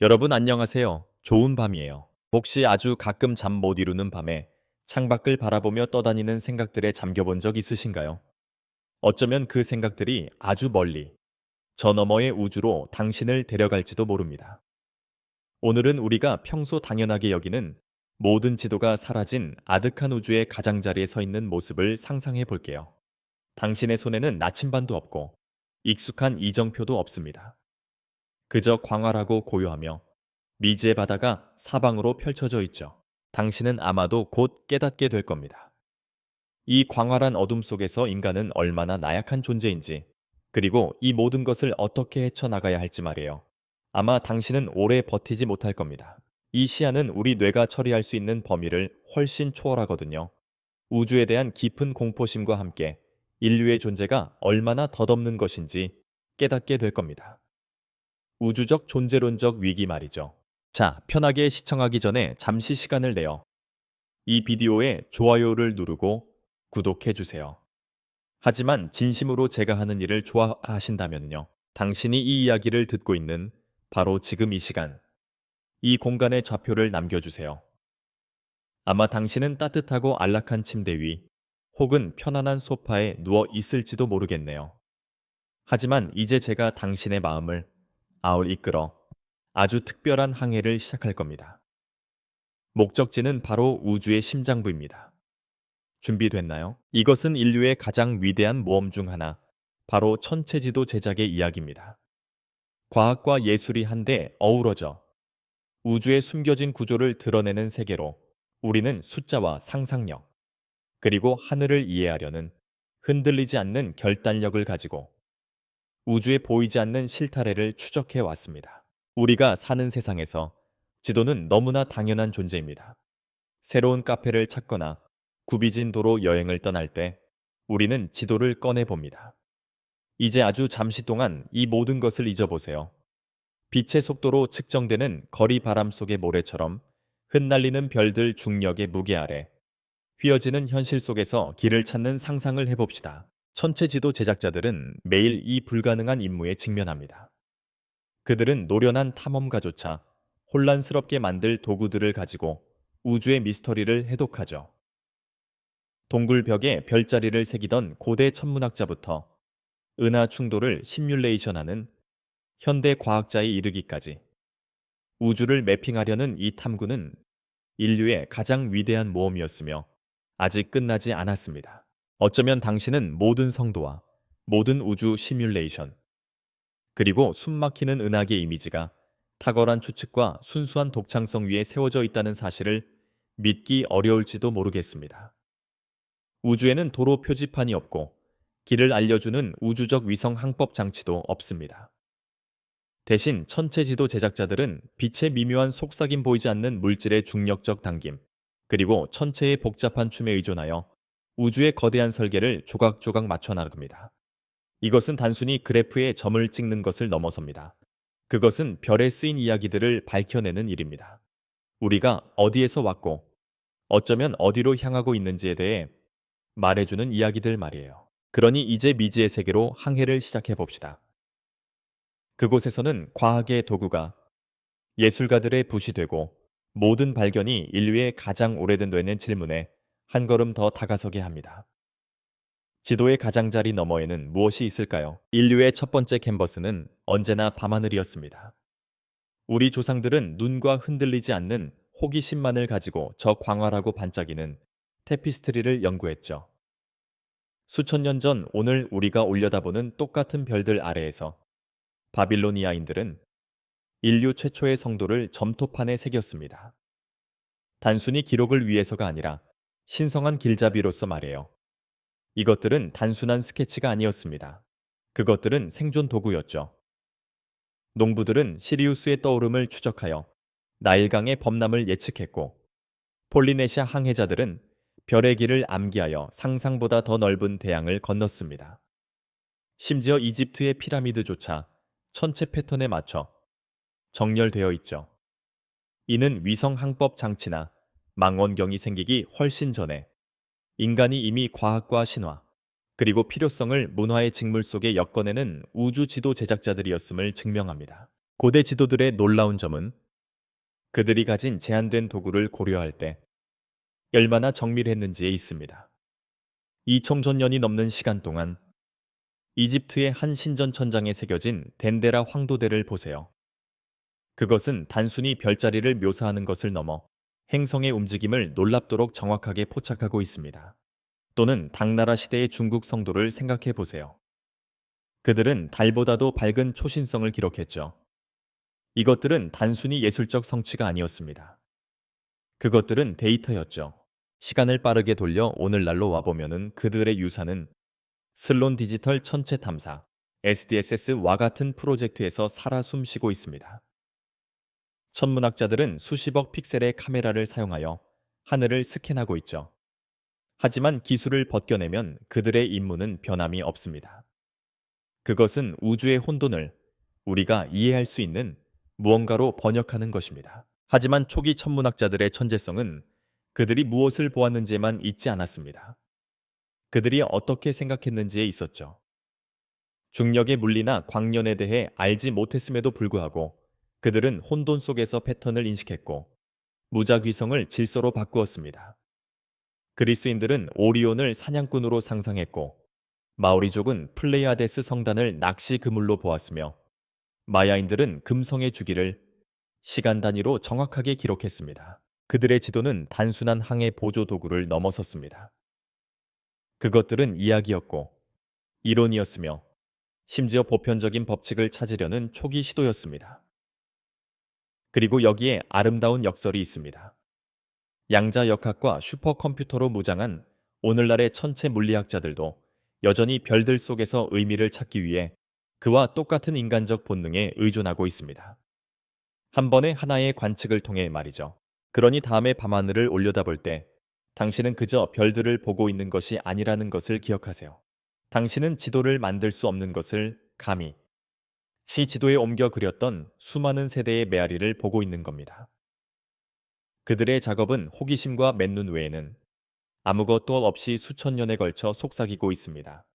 여러분 안녕하세요. 좋은 밤이에요. 혹시 아주 가끔 잠 못 이루는 밤에 창밖을 바라보며 떠다니는 생각들에 잠겨본 적 있으신가요? 어쩌면 그 생각들이 아주 멀리, 저 너머의 우주로 당신을 데려갈지도 모릅니다. 오늘은 우리가 평소 당연하게 여기는 모든 지도가 사라진 아득한 우주의 가장자리에 서 있는 모습을 상상해 볼게요. 당신의 손에는 나침반도 없고 익숙한 이정표도 없습니다. 그저 광활하고 고요하며 미지의 바다가 사방으로 펼쳐져 있죠. 당신은 아마도 곧 깨닫게 될 겁니다. 이 광활한 어둠 속에서 인간은 얼마나 나약한 존재인지, 그리고 이 모든 것을 어떻게 헤쳐나가야 할지 말이에요. 아마 당신은 오래 버티지 못할 겁니다. 이 시야는 우리 뇌가 처리할 수 있는 범위를 훨씬 초월하거든요. 우주에 대한 깊은 공포심과 함께 인류의 존재가 얼마나 덧없는 것인지 깨닫게 될 겁니다. 우주적 존재론적 위기 말이죠. 자, 편하게 시청하기 전에 잠시 시간을 내어 이 비디오에 좋아요를 누르고 구독해 주세요. 하지만 진심으로 제가 하는 일을 좋아하신다면요. 당신이 이 이야기를 듣고 있는 바로 지금 이 시간, 이 공간의 좌표를 남겨주세요. 아마 당신은 따뜻하고 안락한 침대 위 혹은 편안한 소파에 누워 있을지도 모르겠네요. 하지만 이제 제가 당신의 마음을 아울 이끌어 아주 특별한 항해를 시작할 겁니다. 목적지는 바로 우주의 심장부입니다. 준비됐나요? 이것은 인류의 가장 위대한 모험 중 하나, 바로 천체지도 제작의 이야기입니다. 과학과 예술이 한데 어우러져 우주의 숨겨진 구조를 드러내는 세계로 우리는 숫자와 상상력, 그리고 하늘을 이해하려는 흔들리지 않는 결단력을 가지고 우주에 보이지 않는 실타래를 추적해 왔습니다. 우리가 사는 세상에서 지도는 너무나 당연한 존재입니다. 새로운 카페를 찾거나 구비진 도로 여행을 떠날 때 우리는 지도를 꺼내 봅니다. 이제 아주 잠시 동안 이 모든 것을 잊어보세요. 빛의 속도로 측정되는 거리 바람 속의 모래처럼 흩날리는 별들 중력의 무게 아래 휘어지는 현실 속에서 길을 찾는 상상을 해봅시다. 천체지도 제작자들은 매일 이 불가능한 임무에 직면합니다. 그들은 노련한 탐험가조차 혼란스럽게 만들 도구들을 가지고 우주의 미스터리를 해독하죠. 동굴 벽에 별자리를 새기던 고대 천문학자부터 은하 충돌을 시뮬레이션하는 현대 과학자에 이르기까지 우주를 매핑하려는 이 탐구는 인류의 가장 위대한 모험이었으며 아직 끝나지 않았습니다. 어쩌면 당신은 모든 성도와 모든 우주 시뮬레이션, 그리고 숨막히는 은하계 이미지가 탁월한 추측과 순수한 독창성 위에 세워져 있다는 사실을 믿기 어려울지도 모르겠습니다. 우주에는 도로 표지판이 없고 길을 알려주는 우주적 위성 항법 장치도 없습니다. 대신 천체지도 제작자들은 빛의 미묘한 속삭임 보이지 않는 물질의 중력적 당김, 그리고 천체의 복잡한 춤에 의존하여 우주의 거대한 설계를 조각조각 맞춰 나갑니다. 이것은 단순히 그래프에 점을 찍는 것을 넘어섭니다. 그것은 별에 쓰인 이야기들을 밝혀내는 일입니다. 우리가 어디에서 왔고 어쩌면 어디로 향하고 있는지에 대해 말해주는 이야기들 말이에요. 그러니 이제 미지의 세계로 항해를 시작해 봅시다. 그곳에서는 과학의 도구가 예술가들의 붓이 되고 모든 발견이 인류의 가장 오래된 되는 질문에 한 걸음 더 다가서게 합니다. 지도의 가장자리 너머에는 무엇이 있을까요? 인류의 첫 번째 캔버스는 언제나 밤하늘이었습니다. 우리 조상들은 눈과 흔들리지 않는 호기심만을 가지고 저 광활하고 반짝이는 테피스트리를 연구했죠. 수천 년 전 오늘 우리가 올려다보는 똑같은 별들 아래에서 바빌로니아인들은 인류 최초의 성도를 점토판에 새겼습니다. 단순히 기록을 위해서가 아니라 신성한 길잡이로서 말이에요. 이것들은 단순한 스케치가 아니었습니다. 그것들은 생존 도구였죠. 농부들은 시리우스의 떠오름을 추적하여 나일강의 범람을 예측했고, 폴리네시아 항해자들은 별의 길을 암기하여 상상보다 더 넓은 대양을 건넜습니다. 심지어 이집트의 피라미드조차 천체 패턴에 맞춰 정렬되어 있죠. 이는 위성 항법 장치나 망원경이 생기기 훨씬 전에 인간이 이미 과학과 신화, 그리고 필요성을 문화의 직물 속에 엮어내는 우주 지도 제작자들이었음을 증명합니다. 고대 지도들의 놀라운 점은 그들이 가진 제한된 도구를 고려할 때 얼마나 정밀했는지에 있습니다. 2000년 년이 넘는 시간 동안 이집트의 한 신전 천장에 새겨진 덴데라 황도대를 보세요. 그것은 단순히 별자리를 묘사하는 것을 넘어 행성의 움직임을 놀랍도록 정확하게 포착하고 있습니다. 또는 당나라 시대의 중국 성도를 생각해 보세요. 그들은 달보다도 밝은 초신성을 기록했죠. 이것들은 단순히 예술적 성취가 아니었습니다. 그것들은 데이터였죠. 시간을 빠르게 돌려 오늘날로 와보면은 그들의 유산은 슬론 디지털 천체 탐사, SDSS와 같은 프로젝트에서 살아 숨쉬고 있습니다. 천문학자들은 수십억 픽셀의 카메라를 사용하여 하늘을 스캔하고 있죠. 하지만 기술을 벗겨내면 그들의 임무는 변함이 없습니다. 그것은 우주의 혼돈을 우리가 이해할 수 있는 무언가로 번역하는 것입니다. 하지만 초기 천문학자들의 천재성은 그들이 무엇을 보았는지에만 있지 않았습니다. 그들이 어떻게 생각했는지에 있었죠. 중력의 물리나 광년에 대해 알지 못했음에도 불구하고 그들은 혼돈 속에서 패턴을 인식했고 무작위성을 질서로 바꾸었습니다. 그리스인들은 오리온을 사냥꾼으로 상상했고 마오리족은 플레이아데스 성단을 낚시 그물로 보았으며 마야인들은 금성의 주기를 시간 단위로 정확하게 기록했습니다. 그들의 지도는 단순한 항해 보조 도구를 넘어섰습니다. 그것들은 이야기였고 이론이었으며 심지어 보편적인 법칙을 찾으려는 초기 시도였습니다. 그리고 여기에 아름다운 역설이 있습니다. 양자 역학과 슈퍼컴퓨터로 무장한 오늘날의 천체 물리학자들도 여전히 별들 속에서 의미를 찾기 위해 그와 똑같은 인간적 본능에 의존하고 있습니다. 한 번에 하나의 관측을 통해 말이죠. 그러니 다음에 밤하늘을 올려다볼 때 당신은 그저 별들을 보고 있는 것이 아니라는 것을 기억하세요. 당신은 지도를 만들 수 없는 것을 감히 시 지도에 옮겨 그렸던 수많은 세대의 메아리를 보고 있는 겁니다. 그들의 작업은 호기심과 맨눈 외에는 아무것도 없이 수천 년에 걸쳐 속삭이고 있습니다.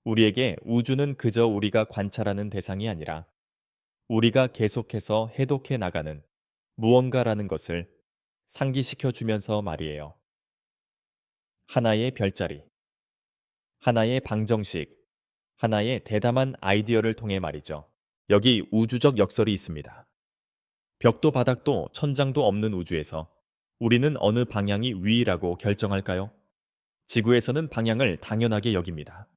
우리에게 우주는 그저 우리가 관찰하는 대상이 아니라 우리가 계속해서 해독해 나가는 무언가라는 것을 상기시켜 주면서 말이에요. 하나의 별자리, 하나의 방정식, 하나의 대담한 아이디어를 통해 말이죠. 여기 우주적 역설이 있습니다. 벽도 바닥도 천장도 없는 우주에서 우리는 어느 방향이 위라고 결정할까요? 지구에서는 방향을 당연하게 여깁니다.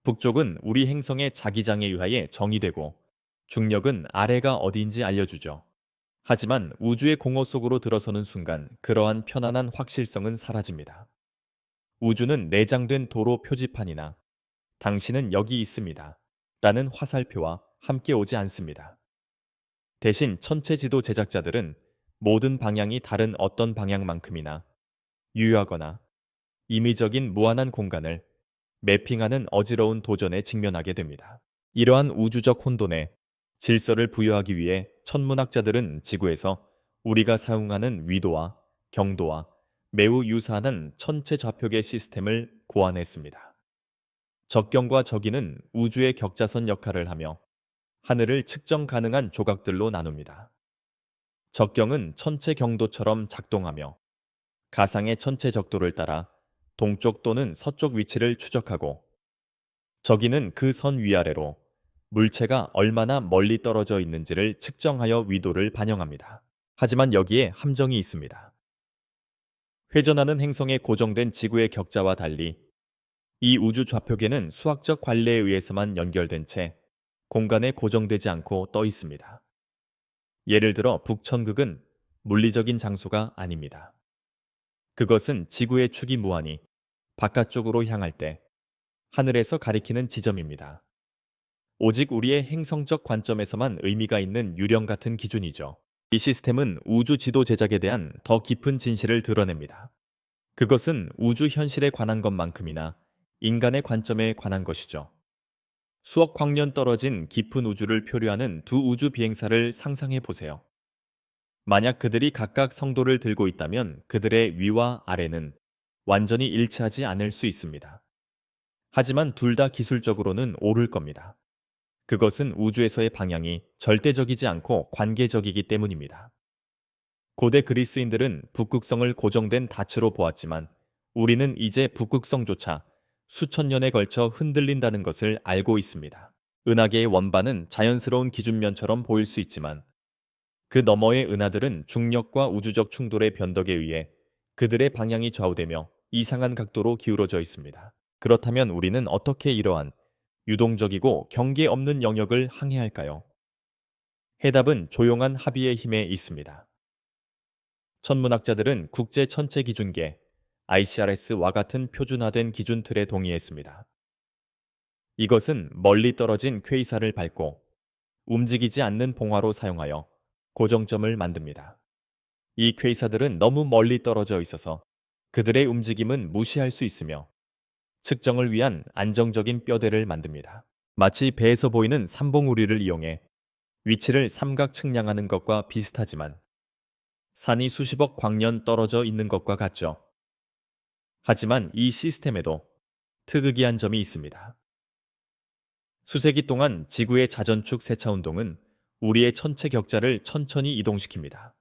북쪽은 우리 행성의 자기장에 의하여 정의되고 중력은 아래가 어디인지 알려주죠. 하지만 우주의 공허 속으로 들어서는 순간 그러한 편안한 확실성은 사라집니다. 우주는 내장된 도로 표지판이나 당신은 여기 있습니다. 라는 화살표와 함께 오지 않습니다. 대신 천체 지도 제작자들은 모든 방향이 다른 어떤 방향만큼이나 유효하거나 임의적인 무한한 공간을 매핑하는 어지러운 도전에 직면하게 됩니다. 이러한 우주적 혼돈에 질서를 부여하기 위해 천문학자들은 지구에서 우리가 사용하는 위도와 경도와 매우 유사한 천체 좌표계 시스템을 고안했습니다. 적경과 적인은 우주의 격자선 역할을 하며 하늘을 측정 가능한 조각들로 나눕니다. 적경은 천체 경도처럼 작동하며 가상의 천체 적도를 따라 동쪽 또는 서쪽 위치를 추적하고 적이는 그 선 위아래로 물체가 얼마나 멀리 떨어져 있는지를 측정하여 위도를 반영합니다. 하지만 여기에 함정이 있습니다. 회전하는 행성에 고정된 지구의 격자와 달리 이 우주 좌표계는 수학적 관례에 의해서만 연결된 채 공간에 고정되지 않고 떠 있습니다. 예를 들어 북천극은 물리적인 장소가 아닙니다. 그것은 지구의 축이 무한히 바깥쪽으로 향할 때 하늘에서 가리키는 지점입니다. 오직 우리의 행성적 관점에서만 의미가 있는 유령 같은 기준이죠. 이 시스템은 우주 지도 제작에 대한 더 깊은 진실을 드러냅니다. 그것은 우주 현실에 관한 것만큼이나 인간의 관점에 관한 것이죠. 수억 광년 떨어진 깊은 우주를 표류하는 두 우주 비행사를 상상해 보세요. 만약 그들이 각각 성도를 들고 있다면 그들의 위와 아래는 완전히 일치하지 않을 수 있습니다. 하지만 둘 다 기술적으로는 옳을 겁니다. 그것은 우주에서의 방향이 절대적이지 않고 관계적이기 때문입니다. 고대 그리스인들은 북극성을 고정된 닻으로 보았지만 우리는 이제 북극성조차 수천 년에 걸쳐 흔들린다는 것을 알고 있습니다. 은하계의 원반은 자연스러운 기준면처럼 보일 수 있지만 그 너머의 은하들은 중력과 우주적 충돌의 변덕에 의해 그들의 방향이 좌우되며 이상한 각도로 기울어져 있습니다. 그렇다면 우리는 어떻게 이러한 유동적이고 경계 없는 영역을 항해할까요? 해답은 조용한 합의의 힘에 있습니다. 천문학자들은 국제 천체 기준계 ICRS와 같은 표준화된 기준 틀에 동의했습니다. 이것은 멀리 떨어진 퀘이사를 밟고 움직이지 않는 봉화로 사용하여 고정점을 만듭니다. 이 퀘이사들은 너무 멀리 떨어져 있어서 그들의 움직임은 무시할 수 있으며 측정을 위한 안정적인 뼈대를 만듭니다. 마치 배에서 보이는 삼봉우리를 이용해 위치를 삼각 측량하는 것과 비슷하지만 산이 수십억 광년 떨어져 있는 것과 같죠. 하지만 이 시스템에도 특이한 점이 있습니다. 수세기 동안 지구의 자전축 세차 운동은 우리의 천체 격자를 천천히 이동시킵니다.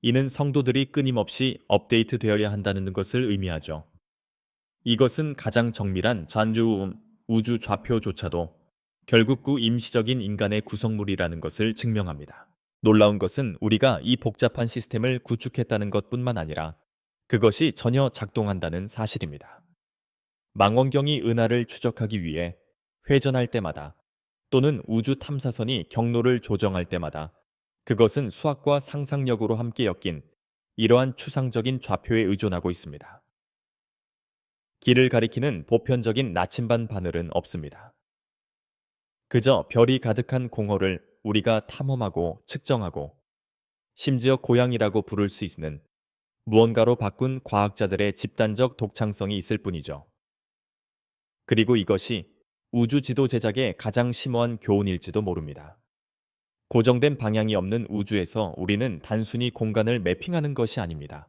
이는 성도들이 끊임없이 업데이트되어야 한다는 것을 의미하죠. 이것은 가장 정밀한 잔주음 우주 좌표조차도 결국 그 임시적인 인간의 구성물이라는 것을 증명합니다. 놀라운 것은 우리가 이 복잡한 시스템을 구축했다는 것뿐만 아니라 그것이 전혀 작동한다는 사실입니다. 망원경이 은하를 추적하기 위해 회전할 때마다 또는 우주 탐사선이 경로를 조정할 때마다 그것은 수학과 상상력으로 함께 엮인 이러한 추상적인 좌표에 의존하고 있습니다. 길을 가리키는 보편적인 나침반 바늘은 없습니다. 그저 별이 가득한 공허를 우리가 탐험하고 측정하고 심지어 고향이라고 부를 수 있는 무언가로 바꾼 과학자들의 집단적 독창성이 있을 뿐이죠. 그리고 이것이 우주 지도 제작의 가장 심오한 교훈일지도 모릅니다. 고정된 방향이 없는 우주에서 우리는 단순히 공간을 매핑하는 것이 아닙니다.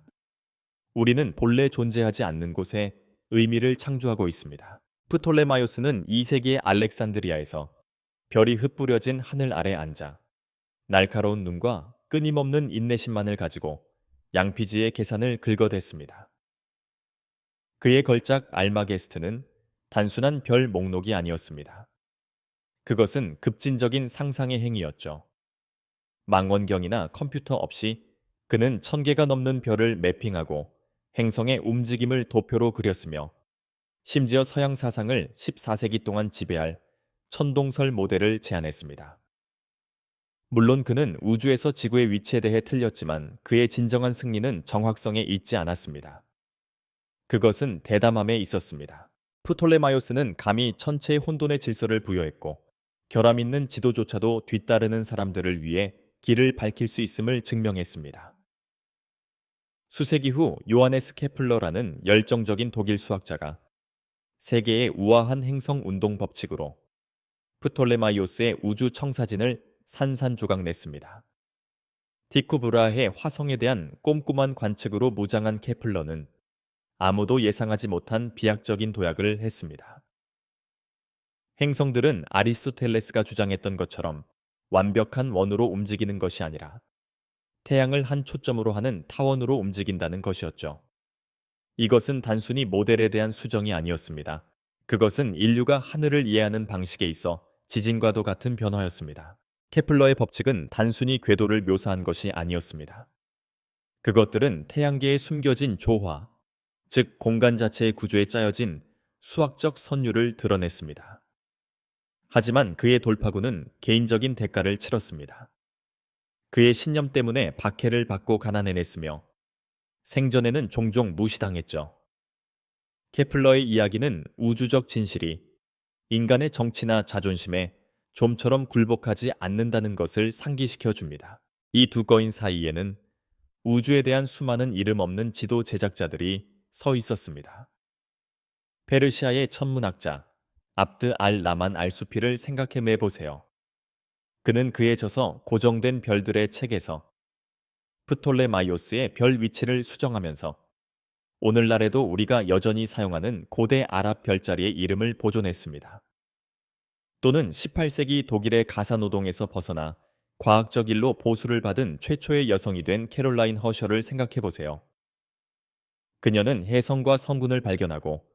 우리는 본래 존재하지 않는 곳에 의미를 창조하고 있습니다. 프톨레마이오스는 2세기의 알렉산드리아에서 별이 흩뿌려진 하늘 아래 앉아 날카로운 눈과 끊임없는 인내심만을 가지고 양피지의 계산을 긁어댔습니다. 그의 걸작 알마게스트는 단순한 별 목록이 아니었습니다. 그것은 급진적인 상상의 행위였죠. 망원경이나 컴퓨터 없이 그는 1000개가 넘는 별을 매핑하고 행성의 움직임을 도표로 그렸으며 심지어 서양 사상을 14세기 동안 지배할 천동설 모델을 제안했습니다. 물론 그는 우주에서 지구의 위치에 대해 틀렸지만 그의 진정한 승리는 정확성에 있지 않았습니다. 그것은 대담함에 있었습니다. 프톨레마이오스는 감히 천체의 혼돈의 질서를 부여했고 결함 있는 지도조차도 뒤따르는 사람들을 위해 길을 밝힐 수 있음을 증명했습니다. 수세기 후 요하네스 케플러라는 열정적인 독일 수학자가 세계의 우아한 행성 운동 법칙으로 프톨레마이오스의 우주 청사진을 산산조각냈습니다. 티쿠 브라헤의 화성에 대한 꼼꼼한 관측으로 무장한 케플러는 아무도 예상하지 못한 비약적인 도약을 했습니다. 행성들은 아리스토텔레스가 주장했던 것처럼 완벽한 원으로 움직이는 것이 아니라 태양을 한 초점으로 하는 타원으로 움직인다는 것이었죠. 이것은 단순히 모델에 대한 수정이 아니었습니다. 그것은 인류가 하늘을 이해하는 방식에 있어 지진과도 같은 변화였습니다. 케플러의 법칙은 단순히 궤도를 묘사한 것이 아니었습니다. 그것들은 태양계에 숨겨진 조화, 즉 공간 자체의 구조에 짜여진 수학적 선율을 드러냈습니다. 하지만 그의 돌파구는 개인적인 대가를 치렀습니다. 그의 신념 때문에 박해를 받고 가난해냈으며 생전에는 종종 무시당했죠. 케플러의 이야기는 우주적 진실이 인간의 정치나 자존심에 좀처럼 굴복하지 않는다는 것을 상기시켜 줍니다. 이 두 거인 사이에는 우주에 대한 수많은 이름 없는 지도 제작자들이 서 있었습니다. 페르시아의 천문학자 압드 알 라만 알수피를 생각해 보세요. 그는 그에 져서 고정된 별들의 책에서 프톨레마이오스의 별 위치를 수정하면서 오늘날에도 우리가 여전히 사용하는 고대 아랍 별자리의 이름을 보존했습니다. 또는 18세기 독일의 가사노동에서 벗어나 과학적 일로 보수를 받은 최초의 여성이 된 캐롤라인 허셔를 생각해 보세요. 그녀는 혜성과 성분을 발견하고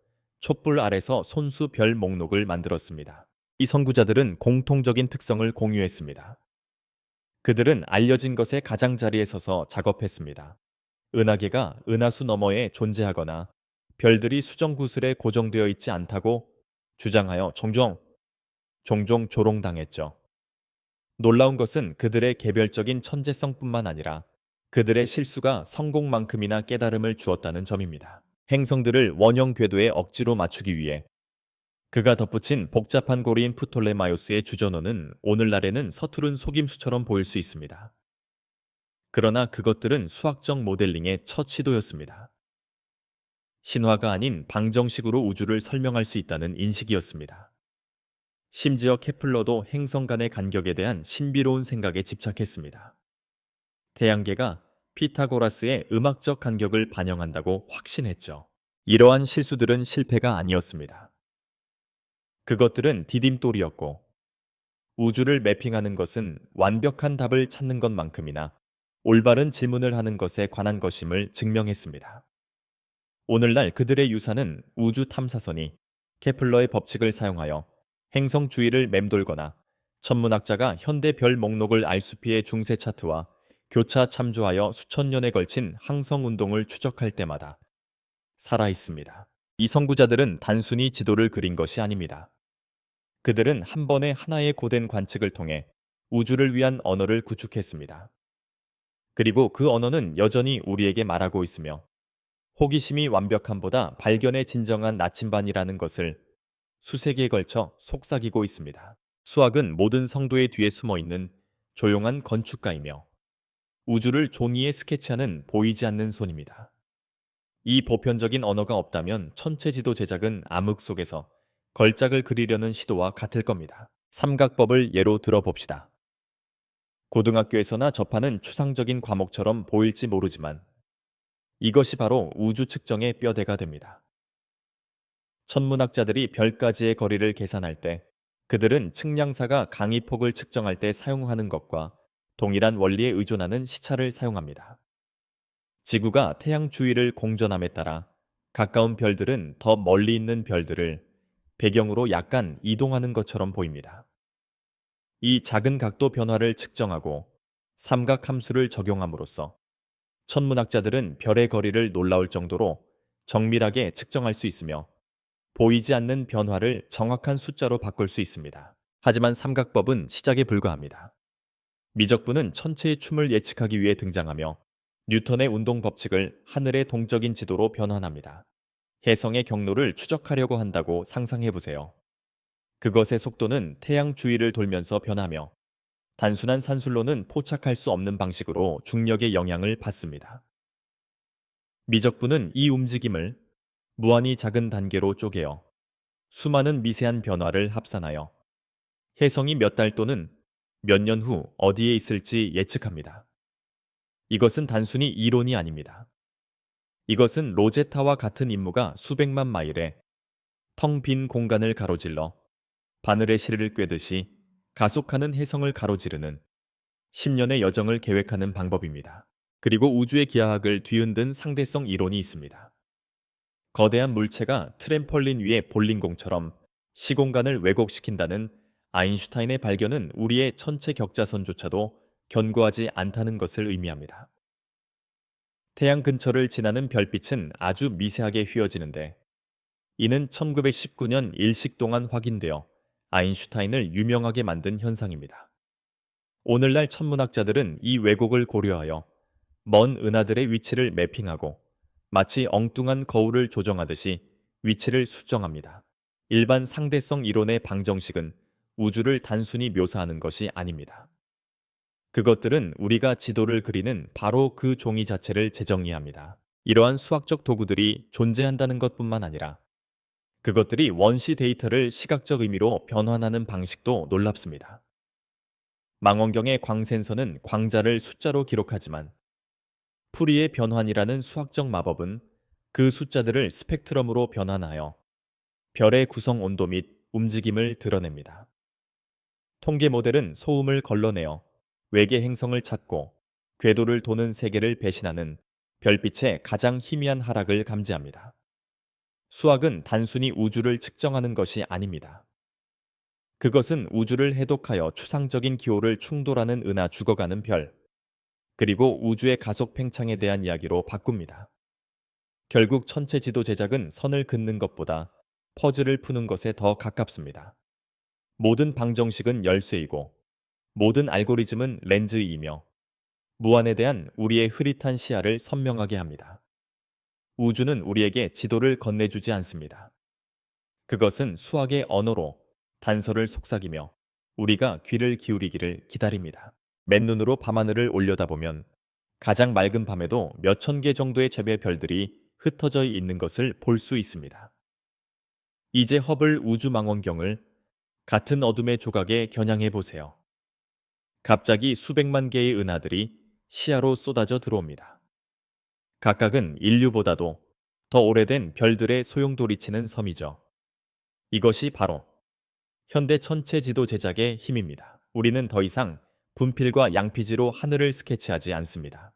촛불 아래서 손수 별 목록을 만들었습니다. 이 선구자들은 공통적인 특성을 공유했습니다. 그들은 알려진 것의 가장자리에 서서 작업했습니다. 은하계가 은하수 너머에 존재하거나 별들이 수정구슬에 고정되어 있지 않다고 주장하여 종종 조롱당했죠. 놀라운 것은 그들의 개별적인 천재성뿐만 아니라 그들의 실수가 성공만큼이나 깨달음을 주었다는 점입니다. 행성들을 원형 궤도에 억지로 맞추기 위해 그가 덧붙인 복잡한 고리인 프톨레마이오스의 주전원은 오늘날에는 서투른 속임수처럼 보일 수 있습니다. 그러나 그것들은 수학적 모델링의 첫 시도였습니다. 신화가 아닌 방정식으로 우주를 설명할 수 있다는 인식이었습니다. 심지어 케플러도 행성 간의 간격에 대한 신비로운 생각에 집착했습니다. 태양계가 피타고라스의 음악적 간격을 반영한다고 확신했죠. 이러한 실수들은 실패가 아니었습니다. 그것들은 디딤돌이었고 우주를 매핑하는 것은 완벽한 답을 찾는 것만큼이나 올바른 질문을 하는 것에 관한 것임을 증명했습니다. 오늘날 그들의 유산은 우주 탐사선이 케플러의 법칙을 사용하여 행성 주위를 맴돌거나 천문학자가 현대 별 목록을 알수피의 중세 차트와 교차 참조하여 수천 년에 걸친 항성 운동을 추적할 때마다 살아 있습니다. 이 선구자들은 단순히 지도를 그린 것이 아닙니다. 그들은 한 번에 하나의 고된 관측을 통해 우주를 위한 언어를 구축했습니다. 그리고 그 언어는 여전히 우리에게 말하고 있으며 호기심이 완벽함보다 발견의 진정한 나침반이라는 것을 수세기에 걸쳐 속삭이고 있습니다. 수학은 모든 성도의 뒤에 숨어 있는 조용한 건축가이며 우주를 종이에 스케치하는 보이지 않는 손입니다. 이 보편적인 언어가 없다면 천체지도 제작은 암흑 속에서 걸작을 그리려는 시도와 같을 겁니다. 삼각법을 예로 들어봅시다. 고등학교에서나 접하는 추상적인 과목처럼 보일지 모르지만 이것이 바로 우주 측정의 뼈대가 됩니다. 천문학자들이 별까지의 거리를 계산할 때 그들은 측량사가 강의폭을 측정할 때 사용하는 것과 동일한 원리에 의존하는 시차를 사용합니다. 지구가 태양 주위를 공전함에 따라 가까운 별들은 더 멀리 있는 별들을 배경으로 약간 이동하는 것처럼 보입니다. 이 작은 각도 변화를 측정하고 삼각함수를 적용함으로써 천문학자들은 별의 거리를 놀라울 정도로 정밀하게 측정할 수 있으며 보이지 않는 변화를 정확한 숫자로 바꿀 수 있습니다. 하지만 삼각법은 시작에 불과합니다. 미적분은 천체의 춤을 예측하기 위해 등장하며 뉴턴의 운동 법칙을 하늘의 동적인 지도로 변환합니다. 혜성의 경로를 추적하려고 한다고 상상해 보세요. 그것의 속도는 태양 주위를 돌면서 변하며 단순한 산술로는 포착할 수 없는 방식으로 중력의 영향을 받습니다. 미적분은 이 움직임을 무한히 작은 단계로 쪼개어 수많은 미세한 변화를 합산하여 혜성이 몇 달 또는 몇 년 후 어디에 있을지 예측합니다. 이것은 단순히 이론이 아닙니다. 이것은 로제타와 같은 임무가 수백만 마일의 텅 빈 공간을 가로질러 바늘의 실을 꿰듯이 가속하는 혜성을 가로지르는 10년의 여정을 계획하는 방법입니다. 그리고 우주의 기하학을 뒤흔든 상대성 이론이 있습니다. 거대한 물체가 트램펄린 위의 볼링공처럼 시공간을 왜곡시킨다는 아인슈타인의 발견은 우리의 천체 격자선조차도 견고하지 않다는 것을 의미합니다. 태양 근처를 지나는 별빛은 아주 미세하게 휘어지는데 이는 1919년 일식 동안 확인되어 아인슈타인을 유명하게 만든 현상입니다. 오늘날 천문학자들은 이 왜곡을 고려하여 먼 은하들의 위치를 매핑하고 마치 엉뚱한 거울을 조정하듯이 위치를 수정합니다. 일반 상대성 이론의 방정식은 우주를 단순히 묘사하는 것이 아닙니다. 그것들은 우리가 지도를 그리는 바로 그 종이 자체를 재정의합니다. 이러한 수학적 도구들이 존재한다는 것뿐만 아니라 그것들이 원시 데이터를 시각적 의미로 변환하는 방식도 놀랍습니다. 망원경의 광센서는 광자를 숫자로 기록하지만 푸리의 변환이라는 수학적 마법은 그 숫자들을 스펙트럼으로 변환하여 별의 구성 온도 및 움직임을 드러냅니다. 통계 모델은 소음을 걸러내어 외계 행성을 찾고 궤도를 도는 세계를 배신하는 별빛의 가장 희미한 하락을 감지합니다. 수학은 단순히 우주를 측정하는 것이 아닙니다. 그것은 우주를 해독하여 추상적인 기호를 충돌하는 은하 죽어가는 별, 그리고 우주의 가속 팽창에 대한 이야기로 바꿉니다. 결국 천체 지도 제작은 선을 긋는 것보다 퍼즐을 푸는 것에 더 가깝습니다. 모든 방정식은 열쇠이고 모든 알고리즘은 렌즈이며 무한에 대한 우리의 흐릿한 시야를 선명하게 합니다. 우주는 우리에게 지도를 건네주지 않습니다. 그것은 수학의 언어로 단서를 속삭이며 우리가 귀를 기울이기를 기다립니다. 맨눈으로 밤하늘을 올려다보면 가장 맑은 밤에도 몇천 개 정도의 재배 별들이 흩어져 있는 것을 볼 수 있습니다. 이제 허블 우주망원경을 같은 어둠의 조각에 겨냥해 보세요. 갑자기 수백만 개의 은하들이 시야로 쏟아져 들어옵니다. 각각은 인류보다도 더 오래된 별들의 소용돌이치는 섬이죠. 이것이 바로 현대 천체 지도 제작의 힘입니다. 우리는 더 이상 분필과 양피지로 하늘을 스케치하지 않습니다.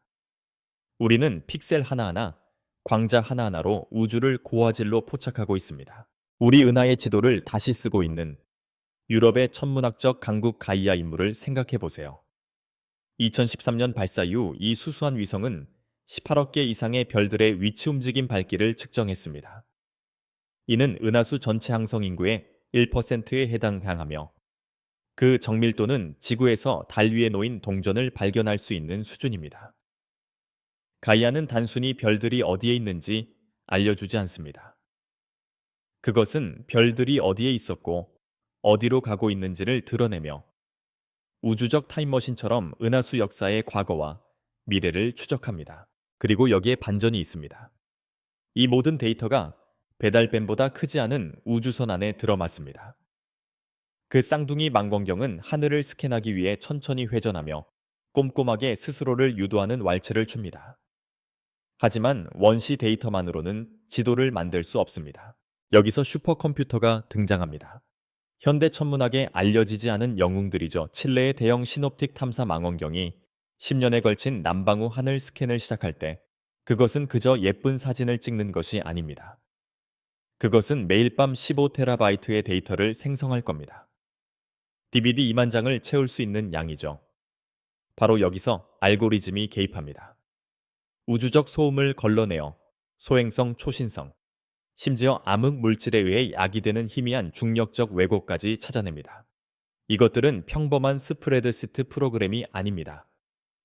우리는 픽셀 하나하나, 광자 하나하나로 우주를 고화질로 포착하고 있습니다. 우리 은하의 지도를 다시 쓰고 있는 유럽의 천문학적 강국 가이아 인물을 생각해 보세요. 2013년 발사 이후 이 수수한 위성은 18억 개 이상의 별들의 위치 움직임 밝기를 측정했습니다. 이는 은하수 전체 항성 인구의 1%에 해당하며 그 정밀도는 지구에서 달 위에 놓인 동전을 발견할 수 있는 수준입니다. 가이아는 단순히 별들이 어디에 있는지 알려주지 않습니다. 그것은 별들이 어디에 있었고 어디로 가고 있는지를 드러내며 우주적 타임머신처럼 은하수 역사의 과거와 미래를 추적합니다. 그리고 여기에 반전이 있습니다. 이 모든 데이터가 배달뱀보다 크지 않은 우주선 안에 들어맞습니다. 그 쌍둥이 망원경은 하늘을 스캔하기 위해 천천히 회전하며 꼼꼼하게 스스로를 유도하는 왈츠를 줍니다. 하지만 원시 데이터만으로는 지도를 만들 수 없습니다. 여기서 슈퍼컴퓨터가 등장합니다. 현대 천문학에 알려지지 않은 영웅들이죠. 칠레의 대형 시놉틱 탐사 망원경이 10년에 걸친 남방우 하늘 스캔을 시작할 때 그것은 그저 예쁜 사진을 찍는 것이 아닙니다. 그것은 매일 밤 15테라바이트의 데이터를 생성할 겁니다. DVD 2만 장을 채울 수 있는 양이죠. 바로 여기서 알고리즘이 개입합니다. 우주적 소음을 걸러내어 소행성 초신성, 심지어 암흑 물질에 의해 야기되는 희미한 중력적 왜곡까지 찾아냅니다. 이것들은 평범한 스프레드시트 프로그램이 아닙니다.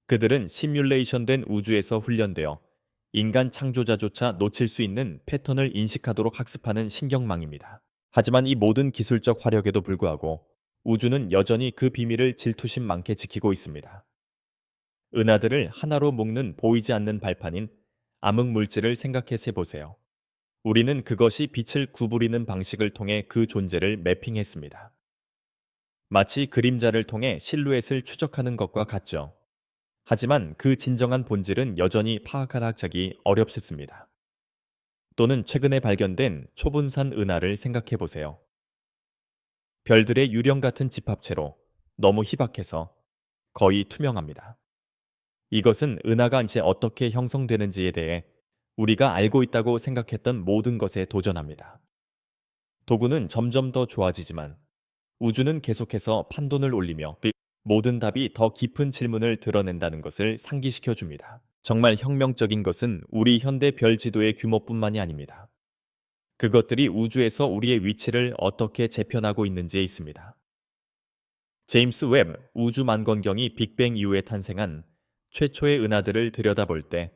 그들은 시뮬레이션된 우주에서 훈련되어 인간 창조자조차 놓칠 수 있는 패턴을 인식하도록 학습하는 신경망입니다. 하지만 이 모든 기술적 화력에도 불구하고 우주는 여전히 그 비밀을 질투심 많게 지키고 있습니다. 은하들을 하나로 묶는 보이지 않는 발판인 암흑 물질을 생각해 보세요. 우리는 그것이 빛을 구부리는 방식을 통해 그 존재를 매핑했습니다. 마치 그림자를 통해 실루엣을 추적하는 것과 같죠. 하지만 그 진정한 본질은 여전히 파악하기 어렵습니다. 또는 최근에 발견된 초분산 은하를 생각해 보세요. 별들의 유령 같은 집합체로 너무 희박해서 거의 투명합니다. 이것은 은하가 이제 어떻게 형성되는지에 대해 우리가 알고 있다고 생각했던 모든 것에 도전합니다. 도구는 점점 더 좋아지지만 우주는 계속해서 판돈을 올리며 모든 답이 더 깊은 질문을 드러낸다는 것을 상기시켜 줍니다. 정말 혁명적인 것은 우리 현대 별 지도의 규모뿐만이 아닙니다. 그것들이 우주에서 우리의 위치를 어떻게 재편하고 있는지에 있습니다. 제임스 웹 우주만원경이 빅뱅 이후에 탄생한 최초의 은하들을 들여다볼 때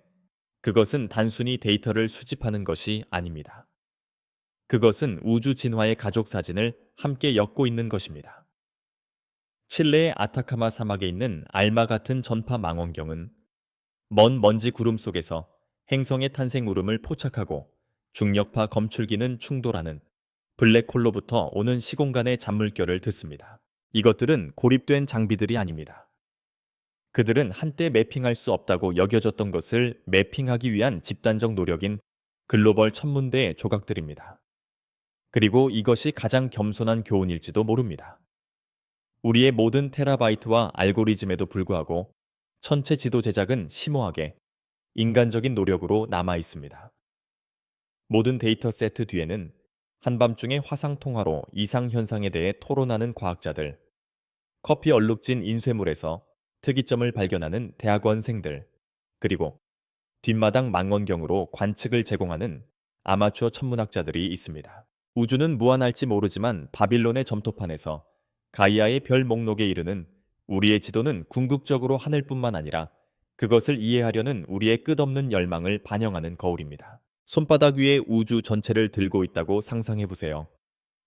그것은 단순히 데이터를 수집하는 것이 아닙니다. 그것은 우주 진화의 가족 사진을 함께 엮고 있는 것입니다. 칠레의 아타카마 사막에 있는 알마 같은 전파 망원경은 먼 먼지 구름 속에서 행성의 탄생 울음을 포착하고 중력파 검출기는 충돌하는 블랙홀로부터 오는 시공간의 잔물결을 듣습니다. 이것들은 고립된 장비들이 아닙니다. 그들은 한때 매핑할 수 없다고 여겨졌던 것을 매핑하기 위한 집단적 노력인 글로벌 천문대의 조각들입니다. 그리고 이것이 가장 겸손한 교훈일지도 모릅니다. 우리의 모든 테라바이트와 알고리즘에도 불구하고 천체 지도 제작은 심오하게 인간적인 노력으로 남아 있습니다. 모든 데이터 세트 뒤에는 한밤중에 화상 통화로 이상 현상에 대해 토론하는 과학자들, 커피 얼룩진 인쇄물에서 특이점을 발견하는 대학원생들, 그리고 뒷마당 망원경으로 관측을 제공하는 아마추어 천문학자들이 있습니다. 우주는 무한할지 모르지만 바빌론의 점토판에서 가이아의 별 목록에 이르는 우리의 지도는 궁극적으로 하늘뿐만 아니라 그것을 이해하려는 우리의 끝없는 열망을 반영하는 거울입니다. 손바닥 위에 우주 전체를 들고 있다고 상상해 보세요.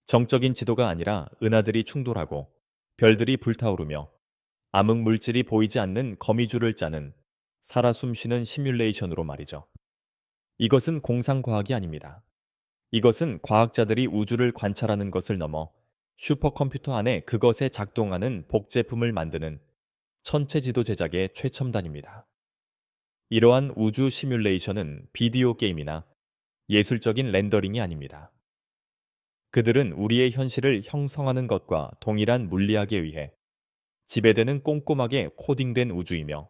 정적인 지도가 아니라 은하들이 충돌하고 별들이 불타오르며 암흑 물질이 보이지 않는 거미줄을 짜는 살아 숨쉬는 시뮬레이션으로 말이죠. 이것은 공상과학이 아닙니다. 이것은 과학자들이 우주를 관찰하는 것을 넘어 슈퍼컴퓨터 안에 그것에 작동하는 복제품을 만드는 천체 지도 제작의 최첨단입니다. 이러한 우주 시뮬레이션은 비디오 게임이나 예술적인 렌더링이 아닙니다. 그들은 우리의 현실을 형성하는 것과 동일한 물리학에 의해 지배되는 꼼꼼하게 코딩된 우주이며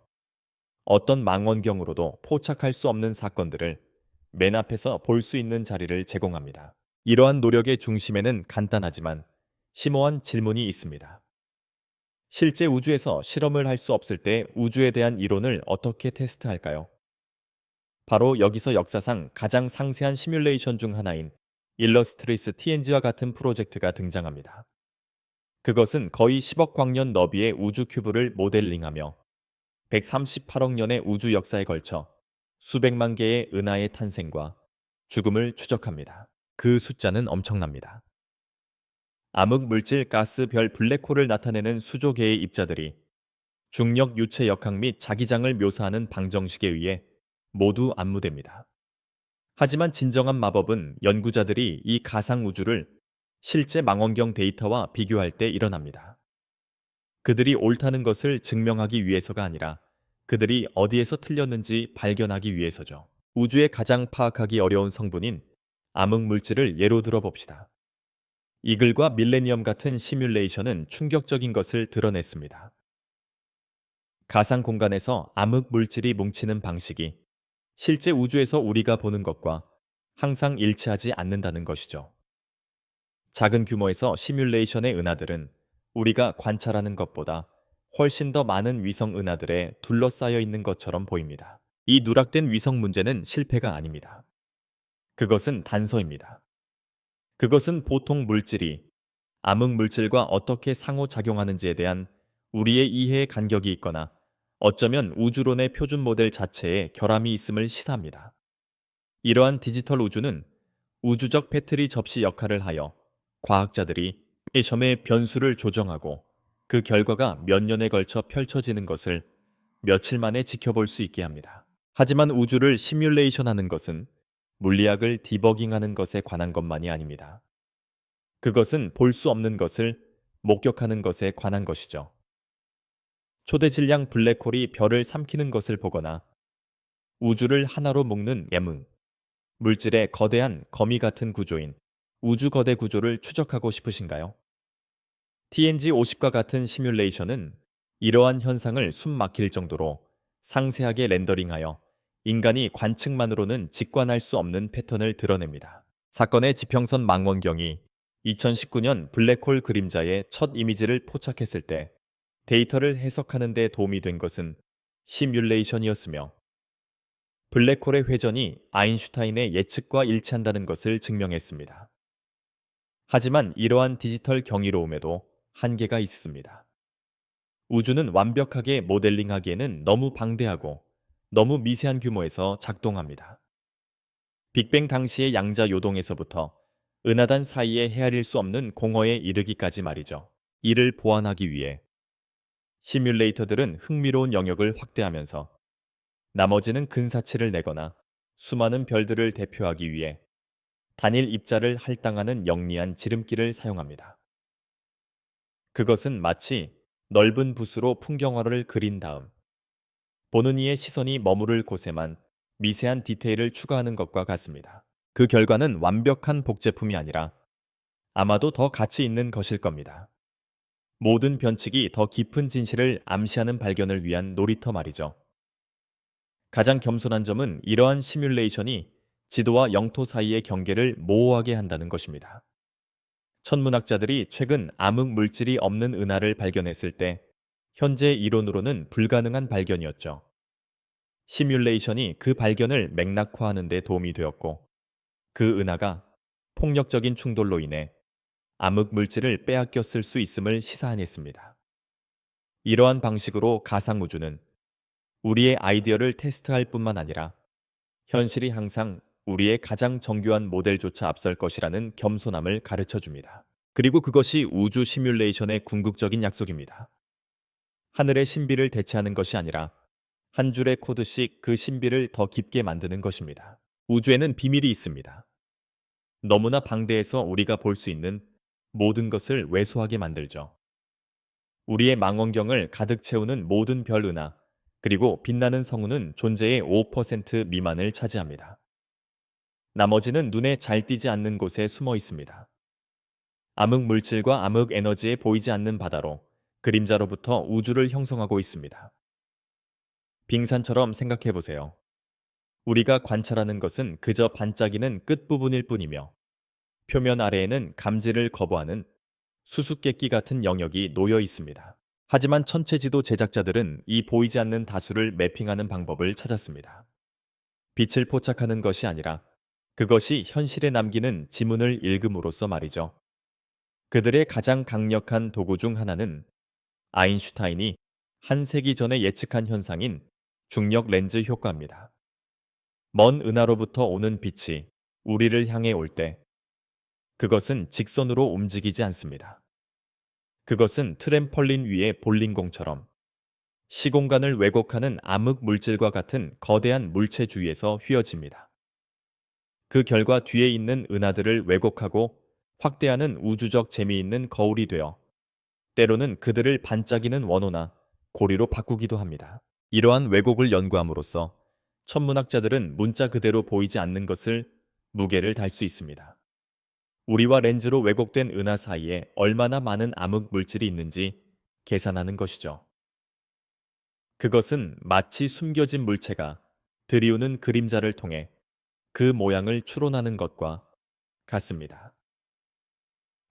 어떤 망원경으로도 포착할 수 없는 사건들을 맨 앞에서 볼 수 있는 자리를 제공합니다. 이러한 노력의 중심에는 간단하지만 심오한 질문이 있습니다. 실제 우주에서 실험을 할 수 없을 때 우주에 대한 이론을 어떻게 테스트할까요? 바로 여기서 역사상 가장 상세한 시뮬레이션 중 하나인 일러스트리스 TNG와 같은 프로젝트가 등장합니다. 그것은 거의 10억 광년 너비의 우주 큐브를 모델링하며 138억 년의 우주 역사에 걸쳐 수백만 개의 은하의 탄생과 죽음을 추적합니다. 그 숫자는 엄청납니다. 암흑 물질, 가스, 별, 블랙홀을 나타내는 수조 개의 입자들이 중력, 유체 역학 및 자기장을 묘사하는 방정식에 의해 모두 안무됩니다. 하지만 진정한 마법은 연구자들이 이 가상 우주를 실제 망원경 데이터와 비교할 때 일어납니다. 그들이 옳다는 것을 증명하기 위해서가 아니라 그들이 어디에서 틀렸는지 발견하기 위해서죠. 우주의 가장 파악하기 어려운 성분인 암흑 물질을 예로 들어 봅시다. 이글과 밀레니엄 같은 시뮬레이션은 충격적인 것을 드러냈습니다. 가상 공간에서 암흑 물질이 뭉치는 방식이 실제 우주에서 우리가 보는 것과 항상 일치하지 않는다는 것이죠. 작은 규모에서 시뮬레이션의 은하들은 우리가 관찰하는 것보다 훨씬 더 많은 위성 은하들에 둘러싸여 있는 것처럼 보입니다. 이 누락된 위성 문제는 실패가 아닙니다. 그것은 단서입니다. 그것은 보통 물질이 암흑 물질과 어떻게 상호작용하는지에 대한 우리의 이해의 간격이 있거나 어쩌면 우주론의 표준 모델 자체에 결함이 있음을 시사합니다. 이러한 디지털 우주는 우주적 배터리 접시 역할을 하여 과학자들이 시험의 변수를 조정하고 그 결과가 몇 년에 걸쳐 펼쳐지는 것을 며칠 만에 지켜볼 수 있게 합니다. 하지만 우주를 시뮬레이션하는 것은 물리학을 디버깅하는 것에 관한 것만이 아닙니다. 그것은 볼 수 없는 것을 목격하는 것에 관한 것이죠. 초대질량 블랙홀이 별을 삼키는 것을 보거나 우주를 하나로 묶는 예문, 물질의 거대한 거미 같은 구조인 우주 거대 구조를 추적하고 싶으신가요? TNG-50과 같은 시뮬레이션은 이러한 현상을 숨 막힐 정도로 상세하게 렌더링하여 인간이 관측만으로는 직관할 수 없는 패턴을 드러냅니다. 사건의 지평선 망원경이 2019년 블랙홀 그림자의 첫 이미지를 포착했을 때 데이터를 해석하는 데 도움이 된 것은 시뮬레이션이었으며 블랙홀의 회전이 아인슈타인의 예측과 일치한다는 것을 증명했습니다. 하지만 이러한 디지털 경이로움에도 한계가 있습니다. 우주는 완벽하게 모델링하기에는 너무 방대하고 너무 미세한 규모에서 작동합니다. 빅뱅 당시의 양자 요동에서부터 은하단 사이에 헤아릴 수 없는 공허에 이르기까지 말이죠. 이를 보완하기 위해 시뮬레이터들은 흥미로운 영역을 확대하면서 나머지는 근사치를 내거나 수많은 별들을 대표하기 위해 단일 입자를 할당하는 영리한 지름길을 사용합니다. 그것은 마치 넓은 붓으로 풍경화를 그린 다음 보는 이의 시선이 머무를 곳에만 미세한 디테일을 추가하는 것과 같습니다. 그 결과는 완벽한 복제품이 아니라 아마도 더 가치 있는 것일 겁니다. 모든 변칙이 더 깊은 진실을 암시하는 발견을 위한 놀이터 말이죠. 가장 겸손한 점은 이러한 시뮬레이션이 지도와 영토 사이의 경계를 모호하게 한다는 것입니다. 천문학자들이 최근 암흑 물질이 없는 은하를 발견했을 때 현재 이론으로는 불가능한 발견이었죠. 시뮬레이션이 그 발견을 맥락화하는 데 도움이 되었고, 그 은하가 폭력적인 충돌로 인해 암흑 물질을 빼앗겨 쓸 수 있음을 시사하였습니다. 이러한 방식으로 가상우주는 우리의 아이디어를 테스트할 뿐만 아니라 현실이 항상 우리의 가장 정교한 모델조차 앞설 것이라는 겸손함을 가르쳐 줍니다. 그리고 그것이 우주 시뮬레이션의 궁극적인 약속입니다. 하늘의 신비를 대체하는 것이 아니라 한 줄의 코드씩 그 신비를 더 깊게 만드는 것입니다. 우주에는 비밀이 있습니다. 너무나 방대해서 우리가 볼 수 있는 모든 것을 왜소하게 만들죠. 우리의 망원경을 가득 채우는 모든 별 은하, 그리고 빛나는 성운은 존재의 5% 미만을 차지합니다. 나머지는 눈에 잘 띄지 않는 곳에 숨어 있습니다. 암흑 물질과 암흑 에너지에 보이지 않는 바다로 그림자로부터 우주를 형성하고 있습니다. 빙산처럼 생각해 보세요. 우리가 관찰하는 것은 그저 반짝이는 끝부분일 뿐이며 표면 아래에는 감지를 거부하는 수수께끼 같은 영역이 놓여 있습니다. 하지만 천체지도 제작자들은 이 보이지 않는 다수를 매핑하는 방법을 찾았습니다. 빛을 포착하는 것이 아니라 그것이 현실에 남기는 지문을 읽음으로써 말이죠. 그들의 가장 강력한 도구 중 하나는 아인슈타인이 한 세기 전에 예측한 현상인 중력 렌즈 효과입니다. 먼 은하로부터 오는 빛이 우리를 향해 올 때 그것은 직선으로 움직이지 않습니다. 그것은 트램펄린 위의 볼링공처럼 시공간을 왜곡하는 암흑 물질과 같은 거대한 물체 주위에서 휘어집니다. 그 결과 뒤에 있는 은하들을 왜곡하고 확대하는 우주적 재미있는 거울이 되어 때로는 그들을 반짝이는 원호나 고리로 바꾸기도 합니다. 이러한 왜곡을 연구함으로써 천문학자들은 문자 그대로 보이지 않는 것을 무게를 달 수 있습니다. 우리와 렌즈로 왜곡된 은하 사이에 얼마나 많은 암흑 물질이 있는지 계산하는 것이죠. 그것은 마치 숨겨진 물체가 들이우는 그림자를 통해 그 모양을 추론하는 것과 같습니다.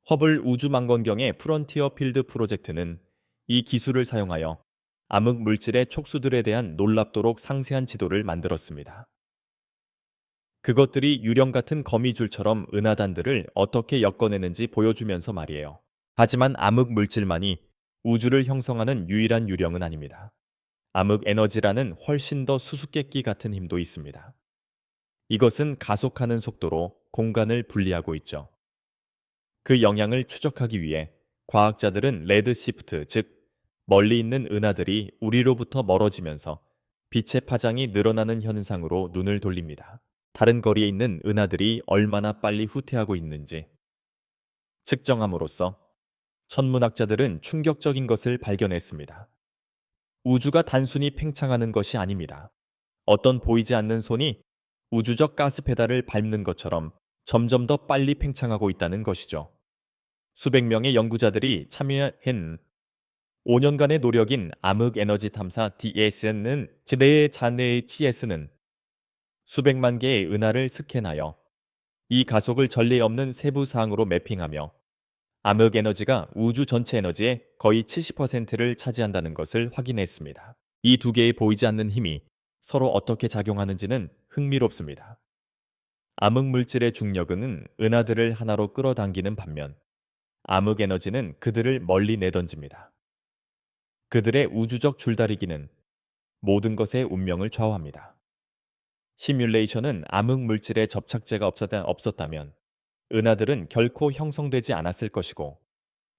허블 우주망원경의 프론티어 필드 프로젝트는 이 기술을 사용하여 암흑 물질의 촉수들에 대한 놀랍도록 상세한 지도를 만들었습니다. 그것들이 유령 같은 거미줄처럼 은하단들을 어떻게 엮어내는지 보여주면서 말이에요. 하지만 암흑 물질만이 우주를 형성하는 유일한 유령은 아닙니다. 암흑 에너지라는 훨씬 더 수수께끼 같은 힘도 있습니다. 이것은 가속하는 속도로 공간을 분리하고 있죠. 그 영향을 추적하기 위해 과학자들은 레드 시프트, 즉 멀리 있는 은하들이 우리로부터 멀어지면서 빛의 파장이 늘어나는 현상으로 눈을 돌립니다. 다른 거리에 있는 은하들이 얼마나 빨리 후퇴하고 있는지 측정함으로써 천문학자들은 충격적인 것을 발견했습니다. 우주가 단순히 팽창하는 것이 아닙니다. 어떤 보이지 않는 손이 우주적 가스 페달을 밟는 것처럼 점점 더 빨리 팽창하고 있다는 것이죠. 수백 명의 연구자들이 참여한 5년간의 노력인 암흑 에너지 탐사 DS는 지대의 잔해의 TS는 수백만 개의 은하를 스캔하여 이 가속을 전례 없는 세부 사항으로 매핑하며 암흑 에너지가 우주 전체 에너지의 거의 70%를 차지한다는 것을 확인했습니다. 이 두 개의 보이지 않는 힘이 서로 어떻게 작용하는지는 흥미롭습니다. 암흑 물질의 중력은 은하들을 하나로 끌어당기는 반면 암흑 에너지는 그들을 멀리 내던집니다. 그들의 우주적 줄다리기는 모든 것의 운명을 좌우합니다. 시뮬레이션은 암흑 물질의 접착제가 없었다면 은하들은 결코 형성되지 않았을 것이고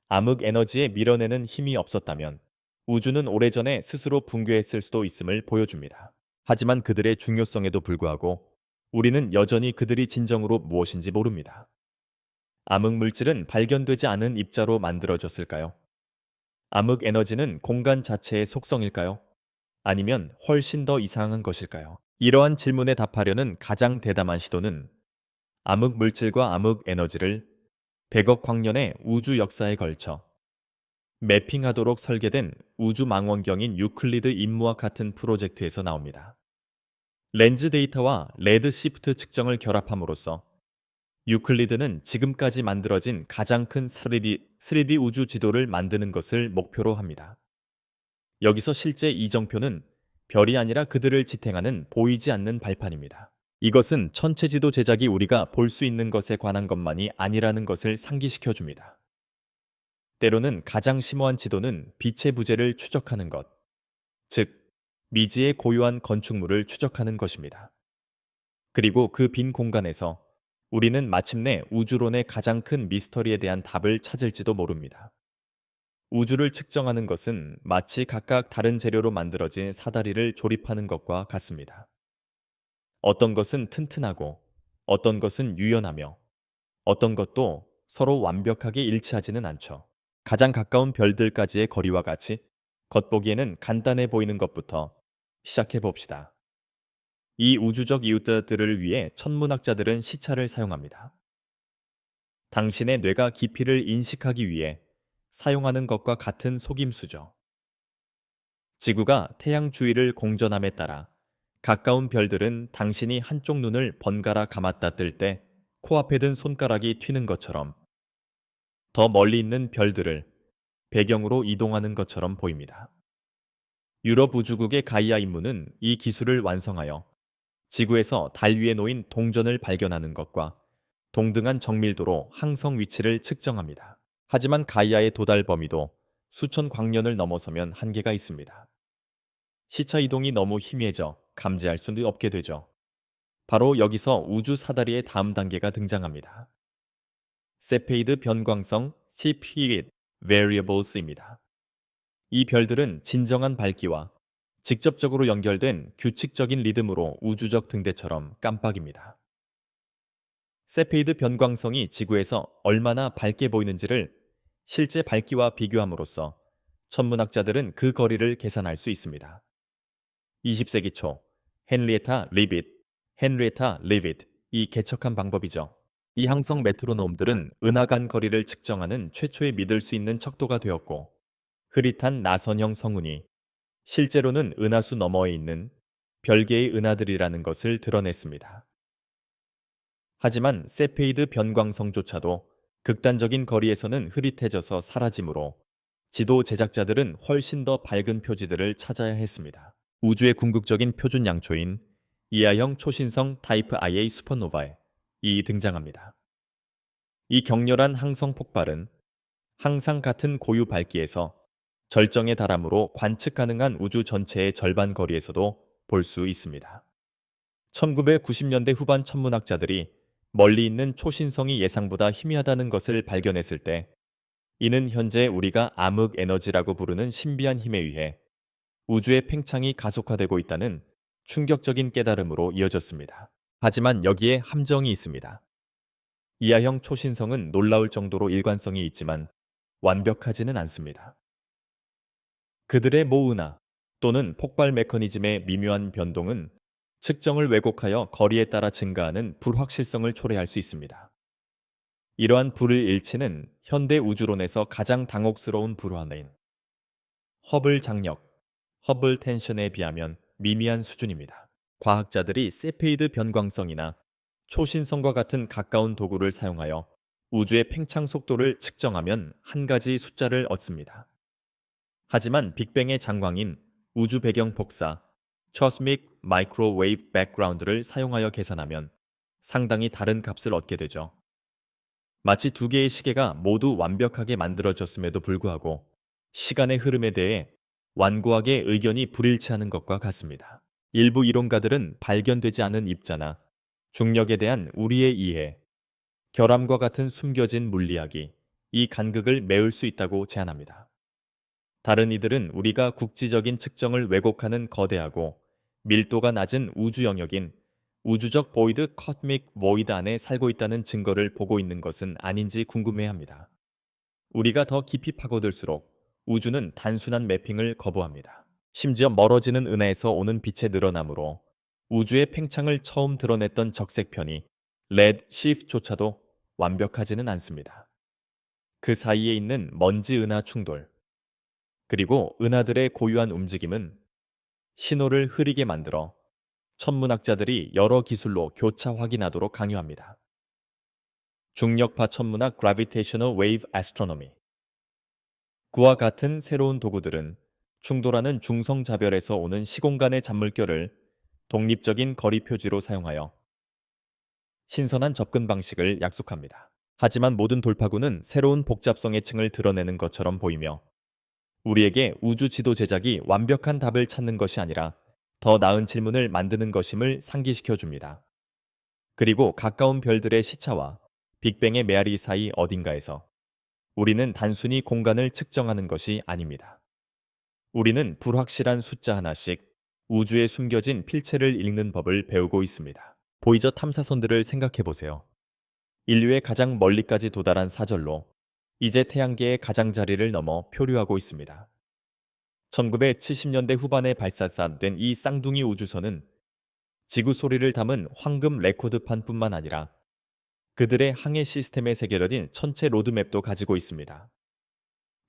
암흑 에너지에 밀어내는 힘이 없었다면 우주는 오래전에 스스로 붕괴했을 수도 있음을 보여줍니다. 하지만 그들의 중요성에도 불구하고 우리는 여전히 그들이 진정으로 무엇인지 모릅니다. 암흑 물질은 발견되지 않은 입자로 만들어졌을까요? 암흑 에너지는 공간 자체의 속성일까요? 아니면 훨씬 더 이상한 것일까요? 이러한 질문에 답하려는 가장 대담한 시도는 암흑 물질과 암흑 에너지를 100억 광년의 우주 역사에 걸쳐 매핑하도록 설계된 우주 망원경인 유클리드 임무와 같은 프로젝트에서 나옵니다. 렌즈 데이터와 레드 시프트 측정을 결합함으로써 유클리드는 지금까지 만들어진 가장 큰 3D 우주 지도를 만드는 것을 목표로 합니다. 여기서 실제 이정표는 별이 아니라 그들을 지탱하는 보이지 않는 발판입니다. 이것은 천체 지도 제작이 우리가 볼 수 있는 것에 관한 것만이 아니라는 것을 상기시켜 줍니다. 때로는 가장 심오한 지도는 빛의 부재를 추적하는 것, 즉, 미지의 고요한 건축물을 추적하는 것입니다. 그리고 그 빈 공간에서 우리는 마침내 우주론의 가장 큰 미스터리에 대한 답을 찾을지도 모릅니다. 우주를 측정하는 것은 마치 각각 다른 재료로 만들어진 사다리를 조립하는 것과 같습니다. 어떤 것은 튼튼하고, 어떤 것은 유연하며, 어떤 것도 서로 완벽하게 일치하지는 않죠. 가장 가까운 별들까지의 거리와 같이 겉보기에는 간단해 보이는 것부터 시작해 봅시다. 이 우주적 이웃들을 위해 천문학자들은 시차를 사용합니다. 당신의 뇌가 깊이를 인식하기 위해 사용하는 것과 같은 속임수죠. 지구가 태양 주위를 공전함에 따라 가까운 별들은 당신이 한쪽 눈을 번갈아 감았다 뜰 때 코앞에 든 손가락이 튀는 것처럼 더 멀리 있는 별들을 배경으로 이동하는 것처럼 보입니다. 유럽 우주국의 가이아 임무는 이 기술을 완성하여 지구에서 달 위에 놓인 동전을 발견하는 것과 동등한 정밀도로 항성 위치를 측정합니다. 하지만 가이아의 도달 범위도 수천 광년을 넘어서면 한계가 있습니다. 시차 이동이 너무 희미해져 감지할 수도 없게 되죠. 바로 여기서 우주 사다리의 다음 단계가 등장합니다. 세페이드 변광성 Cepheid Variables입니다. 이 별들은 진정한 밝기와 직접적으로 연결된 규칙적인 리듬으로 우주적 등대처럼 깜빡입니다. 세페이드 변광성이 지구에서 얼마나 밝게 보이는지를 실제 밝기와 비교함으로써 천문학자들은 그 거리를 계산할 수 있습니다. 20세기 초 헨리에타 리빗이 개척한 방법이죠. 이 항성 메트로놈들은 은하간 거리를 측정하는 최초의 믿을 수 있는 척도가 되었고, 흐릿한 나선형 성운이 실제로는 은하수 너머에 있는 별개의 은하들이라는 것을 드러냈습니다. 하지만 세페이드 변광성조차도 극단적인 거리에서는 흐릿해져서 사라지므로 지도 제작자들은 훨씬 더 밝은 표지들을 찾아야 했습니다. 우주의 궁극적인 표준 양초인 이하형 초신성 타이프 IA 슈퍼노바에 등장합니다. 이 격렬한 항성 폭발은 항상 같은 고유 밝기에서 절정에 달함으로 관측 가능한 우주 전체의 절반 거리에서도 볼 수 있습니다. 1990년대 후반 천문학자들이 멀리 있는 초신성이 예상보다 희미하다는 것을 발견했을 때, 이는 현재 우리가 암흑 에너지라고 부르는 신비한 힘에 의해 우주의 팽창이 가속화되고 있다는 충격적인 깨달음으로 이어졌습니다. 하지만 여기에 함정이 있습니다. 이하형 초신성은 놀라울 정도로 일관성이 있지만 완벽하지는 않습니다. 그들의 모은하 또는 폭발 메커니즘의 미묘한 변동은 측정을 왜곡하여 거리에 따라 증가하는 불확실성을 초래할 수 있습니다. 이러한 불일치는 현대 우주론에서 가장 당혹스러운 불화인 허블 장력, 허블 텐션에 비하면 미미한 수준입니다. 과학자들이 세페이드 변광성이나 초신성과 같은 가까운 도구를 사용하여 우주의 팽창 속도를 측정하면 한 가지 숫자를 얻습니다. 하지만 빅뱅의 장광인 우주 배경 복사 Cosmic Microwave Background를 사용하여 계산하면 상당히 다른 값을 얻게 되죠. 마치 두 개의 시계가 모두 완벽하게 만들어졌음에도 불구하고 시간의 흐름에 대해 완고하게 의견이 불일치하는 것과 같습니다. 일부 이론가들은 발견되지 않은 입자나 중력에 대한 우리의 이해, 결함과 같은 숨겨진 물리학이 이 간극을 메울 수 있다고 제안합니다. 다른 이들은 우리가 국지적인 측정을 왜곡하는 거대하고 밀도가 낮은 우주 영역인 우주적 보이드 커스믹 보이드 안에 살고 있다는 증거를 보고 있는 것은 아닌지 궁금해합니다. 우리가 더 깊이 파고들수록 우주는 단순한 매핑을 거부합니다. 심지어 멀어지는 은하에서 오는 빛의 늘어남으로 우주의 팽창을 처음 드러냈던 적색편이 레드 시프트조차도 완벽하지는 않습니다. 그 사이에 있는 먼지 은하 충돌, 그리고 은하들의 고유한 움직임은 신호를 흐리게 만들어 천문학자들이 여러 기술로 교차 확인하도록 강요합니다. 중력파 천문학 Gravitational Wave Astronomy. 그와 같은 새로운 도구들은 충돌하는 중성자별에서 오는 시공간의 잔물결을 독립적인 거리 표지로 사용하여 신선한 접근 방식을 약속합니다. 하지만 모든 돌파구는 새로운 복잡성의 층을 드러내는 것처럼 보이며 우리에게 우주 지도 제작이 완벽한 답을 찾는 것이 아니라 더 나은 질문을 만드는 것임을 상기시켜 줍니다. 그리고 가까운 별들의 시차와 빅뱅의 메아리 사이 어딘가에서 우리는 단순히 공간을 측정하는 것이 아닙니다. 우리는 불확실한 숫자 하나씩 우주에 숨겨진 필체를 읽는 법을 배우고 있습니다. 보이저 탐사선들을 생각해 보세요. 인류의 가장 멀리까지 도달한 사절로 이제 태양계의 가장자리를 넘어 표류하고 있습니다. 1970년대 후반에 발사된 이 쌍둥이 우주선은 지구 소리를 담은 황금 레코드판뿐만 아니라 그들의 항해 시스템에 새겨진 천체 로드맵도 가지고 있습니다.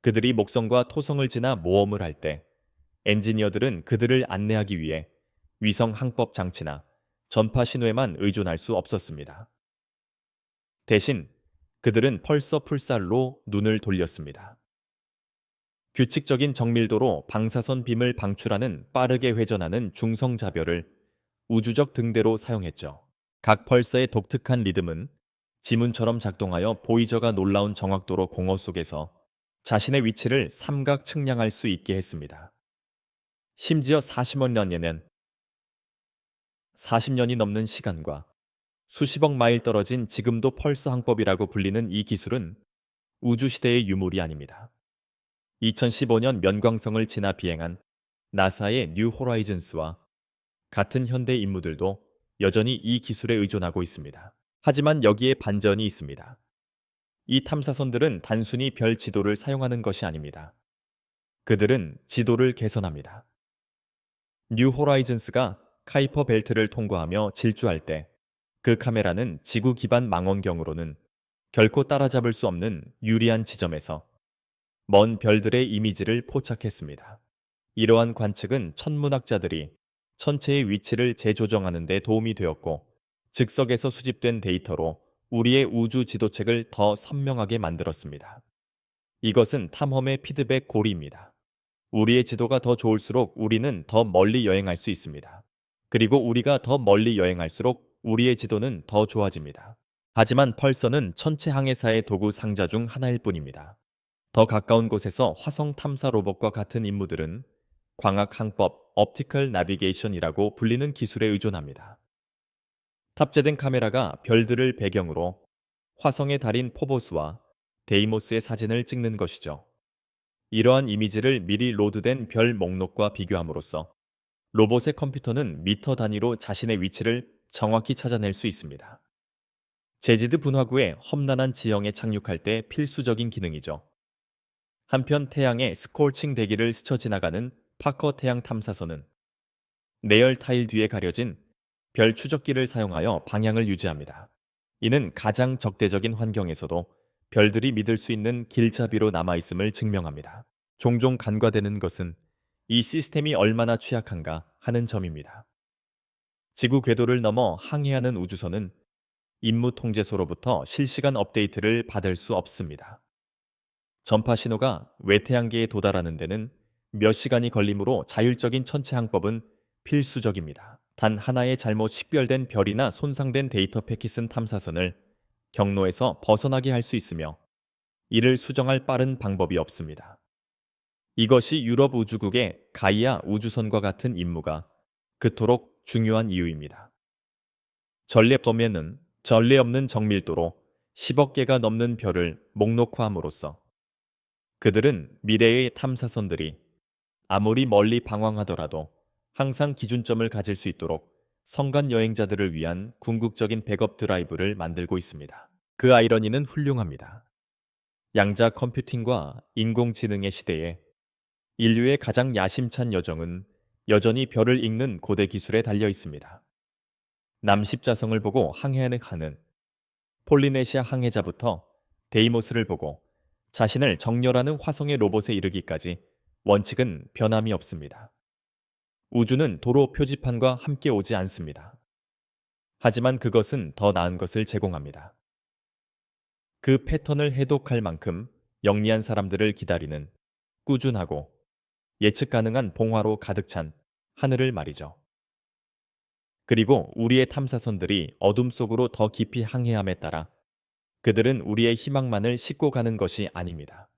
그들이 목성과 토성을 지나 모험을 할 때 엔지니어들은 그들을 안내하기 위해 위성 항법 장치나 전파 신호에만 의존할 수 없었습니다. 대신 그들은 펄서 풀살로 눈을 돌렸습니다. 규칙적인 정밀도로 방사선 빔을 방출하는 빠르게 회전하는 중성자별을 우주적 등대로 사용했죠. 각 펄서의 독특한 리듬은 지문처럼 작동하여 보이저가 놀라운 정확도로 공허 속에서 자신의 위치를 삼각 측량할 수 있게 했습니다. 심지어 40년이 넘는 시간과 수십억 마일 떨어진 지금도 펄서 항법이라고 불리는 이 기술은 우주시대의 유물이 아닙니다. 2015년 면광성을 지나 비행한 나사의 뉴 호라이즌스와 같은 현대 임무들도 여전히 이 기술에 의존하고 있습니다. 하지만 여기에 반전이 있습니다. 이 탐사선들은 단순히 별 지도를 사용하는 것이 아닙니다. 그들은 지도를 개선합니다. 뉴 호라이즌스가 카이퍼 벨트를 통과하며 질주할 때 그 카메라는 지구 기반 망원경으로는 결코 따라잡을 수 없는 유리한 지점에서 먼 별들의 이미지를 포착했습니다. 이러한 관측은 천문학자들이 천체의 위치를 재조정하는 데 도움이 되었고 즉석에서 수집된 데이터로 우리의 우주 지도책을 더 선명하게 만들었습니다. 이것은 탐험의 피드백 고리입니다. 우리의 지도가 더 좋을수록 우리는 더 멀리 여행할 수 있습니다. 그리고 우리가 더 멀리 여행할수록 우리의 지도는 더 좋아집니다. 하지만 펄서는 천체 항해사의 도구 상자 중 하나일 뿐입니다. 더 가까운 곳에서 화성 탐사 로봇과 같은 임무들은 광학 항법, 옵티컬 나비게이션이라고 불리는 기술에 의존합니다. 탑재된 카메라가 별들을 배경으로 화성의 달인 포보스와 데이모스의 사진을 찍는 것이죠. 이러한 이미지를 미리 로드된 별 목록과 비교함으로써 로봇의 컴퓨터는 미터 단위로 자신의 위치를 정확히 찾아낼 수 있습니다. 제지드 분화구의 험난한 지형에 착륙할 때 필수적인 기능이죠. 한편 태양의 스콜칭 대기를 스쳐 지나가는 파커 태양 탐사선은 내열 타일 뒤에 가려진 별 추적기를 사용하여 방향을 유지합니다. 이는 가장 적대적인 환경에서도 별들이 믿을 수 있는 길잡이로 남아있음을 증명합니다. 종종 간과되는 것은 이 시스템이 얼마나 취약한가 하는 점입니다. 지구 궤도를 넘어 항해하는 우주선은 임무 통제소로부터 실시간 업데이트를 받을 수 없습니다. 전파 신호가 외태양계에 도달하는 데는 몇 시간이 걸리므로 자율적인 천체 항법은 필수적입니다. 단 하나의 잘못 식별된 별이나 손상된 데이터 패킷은 탐사선을 경로에서 벗어나게 할 수 있으며 이를 수정할 빠른 방법이 없습니다. 이것이 유럽 우주국의 가이아 우주선과 같은 임무가 그토록 중요한 이유입니다. 전례 없는 정밀도로 10억 개가 넘는 별을 목록화함으로써 그들은 미래의 탐사선들이 아무리 멀리 방황하더라도 항상 기준점을 가질 수 있도록 성간 여행자들을 위한 궁극적인 백업 드라이브를 만들고 있습니다. 그 아이러니는 훌륭합니다. 양자 컴퓨팅과 인공지능의 시대에 인류의 가장 야심찬 여정은 여전히 별을 읽는 고대 기술에 달려 있습니다. 남십자성을 보고 항해하는 폴리네시아 항해자부터 데이모스를 보고 자신을 정렬하는 화성의 로봇에 이르기까지 원칙은 변함이 없습니다. 우주는 도로 표지판과 함께 오지 않습니다. 하지만 그것은 더 나은 것을 제공합니다. 그 패턴을 해독할 만큼 영리한 사람들을 기다리는 꾸준하고 예측 가능한 봉화로 가득 찬 하늘을 말이죠. 그리고 우리의 탐사선들이 어둠 속으로 더 깊이 항해함에 따라 그들은 우리의 희망만을 싣고 가는 것이 아닙니다.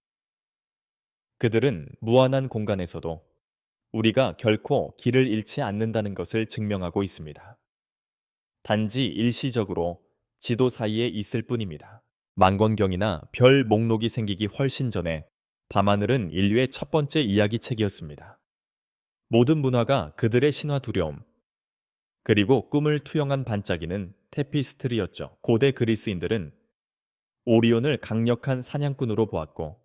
그들은 무한한 공간에서도 우리가 결코 길을 잃지 않는다는 것을 증명하고 있습니다. 단지 일시적으로 지도 사이에 있을 뿐입니다. 망원경이나 별 목록이 생기기 훨씬 전에 밤하늘은 인류의 첫 번째 이야기책이었습니다. 모든 문화가 그들의 신화 두려움, 그리고 꿈을 투영한 반짝이는 테피스트리였죠. 고대 그리스인들은 오리온을 강력한 사냥꾼으로 보았고,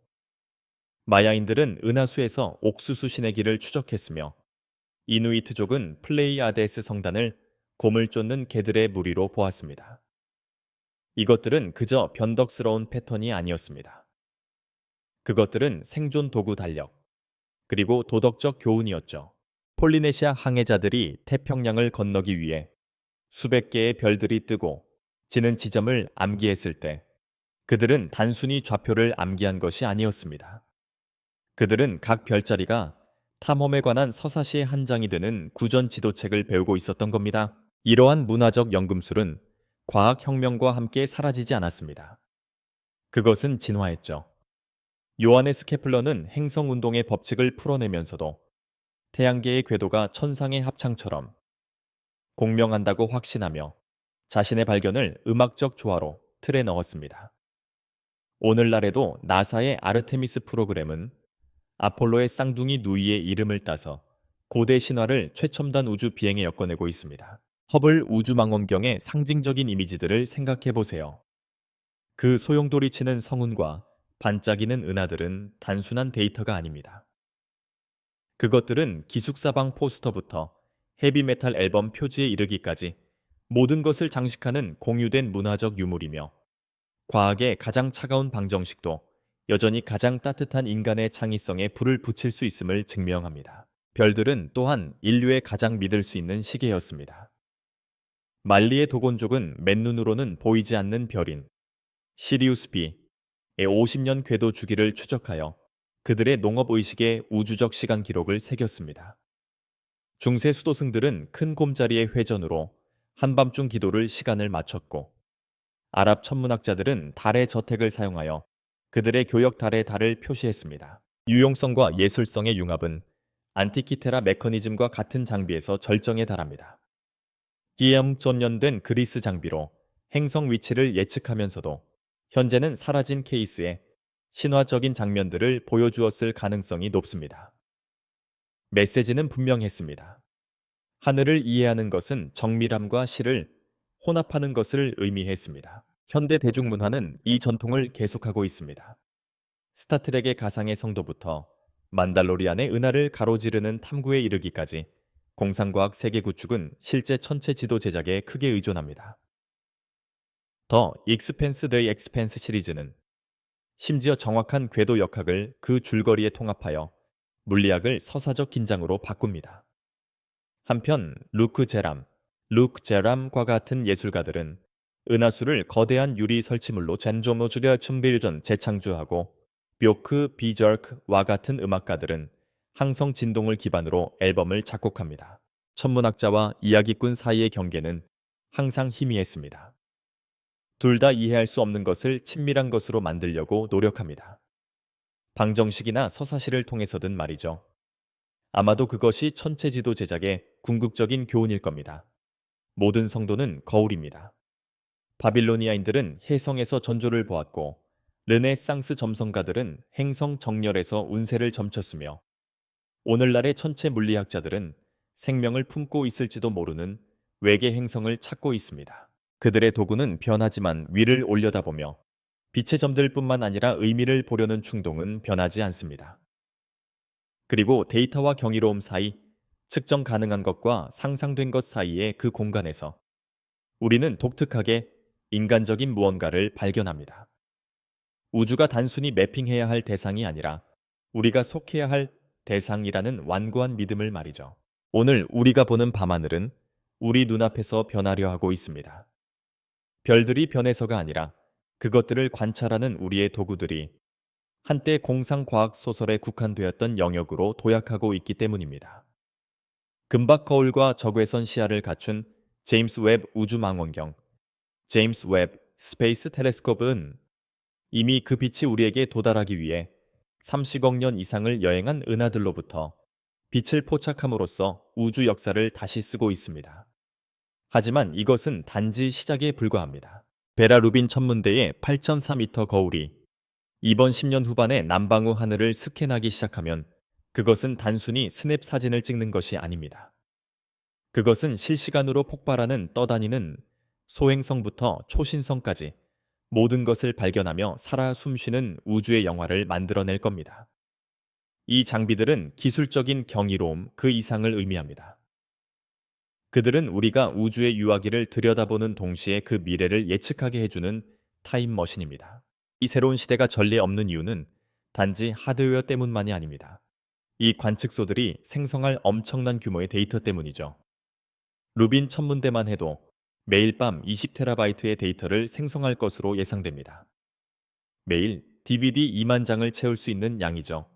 마야인들은 은하수에서 옥수수 신의 길을 추적했으며, 이누이트족은 플레이아데스 성단을 곰을 쫓는 개들의 무리로 보았습니다. 이것들은 그저 변덕스러운 패턴이 아니었습니다. 그것들은 생존 도구 달력, 그리고 도덕적 교훈이었죠. 폴리네시아 항해자들이 태평양을 건너기 위해 수백 개의 별들이 뜨고 지는 지점을 암기했을 때 그들은 단순히 좌표를 암기한 것이 아니었습니다. 그들은 각 별자리가 탐험에 관한 서사시의 한 장이 되는 구전 지도책을 배우고 있었던 겁니다. 이러한 문화적 연금술은 과학혁명과 함께 사라지지 않았습니다. 그것은 진화했죠. 요하네스 케플러는 행성운동의 법칙을 풀어내면서도 태양계의 궤도가 천상의 합창처럼 공명한다고 확신하며 자신의 발견을 음악적 조화로 틀에 넣었습니다. 오늘날에도 나사의 아르테미스 프로그램은 아폴로의 쌍둥이 누이의 이름을 따서 고대 신화를 최첨단 우주 비행에 엮어내고 있습니다. 허블 우주망원경의 상징적인 이미지들을 생각해 보세요. 그 소용돌이치는 성운과 반짝이는 은하들은 단순한 데이터가 아닙니다. 그것들은 기숙사방 포스터부터 헤비메탈 앨범 표지에 이르기까지 모든 것을 장식하는 공유된 문화적 유물이며, 과학의 가장 차가운 방정식도 여전히 가장 따뜻한 인간의 창의성에 불을 붙일 수 있음을 증명합니다. 별들은 또한 인류의 가장 믿을 수 있는 시계였습니다. 말리의 도곤족은 맨눈으로는 보이지 않는 별인 시리우스 B의 50년 궤도 주기를 추적하여 그들의 농업의식의 우주적 시간 기록을 새겼습니다. 중세 수도승들은 큰 곰자리의 회전으로 한밤중 기도를 시간을 맞췄고, 아랍 천문학자들은 달의 저택을 사용하여 그들의 교역 달의 달을 표시했습니다. 유용성과 예술성의 융합은 안티키테라 메커니즘과 같은 장비에서 절정에 달합니다. 기암전년된 그리스 장비로 행성 위치를 예측하면서도 현재는 사라진 케이스에 신화적인 장면들을 보여주었을 가능성이 높습니다. 메시지는 분명했습니다. 하늘을 이해하는 것은 정밀함과 실을 혼합하는 것을 의미했습니다. 현대 대중문화는 이 전통을 계속하고 있습니다. 스타트rek의 가상의 성도부터 만달로리안의 은하를 가로지르는 탐구에 이르기까지 공상과학 세계 구축은 실제 천체 지도 제작에 크게 의존합니다. 더 익스펜스 더 엑스펜스 시리즈는 심지어 정확한 궤도 역학을 그 줄거리에 통합하여 물리학을 서사적 긴장으로 바꿉니다. 한편 루크 제람과 같은 예술가들은 은하수를 거대한 유리 설치물로 젠조모주랴 춤빌전 재창조하고, 묘크 비저크와 같은 음악가들은 항성 진동을 기반으로 앨범을 작곡합니다. 천문학자와 이야기꾼 사이의 경계는 항상 희미했습니다. 둘 다 이해할 수 없는 것을 친밀한 것으로 만들려고 노력합니다. 방정식이나 서사시를 통해서든 말이죠. 아마도 그것이 천체지도 제작의 궁극적인 교훈일 겁니다. 모든 성도는 거울입니다. 바빌로니아인들은 혜성에서 전조를 보았고, 르네상스 점성가들은 행성 정렬에서 운세를 점쳤으며, 오늘날의 천체 물리학자들은 생명을 품고 있을지도 모르는 외계 행성을 찾고 있습니다. 그들의 도구는 변하지만 위를 올려다보며 빛의 점들 뿐만 아니라 의미를 보려는 충동은 변하지 않습니다. 그리고 데이터와 경이로움 사이, 측정 가능한 것과 상상된 것 사이의 그 공간에서 우리는 독특하게 인간적인 무언가를 발견합니다. 우주가 단순히 매핑해야 할 대상이 아니라 우리가 속해야 할 대상이라는 완고한 믿음을 말이죠. 오늘 우리가 보는 밤하늘은 우리 눈앞에서 변하려 하고 있습니다. 별들이 변해서가 아니라 그것들을 관찰하는 우리의 도구들이 한때 공상과학 소설에 국한되었던 영역으로 도약하고 있기 때문입니다. 금박 거울과 적외선 시야를 갖춘 제임스 웹 우주망원경, 제임스 웹 스페이스 텔레스콥은 이미 그 빛이 우리에게 도달하기 위해 30억 년 이상을 여행한 은하들로부터 빛을 포착함으로써 우주 역사를 다시 쓰고 있습니다. 하지만 이것은 단지 시작에 불과합니다. 베라 루빈 천문대의 8,004m 거울이 이번 10년 후반에 남방우 하늘을 스캔하기 시작하면 그것은 단순히 스냅 사진을 찍는 것이 아닙니다. 그것은 실시간으로 폭발하는 떠다니는 소행성부터 초신성까지 모든 것을 발견하며 살아 숨쉬는 우주의 영화를 만들어낼 겁니다. 이 장비들은 기술적인 경이로움 그 이상을 의미합니다. 그들은 우리가 우주의 유아기를 들여다보는 동시에 그 미래를 예측하게 해주는 타임머신입니다. 이 새로운 시대가 전례 없는 이유는 단지 하드웨어 때문만이 아닙니다. 이 관측소들이 생성할 엄청난 규모의 데이터 때문이죠. 루빈 천문대만 해도 매일 밤 20테라바이트의 데이터를 생성할 것으로 예상됩니다. 매일 DVD 2만 장을 채울 수 있는 양이죠.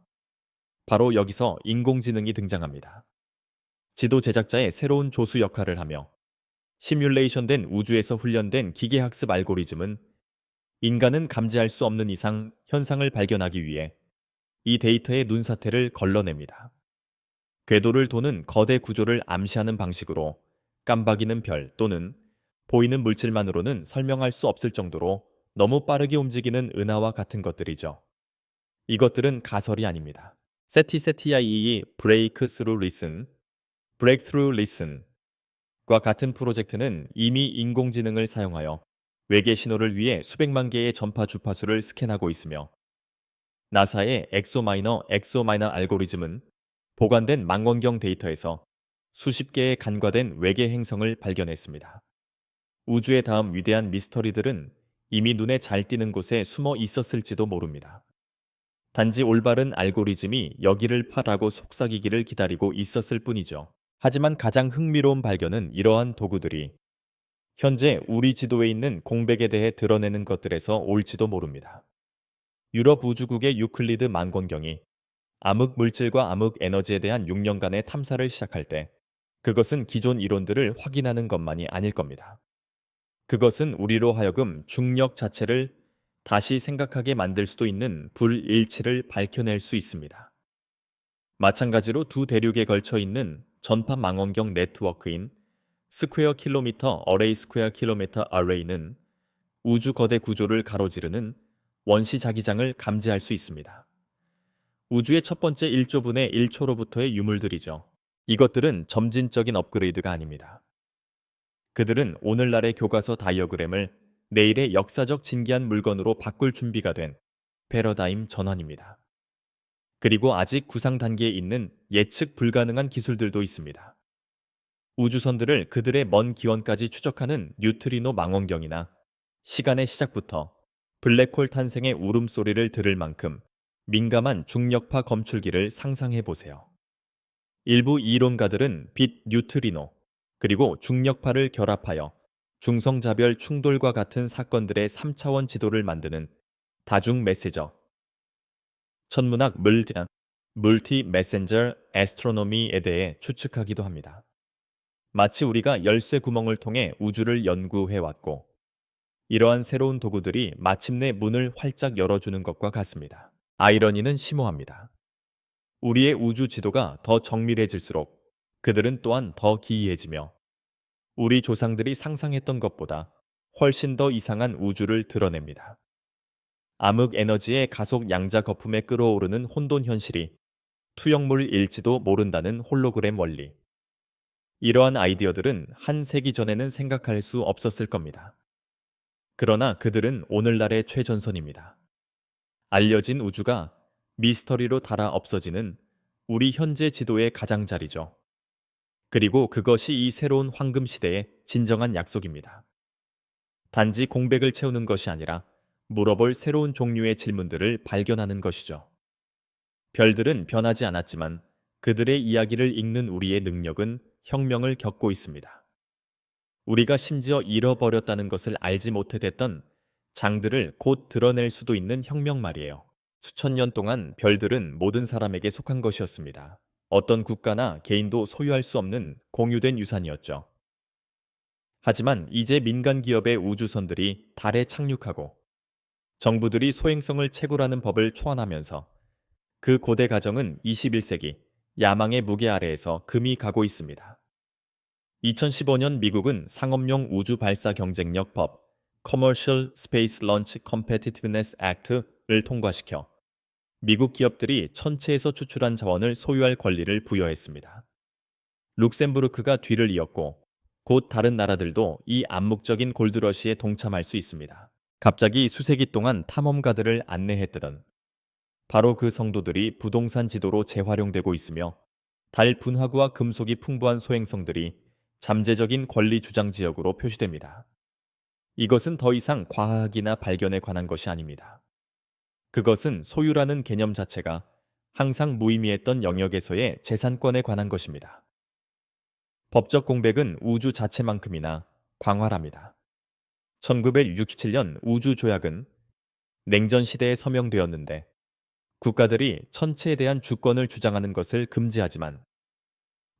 바로 여기서 인공지능이 등장합니다. 지도 제작자의 새로운 조수 역할을 하며 시뮬레이션된 우주에서 훈련된 기계학습 알고리즘은 인간은 감지할 수 없는 이상 현상을 발견하기 위해 이 데이터의 눈사태를 걸러냅니다. 궤도를 도는 거대 구조를 암시하는 방식으로 깜박이는 별 또는 보이는 물질만으로는 설명할 수 없을 정도로 너무 빠르게 움직이는 은하와 같은 것들이죠. 이것들은 가설이 아닙니다. 세티세티아이이 브레이크스루 리슨, 브레이크트루 리슨과 같은 프로젝트는 이미 인공지능을 사용하여 외계 신호를 위해 수백만 개의 전파 주파수를 스캔하고 있으며 나사의 엑소마이너 알고리즘은 보관된 망원경 데이터에서 수십 개의 간과된 외계 행성을 발견했습니다. 우주의 다음 위대한 미스터리들은 이미 눈에 잘 띄는 곳에 숨어 있었을지도 모릅니다. 단지 올바른 알고리즘이 여기를 파라고 속삭이기를 기다리고 있었을 뿐이죠. 하지만 가장 흥미로운 발견은 이러한 도구들이 현재 우리 지도에 있는 공백에 대해 드러내는 것들에서 올지도 모릅니다. 유럽 우주국의 유클리드 망원경이 암흑 물질과 암흑 에너지에 대한 6년간의 탐사를 시작할 때 그것은 기존 이론들을 확인하는 것만이 아닐 겁니다. 그것은 우리로 하여금 중력 자체를 다시 생각하게 만들 수도 있는 불일치를 밝혀낼 수 있습니다. 마찬가지로 두 대륙에 걸쳐 있는 전파 망원경 네트워크인 스퀘어 킬로미터 어레이 스퀘어 킬로미터 어레이는 우주 거대 구조를 가로지르는 원시 자기장을 감지할 수 있습니다. 우주의 첫 번째 1조분의 1초로부터의 유물들이죠. 이것들은 점진적인 업그레이드가 아닙니다. 그들은 오늘날의 교과서 다이어그램을 내일의 역사적 진기한 물건으로 바꿀 준비가 된 패러다임 전환입니다. 그리고 아직 구상 단계에 있는 예측 불가능한 기술들도 있습니다. 우주선들을 그들의 먼 기원까지 추적하는 뉴트리노 망원경이나 시간의 시작부터 블랙홀 탄생의 울음소리를 들을 만큼 민감한 중력파 검출기를 상상해 보세요. 일부 이론가들은 빛 뉴트리노 그리고 중력파를 결합하여 중성자별 충돌과 같은 사건들의 3차원 지도를 만드는 다중 메시저 천문학 물티 메신저 애스트로노미에 대해 추측하기도 합니다. 마치 우리가 열쇠 구멍을 통해 우주를 연구해 왔고 이러한 새로운 도구들이 마침내 문을 활짝 열어주는 것과 같습니다. 아이러니는 심오합니다. 우리의 우주 지도가 더 정밀해질수록 그들은 또한 더 기이해지며 우리 조상들이 상상했던 것보다 훨씬 더 이상한 우주를 드러냅니다. 암흑 에너지의 가속 양자 거품에 끌어오르는 혼돈 현실이 투영물일지도 모른다는 홀로그램 원리. 이러한 아이디어들은 한 세기 전에는 생각할 수 없었을 겁니다. 그러나 그들은 오늘날의 최전선입니다. 알려진 우주가 미스터리로 달아 없어지는 우리 현재 지도의 가장자리죠. 그리고 그것이 이 새로운 황금 시대의 진정한 약속입니다. 단지 공백을 채우는 것이 아니라 물어볼 새로운 종류의 질문들을 발견하는 것이죠. 별들은 변하지 않았지만 그들의 이야기를 읽는 우리의 능력은 혁명을 겪고 있습니다. 우리가 심지어 잃어버렸다는 것을 알지 못해 됐던 장들을 곧 드러낼 수도 있는 혁명 말이에요. 수천 년 동안 별들은 모든 사람에게 속한 것이었습니다. 어떤 국가나 개인도 소유할 수 없는 공유된 유산이었죠. 하지만 이제 민간 기업의 우주선들이 달에 착륙하고 정부들이 소행성을 채굴하는 법을 초안하면서 그 고대 가정은 21세기 야망의 무게 아래에서 금이 가고 있습니다. 2015년 미국은 상업용 우주 발사 경쟁력 법 Commercial Space Launch Competitiveness Act를 통과시켜 미국 기업들이 천체에서 추출한 자원을 소유할 권리를 부여했습니다. 룩셈부르크가 뒤를 이었고 곧 다른 나라들도 이 암묵적인 골드러시에 동참할 수 있습니다. 갑자기 수세기 동안 탐험가들을 안내했던 바로 그 성도들이 부동산 지도로 재활용되고 있으며 달 분화구와 금속이 풍부한 소행성들이 잠재적인 권리 주장 지역으로 표시됩니다. 이것은 더 이상 과학이나 발견에 관한 것이 아닙니다. 그것은 소유라는 개념 자체가 항상 무의미했던 영역에서의 재산권에 관한 것입니다. 법적 공백은 우주 자체만큼이나 광활합니다. 1967년 우주조약은 냉전 시대에 서명되었는데 국가들이 천체에 대한 주권을 주장하는 것을 금지하지만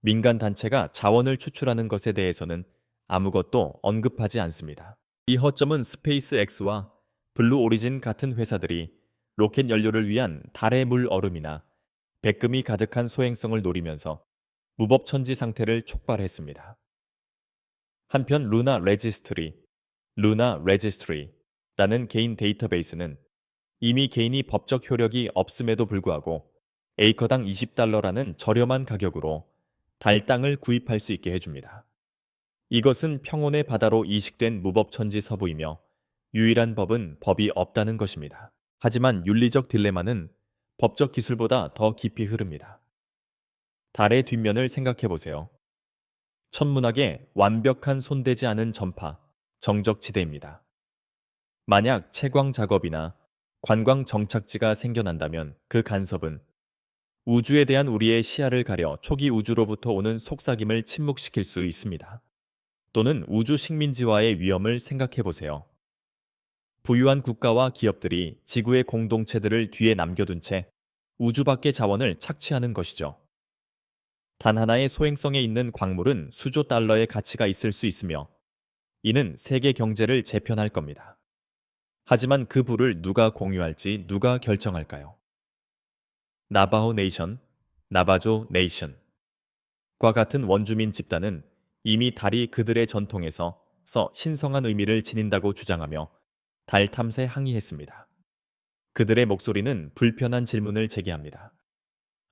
민간 단체가 자원을 추출하는 것에 대해서는 아무것도 언급하지 않습니다. 이 허점은 스페이스X와 블루 오리진 같은 회사들이 로켓 연료를 위한 달의 물 얼음이나 백금이 가득한 소행성을 노리면서 무법천지 상태를 촉발했습니다. 한편 루나 레지스트리라는 개인 데이터베이스는 이미 개인이 법적 효력이 없음에도 불구하고 에이커당 20달러라는 저렴한 가격으로 달 땅을 구입할 수 있게 해줍니다. 이것은 평온의 바다로 이식된 무법천지 서부이며 유일한 법은 법이 없다는 것입니다. 하지만 윤리적 딜레마는 법적 기술보다 더 깊이 흐릅니다. 달의 뒷면을 생각해 보세요. 천문학의 완벽한 손대지 않은 전파, 정적지대입니다. 만약 채광 작업이나 관광 정착지가 생겨난다면 그 간섭은 우주에 대한 우리의 시야를 가려 초기 우주로부터 오는 속삭임을 침묵시킬 수 있습니다. 또는 우주 식민지화의 위험을 생각해 보세요. 부유한 국가와 기업들이 지구의 공동체들을 뒤에 남겨둔 채 우주 밖의 자원을 착취하는 것이죠. 단 하나의 소행성에 있는 광물은 수조 달러의 가치가 있을 수 있으며 이는 세계 경제를 재편할 겁니다. 하지만 그 부를 누가 공유할지 누가 결정할까요? 나바호 네이션, 나바조 네이션과 같은 원주민 집단은 이미 달이 그들의 전통에서 신성한 의미를 지닌다고 주장하며 달 탐사에 항의했습니다. 그들의 목소리는 불편한 질문을 제기합니다.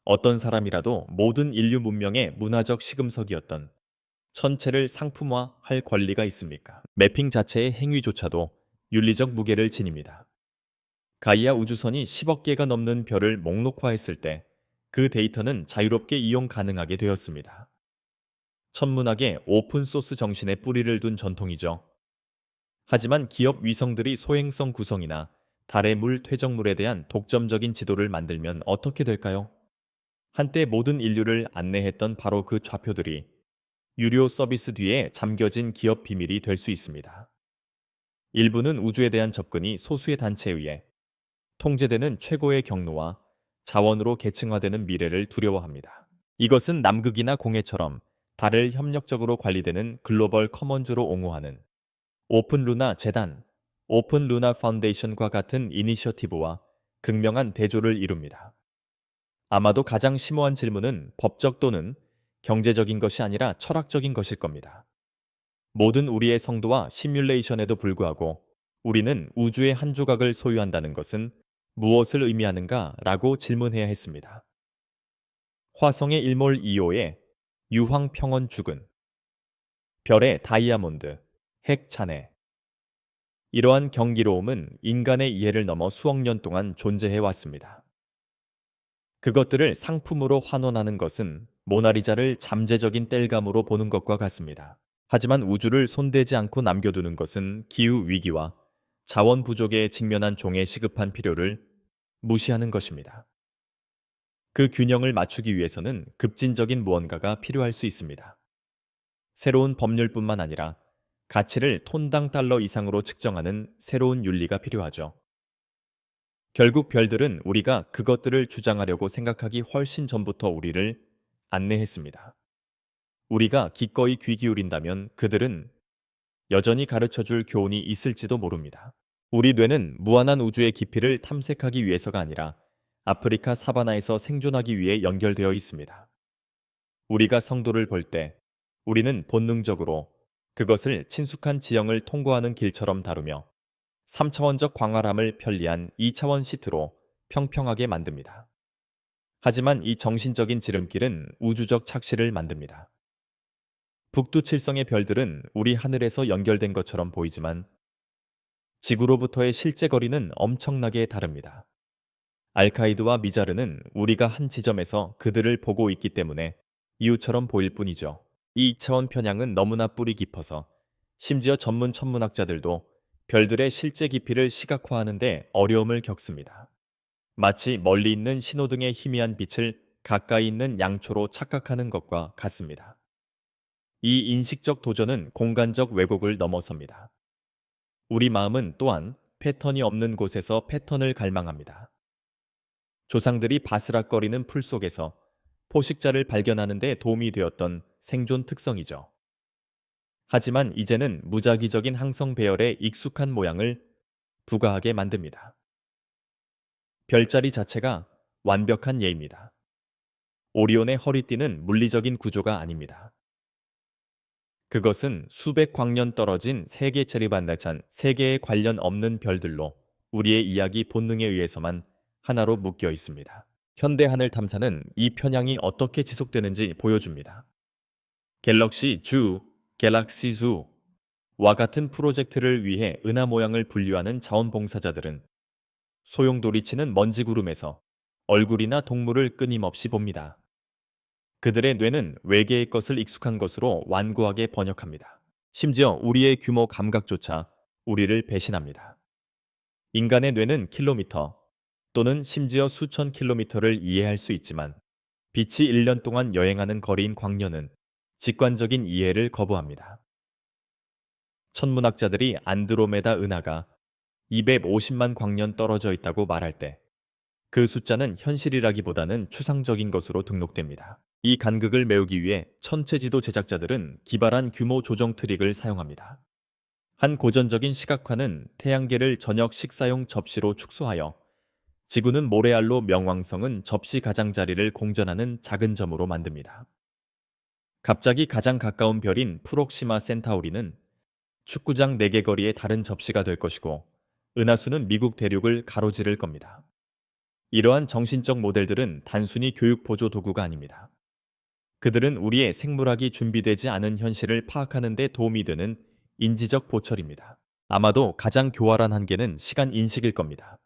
어떤 사람이라도 모든 인류 문명의 문화적 시금석이었던 천체를 상품화할 권리가 있습니까? 매핑 자체의 행위조차도 윤리적 무게를 지닙니다. 가이아 우주선이 10억 개가 넘는 별을 목록화했을 때 그 데이터는 자유롭게 이용 가능하게 되었습니다. 천문학의 오픈소스 정신에 뿌리를 둔 전통이죠. 하지만 기업 위성들이 소행성 구성이나 달의 물 퇴적물에 대한 독점적인 지도를 만들면 어떻게 될까요? 한때 모든 인류를 안내했던 바로 그 좌표들이 유료 서비스 뒤에 잠겨진 기업 비밀이 될 수 있습니다. 일부는 우주에 대한 접근이 소수의 단체에 의해 통제되는 최고의 경로와 자원으로 계층화되는 미래를 두려워합니다. 이것은 남극이나 공해처럼 달을 협력적으로 관리되는 글로벌 커먼즈로 옹호하는 오픈 루나 재단, 오픈 루나 파운데이션과 같은 이니셔티브와 극명한 대조를 이룹니다. 아마도 가장 심오한 질문은 법적 또는 경제적인 것이 아니라 철학적인 것일 겁니다. 모든 우리의 성도와 시뮬레이션에도 불구하고 우리는 우주의 한 조각을 소유한다는 것은 무엇을 의미하는가 라고 질문해야 했습니다. 화성의 일몰 2호의 유황평원 죽은, 별의 다이아몬드, 핵 잔해. 이러한 경기로움은 인간의 이해를 넘어 수억 년 동안 존재해 왔습니다. 그것들을 상품으로 환원하는 것은 모나리자를 잠재적인 땔감으로 보는 것과 같습니다. 하지만 우주를 손대지 않고 남겨두는 것은 기후 위기와 자원 부족에 직면한 종의 시급한 필요를 무시하는 것입니다. 그 균형을 맞추기 위해서는 급진적인 무언가가 필요할 수 있습니다. 새로운 법률뿐만 아니라 가치를 톤당 달러 이상으로 측정하는 새로운 윤리가 필요하죠. 결국 별들은 우리가 그것들을 주장하려고 생각하기 훨씬 전부터 우리를 안내했습니다. 우리가 기꺼이 귀 기울인다면 그들은 여전히 가르쳐 줄 교훈이 있을지도 모릅니다. 우리 뇌는 무한한 우주의 깊이를 탐색하기 위해서가 아니라 아프리카 사바나에서 생존하기 위해 연결되어 있습니다. 우리가 성도를 볼 때 우리는 본능적으로 그것을 친숙한 지형을 통과하는 길처럼 다루며 3차원적 광활함을 편리한 2차원 시트로 평평하게 만듭니다. 하지만 이 정신적인 지름길은 우주적 착시를 만듭니다. 북두칠성의 별들은 우리 하늘에서 연결된 것처럼 보이지만 지구로부터의 실제 거리는 엄청나게 다릅니다. 알카이드와 미자르는 우리가 한 지점에서 그들을 보고 있기 때문에 이웃처럼 보일 뿐이죠. 이 2차원 편향은 너무나 뿌리 깊어서 심지어 전문 천문학자들도 별들의 실제 깊이를 시각화하는 데 어려움을 겪습니다. 마치 멀리 있는 신호등의 희미한 빛을 가까이 있는 양초로 착각하는 것과 같습니다. 이 인식적 도전은 공간적 왜곡을 넘어섭니다. 우리 마음은 또한 패턴이 없는 곳에서 패턴을 갈망합니다. 조상들이 바스락거리는 풀 속에서 포식자를 발견하는 데 도움이 되었던 생존 특성이죠. 하지만 이제는 무작위적인 항성 배열에 익숙한 모양을 부가하게 만듭니다. 별자리 자체가 완벽한 예입니다. 오리온의 허리띠는 물리적인 구조가 아닙니다. 그것은 수백 광년 떨어진 세계체리 반다찬 세계에 관련 없는 별들로 우리의 이야기 본능에 의해서만 하나로 묶여 있습니다. 현대 하늘 탐사는 이 편향이 어떻게 지속되는지 보여줍니다. 갤럭시 주, 갤럭시 주와 같은 프로젝트를 위해 은하 모양을 분류하는 자원봉사자들은 소용돌이치는 먼지 구름에서 얼굴이나 동물을 끊임없이 봅니다. 그들의 뇌는 외계의 것을 익숙한 것으로 완고하게 번역합니다. 심지어 우리의 규모 감각조차 우리를 배신합니다. 인간의 뇌는 킬로미터 또는 심지어 수천 킬로미터를 이해할 수 있지만 빛이 1년 동안 여행하는 거리인 광년은 직관적인 이해를 거부합니다. 천문학자들이 안드로메다 은하가 250만 광년 떨어져 있다고 말할 때 그 숫자는 현실이라기보다는 추상적인 것으로 등록됩니다. 이 간극을 메우기 위해 천체지도 제작자들은 기발한 규모 조정 트릭을 사용합니다. 한 고전적인 시각화는 태양계를 저녁 식사용 접시로 축소하여 지구는 모래알로 명왕성은 접시 가장자리를 공전하는 작은 점으로 만듭니다. 갑자기 가장 가까운 별인 프록시마 센타우리는 축구장 4개 거리의 다른 접시가 될 것이고 은하수는 미국 대륙을 가로지를 겁니다. 이러한 정신적 모델들은 단순히 교육 보조 도구가 아닙니다. 그들은 우리의 생물학이 준비되지 않은 현실을 파악하는 데 도움이 되는 인지적 보철입니다. 아마도 가장 교활한 한계는 시간 인식일 겁니다.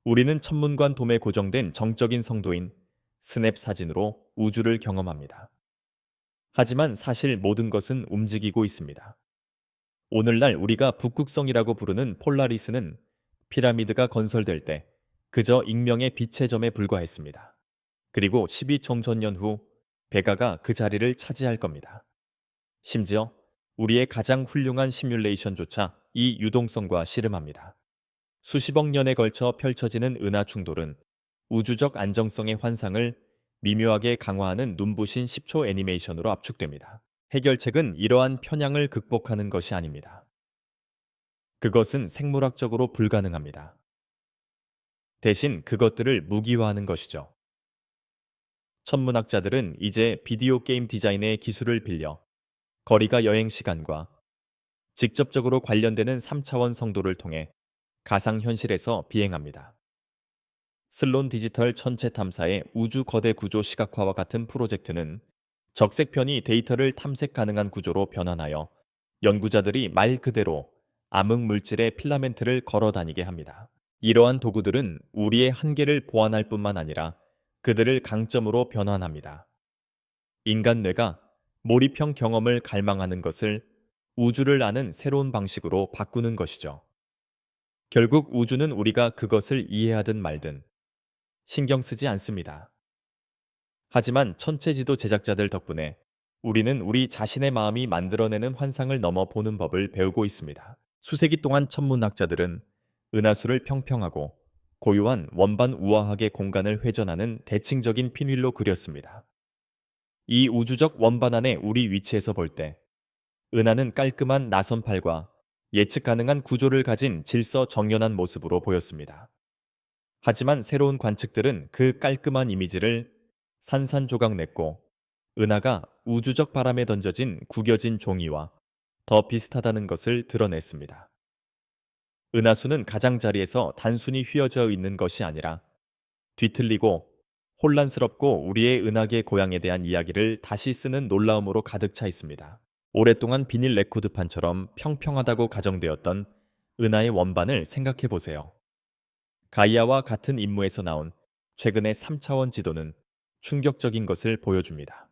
우리는 천문관 돔에 고정된 정적인 성도인 스냅 사진으로 우주를 경험합니다. 하지만 사실 모든 것은 움직이고 있습니다. 오늘날 우리가 북극성이라고 부르는 폴라리스는 피라미드가 건설될 때 그저 익명의 빛의 점에 불과했습니다. 그리고 12청천년 후 베가가 그 자리를 차지할 겁니다. 심지어 우리의 가장 훌륭한 시뮬레이션조차 이 유동성과 씨름합니다. 수십억 년에 걸쳐 펼쳐지는 은하 충돌은 우주적 안정성의 환상을 미묘하게 강화하는 눈부신 10초 애니메이션으로 압축됩니다. 해결책은 이러한 편향을 극복하는 것이 아닙니다. 그것은 생물학적으로 불가능합니다. 대신 그것들을 무기화하는 것이죠. 천문학자들은 이제 비디오 게임 디자인의 기술을 빌려 거리가 여행 시간과 직접적으로 관련되는 3차원 성도를 통해 가상현실에서 비행합니다. 슬론 디지털 천체 탐사의 우주 거대 구조 시각화와 같은 프로젝트는 적색편이 데이터를 탐색 가능한 구조로 변환하여 연구자들이 말 그대로 암흑 물질의 필라멘트를 걸어 다니게 합니다. 이러한 도구들은 우리의 한계를 보완할 뿐만 아니라 그들을 강점으로 변환합니다. 인간 뇌가 몰입형 경험을 갈망하는 것을 우주를 아는 새로운 방식으로 바꾸는 것이죠. 결국 우주는 우리가 그것을 이해하든 말든 신경 쓰지 않습니다. 하지만 천체지도 제작자들 덕분에 우리는 우리 자신의 마음이 만들어내는 환상을 넘어 보는 법을 배우고 있습니다. 수세기 동안 천문학자들은 은하수를 평평하고 고요한 원반 우아하게 공간을 회전하는 대칭적인 핀휠로 그렸습니다. 이 우주적 원반 안에 우리 위치에서 볼 때 은하는 깔끔한 나선팔과 예측 가능한 구조를 가진 질서 정연한 모습으로 보였습니다. 하지만 새로운 관측들은 그 깔끔한 이미지를 산산조각냈고 은하가 우주적 바람에 던져진 구겨진 종이와 더 비슷하다는 것을 드러냈습니다. 은하수는 가장자리에서 단순히 휘어져 있는 것이 아니라 뒤틀리고 혼란스럽고 우리의 은하계 고향에 대한 이야기를 다시 쓰는 놀라움으로 가득 차 있습니다. 오랫동안 비닐 레코드판처럼 평평하다고 가정되었던 은하의 원반을 생각해 보세요. 가이아와 같은 임무에서 나온 최근의 3차원 지도는 충격적인 것을 보여줍니다.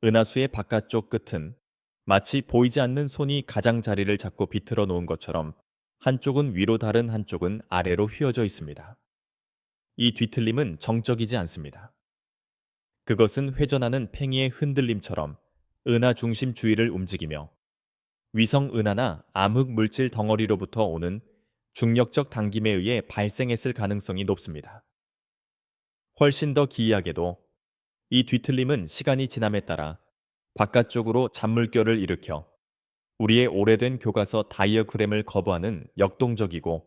은하수의 바깥쪽 끝은 마치 보이지 않는 손이 가장자리를 잡고 비틀어 놓은 것처럼 한쪽은 위로 다른 한쪽은 아래로 휘어져 있습니다. 이 뒤틀림은 정적이지 않습니다. 그것은 회전하는 팽이의 흔들림처럼 은하 중심 주위를 움직이며 위성 은하나 암흑 물질 덩어리로부터 오는 중력적 당김에 의해 발생했을 가능성이 높습니다. 훨씬 더 기이하게도 이 뒤틀림은 시간이 지남에 따라 바깥쪽으로 잔물결을 일으켜 우리의 오래된 교과서 다이어그램을 거부하는 역동적이고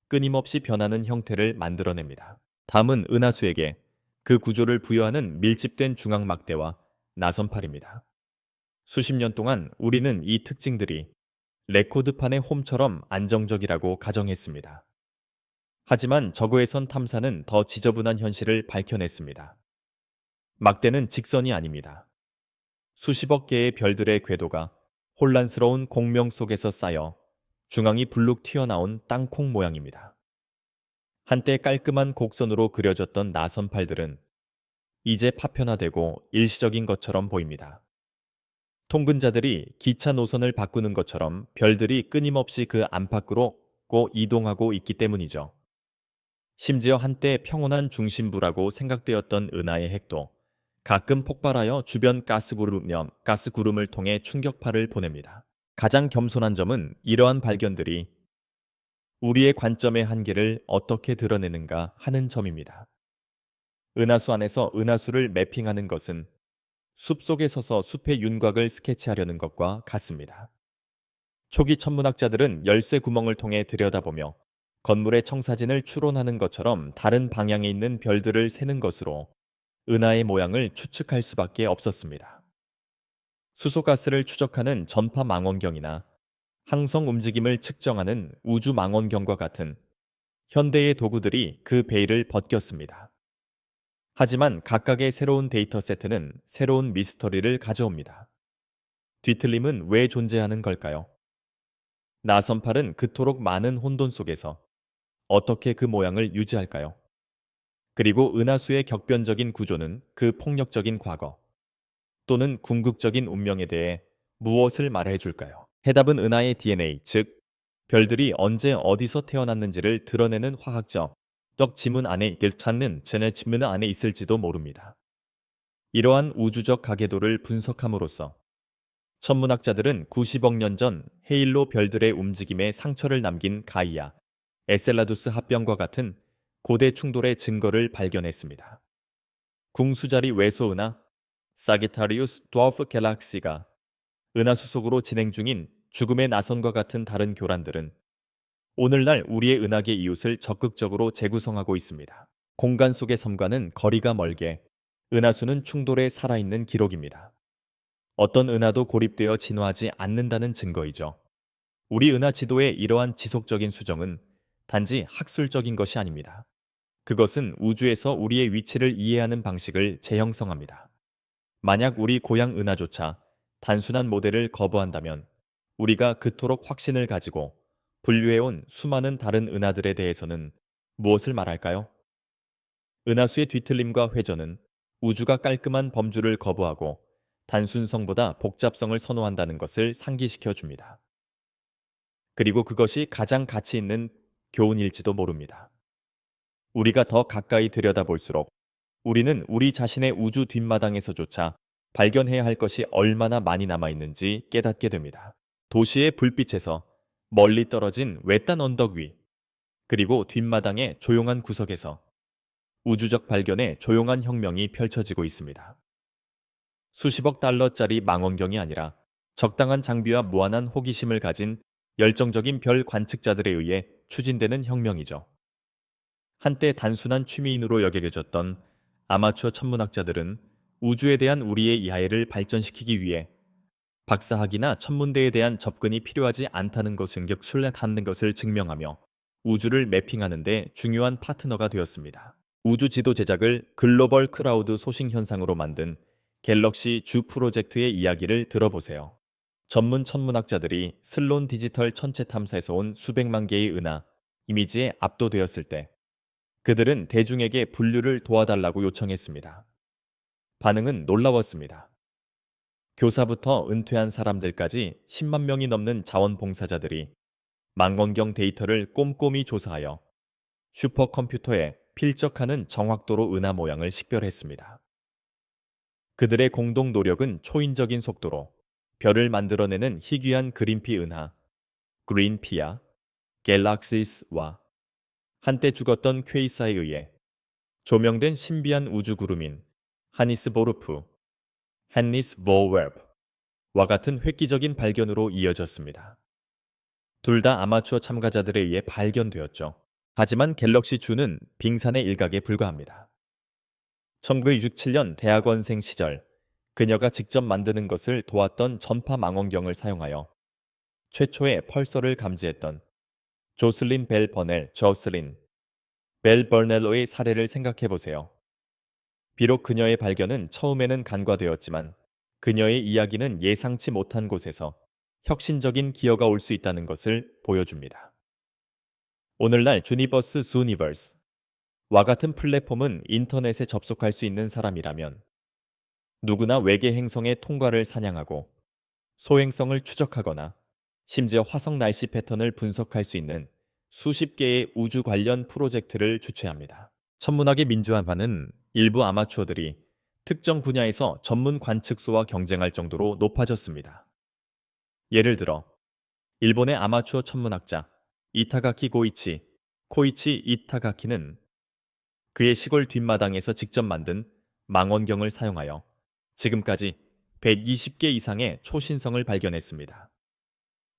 끊임없이 변하는 형태를 만들어냅니다. 다음은 은하수에게 그 구조를 부여하는 밀집된 중앙막대와 나선팔입니다. 수십 년 동안 우리는 이 특징들이 레코드판의 홈처럼 안정적이라고 가정했습니다. 하지만 저거에선 탐사는 더 지저분한 현실을 밝혀냈습니다. 막대는 직선이 아닙니다. 수십억 개의 별들의 궤도가 혼란스러운 공명 속에서 쌓여 중앙이 불룩 튀어나온 땅콩 모양입니다. 한때 깔끔한 곡선으로 그려졌던 나선팔들은 이제 파편화되고 일시적인 것처럼 보입니다. 통근자들이 기차 노선을 바꾸는 것처럼 별들이 끊임없이 그 안팎으로 이동하고 있기 때문이죠. 심지어 한때 평온한 중심부라고 생각되었던 은하의 핵도 가끔 폭발하여 주변 가스구름을 통해 충격파를 보냅니다. 가장 겸손한 점은 이러한 발견들이 우리의 관점의 한계를 어떻게 드러내는가 하는 점입니다. 은하수 안에서 은하수를 매핑하는 것은 숲속에 서서 숲의 윤곽을 스케치하려는 것과 같습니다. 초기 천문학자들은 열쇠 구멍을 통해 들여다보며 건물의 청사진을 추론하는 것처럼 다른 방향에 있는 별들을 세는 것으로 은하의 모양을 추측할 수밖에 없었습니다. 수소가스를 추적하는 전파 망원경이나 항성 움직임을 측정하는 우주 망원경과 같은 현대의 도구들이 그 베일을 벗겼습니다. 하지만 각각의 새로운 데이터 세트는 새로운 미스터리를 가져옵니다. 뒤틀림은 왜 존재하는 걸까요? 나선팔은 그토록 많은 혼돈 속에서 어떻게 그 모양을 유지할까요? 그리고 은하수의 격변적인 구조는 그 폭력적인 과거 또는 궁극적인 운명에 대해 무엇을 말해줄까요? 해답은 은하의 DNA, 즉 별들이 언제 어디서 태어났는지를 드러내는 화학적 지문 안에 찾는 지문 안에 있을지도 모릅니다. 이러한 우주적 가계도를 분석함으로써 천문학자들은 90억 년 전 헤일로 별들의 움직임에 상처를 남긴 가이아, 에셀라두스 합병과 같은 고대 충돌의 증거를 발견했습니다. 궁수자리 외소은하 사기타리우스 드워프 갤럭시가 은하수 속으로 진행 중인 죽음의 나선과 같은 다른 교란들은 오늘날 우리의 은하계 이웃을 적극적으로 재구성하고 있습니다. 공간 속의 섬과는 거리가 멀게 은하수는 충돌에 살아있는 기록입니다. 어떤 은하도 고립되어 진화하지 않는다는 증거이죠. 우리 은하 지도의 이러한 지속적인 수정은 단지 학술적인 것이 아닙니다. 그것은 우주에서 우리의 위치를 이해하는 방식을 재형성합니다. 만약 우리 고향 은하조차 단순한 모델을 거부한다면 우리가 그토록 확신을 가지고 분류해온 수많은 다른 은하들에 대해서는 무엇을 말할까요? 은하수의 뒤틀림과 회전은 우주가 깔끔한 범주를 거부하고 단순성보다 복잡성을 선호한다는 것을 상기시켜 줍니다. 그리고 그것이 가장 가치 있는 교훈일지도 모릅니다. 우리가 더 가까이 들여다볼수록 우리는 우리 자신의 우주 뒷마당에서조차 발견해야 할 것이 얼마나 많이 남아 있는지 깨닫게 됩니다. 도시의 불빛에서 멀리 떨어진 외딴 언덕 위, 그리고 뒷마당의 조용한 구석에서 우주적 발견의 조용한 혁명이 펼쳐지고 있습니다. 수십억 달러짜리 망원경이 아니라 적당한 장비와 무한한 호기심을 가진 열정적인 별 관측자들에 의해 추진되는 혁명이죠. 한때 단순한 취미인으로 여겨졌던 아마추어 천문학자들은 우주에 대한 우리의 이해를 발전시키기 위해 박사학위나 천문대에 대한 접근이 필요하지 않다는 것을 신뢰하는 것을 증명하며 우주를 매핑하는 데 중요한 파트너가 되었습니다. 우주 지도 제작을 글로벌 크라우드 소싱 현상으로 만든 갤럭시 주 프로젝트의 이야기를 들어보세요. 전문 천문학자들이 슬론 디지털 천체 탐사에서 온 수백만 개의 은하, 이미지에 압도되었을 때 그들은 대중에게 분류를 도와달라고 요청했습니다. 반응은 놀라웠습니다. 교사부터 은퇴한 사람들까지 10만 명이 넘는 자원봉사자들이 망원경 데이터를 꼼꼼히 조사하여 슈퍼컴퓨터에 필적하는 정확도로 은하 모양을 식별했습니다. 그들의 공동 노력은 초인적인 속도로 별을 만들어내는 희귀한 그린피 은하, 그린피아, 갤럭시스와 한때 죽었던 퀘이사에 의해 조명된 신비한 우주 구름인 하니스 보르프, 헨니스 보웹와 같은 획기적인 발견으로 이어졌습니다. 둘 다 아마추어 참가자들에 의해 발견되었죠. 하지만 갤럭시 주는 빙산의 일각에 불과합니다. 1967년 대학원생 시절 그녀가 직접 만드는 것을 도왔던 전파 망원경을 사용하여 최초의 펄서를 감지했던 조슬린 벨 버넬 조슬린 벨 버넬로의 사례를 생각해 보세요. 비록 그녀의 발견은 처음에는 간과되었지만 그녀의 이야기는 예상치 못한 곳에서 혁신적인 기여가 올 수 있다는 것을 보여줍니다. 오늘날 주니버스 주니버스와 같은 플랫폼은 인터넷에 접속할 수 있는 사람이라면 누구나 외계 행성의 통과를 사냥하고 소행성을 추적하거나 심지어 화성 날씨 패턴을 분석할 수 있는 수십 개의 우주 관련 프로젝트를 주최합니다. 천문학의 민주화는 일부 아마추어들이 특정 분야에서 전문 관측소와 경쟁할 정도로 높아졌습니다. 예를 들어 일본의 아마추어 천문학자 이타가키 코이치 이타가키는 그의 시골 뒷마당에서 직접 만든 망원경을 사용하여 지금까지 120개 이상의 초신성을 발견했습니다.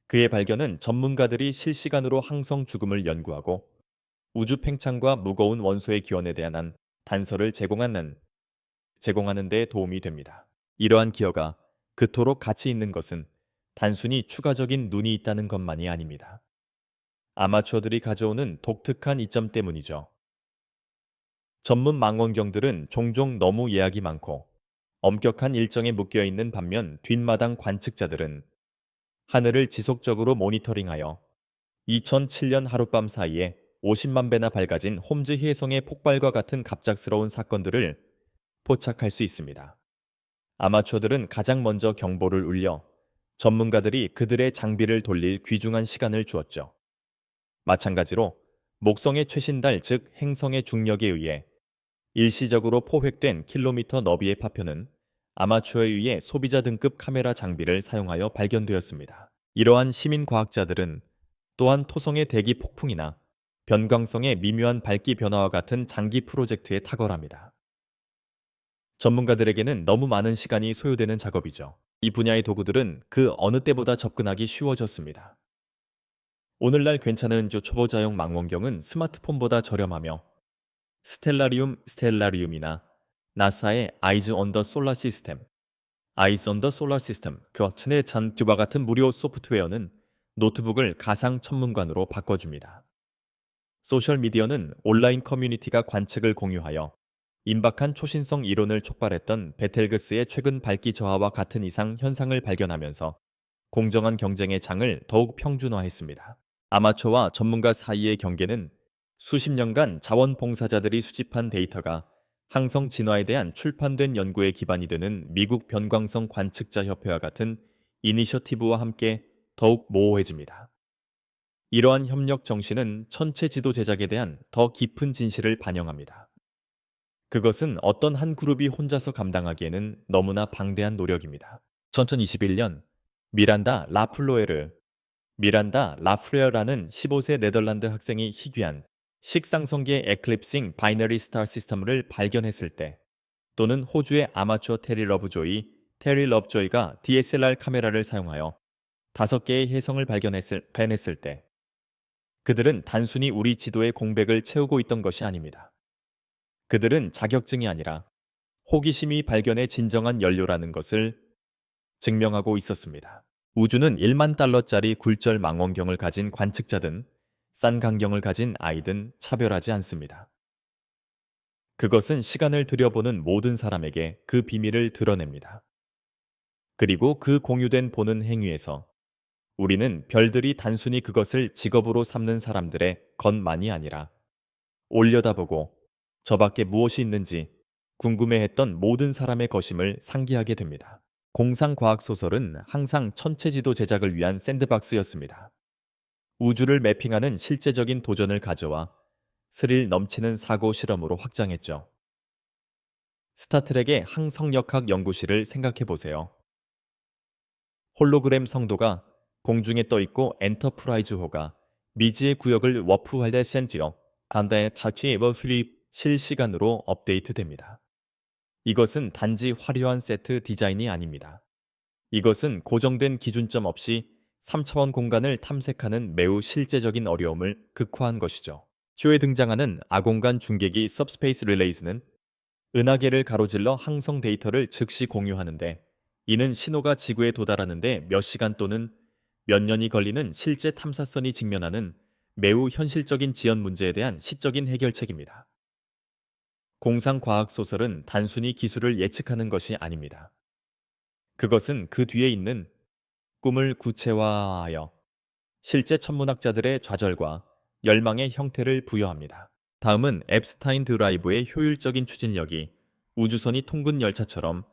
그의 발견은 전문가들이 실시간으로 항성 죽음을 연구하고 우주 팽창과 무거운 원소의 기원에 대한 단서를 제공하는 데 도움이 됩니다. 이러한 기여가 그토록 가치 있는 것은 단순히 추가적인 눈이 있다는 것만이 아닙니다. 아마추어들이 가져오는 독특한 이점 때문이죠. 전문 망원경들은 종종 너무 예약이 많고 엄격한 일정에 묶여 있는 반면 뒷마당 관측자들은 하늘을 지속적으로 모니터링하여 2007년 하룻밤 사이에 50만 배나 밝아진 홈즈 혜성의 폭발과 같은 갑작스러운 사건들을 포착할 수 있습니다. 아마추어들은 가장 먼저 경보를 울려 전문가들이 그들의 장비를 돌릴 귀중한 시간을 주었죠. 마찬가지로 목성의 최신달 즉 행성의 중력에 의해 일시적으로 포획된 킬로미터 너비의 파편은 아마추어에 의해 소비자 등급 카메라 장비를 사용하여 발견되었습니다. 이러한 시민 과학자들은 또한 토성의 대기 폭풍이나 변광성의 미묘한 밝기 변화와 같은 장기 프로젝트에 탁월합니다. 전문가들에게는 너무 많은 시간이 소요되는 작업이죠. 이 분야의 도구들은 그 어느 때보다 접근하기 쉬워졌습니다. 오늘날 괜찮은 초보자용 망원경은 스마트폰보다 저렴하며 스텔라리움이나 나사의 아이즈 온 더 솔라 시스템, 그와츠네 잔튜바 같은 무료 소프트웨어는 노트북을 가상 천문관으로 바꿔줍니다. 소셜미디어는 온라인 커뮤니티가 관측을 공유하여 임박한 초신성 이론을 촉발했던 베텔그스의 최근 밝기 저하와 같은 이상 현상을 발견하면서 공정한 경쟁의 장을 더욱 평준화했습니다. 아마추어와 전문가 사이의 경계는 수십 년간 자원봉사자들이 수집한 데이터가 항성 진화에 대한 출판된 연구의 기반이 되는 미국 변광성 관측자 협회와 같은 이니셔티브와 함께 더욱 모호해집니다. 이러한 협력 정신은 천체 지도 제작에 대한 더 깊은 진실을 반영합니다. 그것은 어떤 한 그룹이 혼자서 감당하기에는 너무나 방대한 노력입니다. 2021년 미란다 라프레어라는 15세 네덜란드 학생이 희귀한 식상성계 에클립싱 바이너리 스타 시스템을 발견했을 때, 또는 호주의 아마추어 테리 러브조이가 DSLR 카메라를 사용하여 5개의 혜성을 발견했을 때, 그들은 단순히 우리 지도의 공백을 채우고 있던 것이 아닙니다. 그들은 자격증이 아니라 호기심이 발견의 진정한 연료라는 것을 증명하고 있었습니다. 우주는 1만 달러짜리 굴절 망원경을 가진 관측자든 싼 강경을 가진 아이든 차별하지 않습니다. 그것은 시간을 들여보는 모든 사람에게 그 비밀을 드러냅니다. 그리고 그 공유된 보는 행위에서 우리는 별들이 단순히 그것을 직업으로 삼는 사람들의 것만이 아니라 올려다보고 저 밖에 무엇이 있는지 궁금해했던 모든 사람의 것임을 상기하게 됩니다. 공상과학 소설은 항상 천체지도 제작을 위한 샌드박스였습니다. 우주를 매핑하는 실제적인 도전을 가져와 스릴 넘치는 사고 실험으로 확장했죠. 스타트rek의 항성역학 연구실을 생각해 보세요. 홀로그램 성도가 공중에 떠 있고 엔터프라이즈호가 미지의 구역을 워프할 때 센지어 안다의 자치 에버 플립 실시간으로 업데이트됩니다. 이것은 단지 화려한 세트 디자인이 아닙니다. 이것은 고정된 기준점 없이 3차원 공간을 탐색하는 매우 실제적인 어려움을 극화한 것이죠. 쇼에 등장하는 아공간 중계기 सब스페이스 릴레이즈는 은하계를 가로질러 항성 데이터를 즉시 공유하는데, 이는 신호가 지구에 도달하는데 몇 시간 또는 몇 년이 걸리는 실제 탐사선이 직면하는 매우 현실적인 지연 문제에 대한 시적인 해결책입니다. 공상과학 소설은 단순히 기술을 예측하는 것이 아닙니다. 그것은 그 뒤에 있는 꿈을 구체화하여 실제 천문학자들의 좌절과 열망의 형태를 부여합니다. 다음은 앱스타인 드라이브의 효율적인 추진력이 우주선이 통근 열차처럼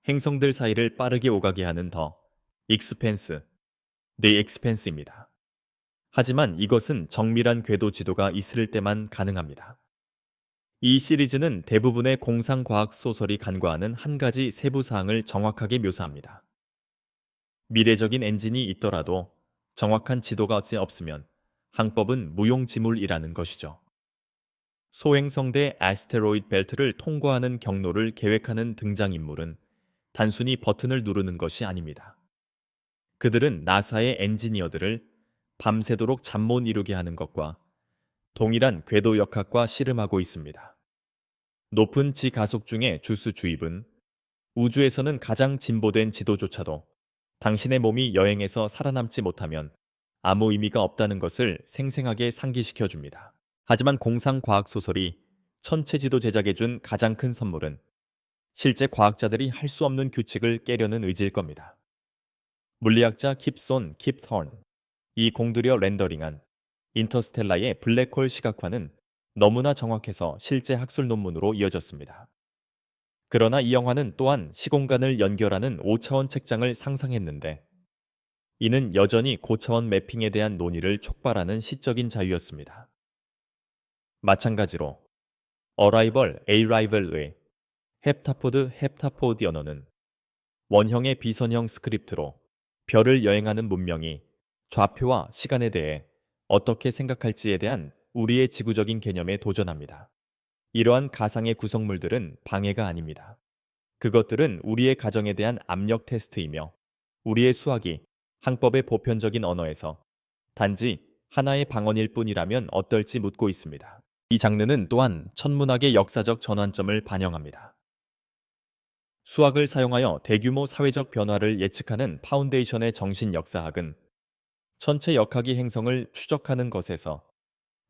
행성들 사이를 빠르게 오가게 하는 The Expanse입니다. 하지만 이것은 정밀한 궤도 지도가 있을 때만 가능합니다. 이 시리즈는 대부분의 공상과학 소설이 간과하는 한 가지 세부 사항을 정확하게 묘사합니다. 미래적인 엔진이 있더라도 정확한 지도가 없으면 항법은 무용지물이라는 것이죠. 소행성대 아스테로이드 벨트를 통과하는 경로를 계획하는 등장인물은 단순히 버튼을 누르는 것이 아닙니다. 그들은 나사의 엔지니어들을 밤새도록 잠 못 이루게 하는 것과 동일한 궤도 역학과 씨름하고 있습니다. 높은 지가속 중의 주스 주입은 우주에서는 가장 진보된 지도조차도 당신의 몸이 여행에서 살아남지 못하면 아무 의미가 없다는 것을 생생하게 상기시켜 줍니다. 하지만 공상과학 소설이 천체지도 제작에 준 가장 큰 선물은 실제 과학자들이 할 수 없는 규칙을 깨려는 의지일 겁니다. 물리학자 킵톤이 공들여 렌더링한 인터스텔라의 블랙홀 시각화는 너무나 정확해서 실제 학술 논문으로 이어졌습니다. 그러나 이 영화는 또한 시공간을 연결하는 5차원 책장을 상상했는데, 이는 여전히 고차원 매핑에 대한 논의를 촉발하는 시적인 자유였습니다. 마찬가지로 Arrival의 헵타포드 언어는 원형의 비선형 스크립트로 별을 여행하는 문명이 좌표와 시간에 대해 어떻게 생각할지에 대한 우리의 지구적인 개념에 도전합니다. 이러한 가상의 구성물들은 방해가 아닙니다. 그것들은 우리의 가정에 대한 압력 테스트이며, 우리의 수학이 항법의 보편적인 언어에서 단지 하나의 방언일 뿐이라면 어떨지 묻고 있습니다. 이 장르는 또한 천문학의 역사적 전환점을 반영합니다. 수학을 사용하여 대규모 사회적 변화를 예측하는 파운데이션의 정신 역사학은 천체 역학이 행성을 추적하는 것에서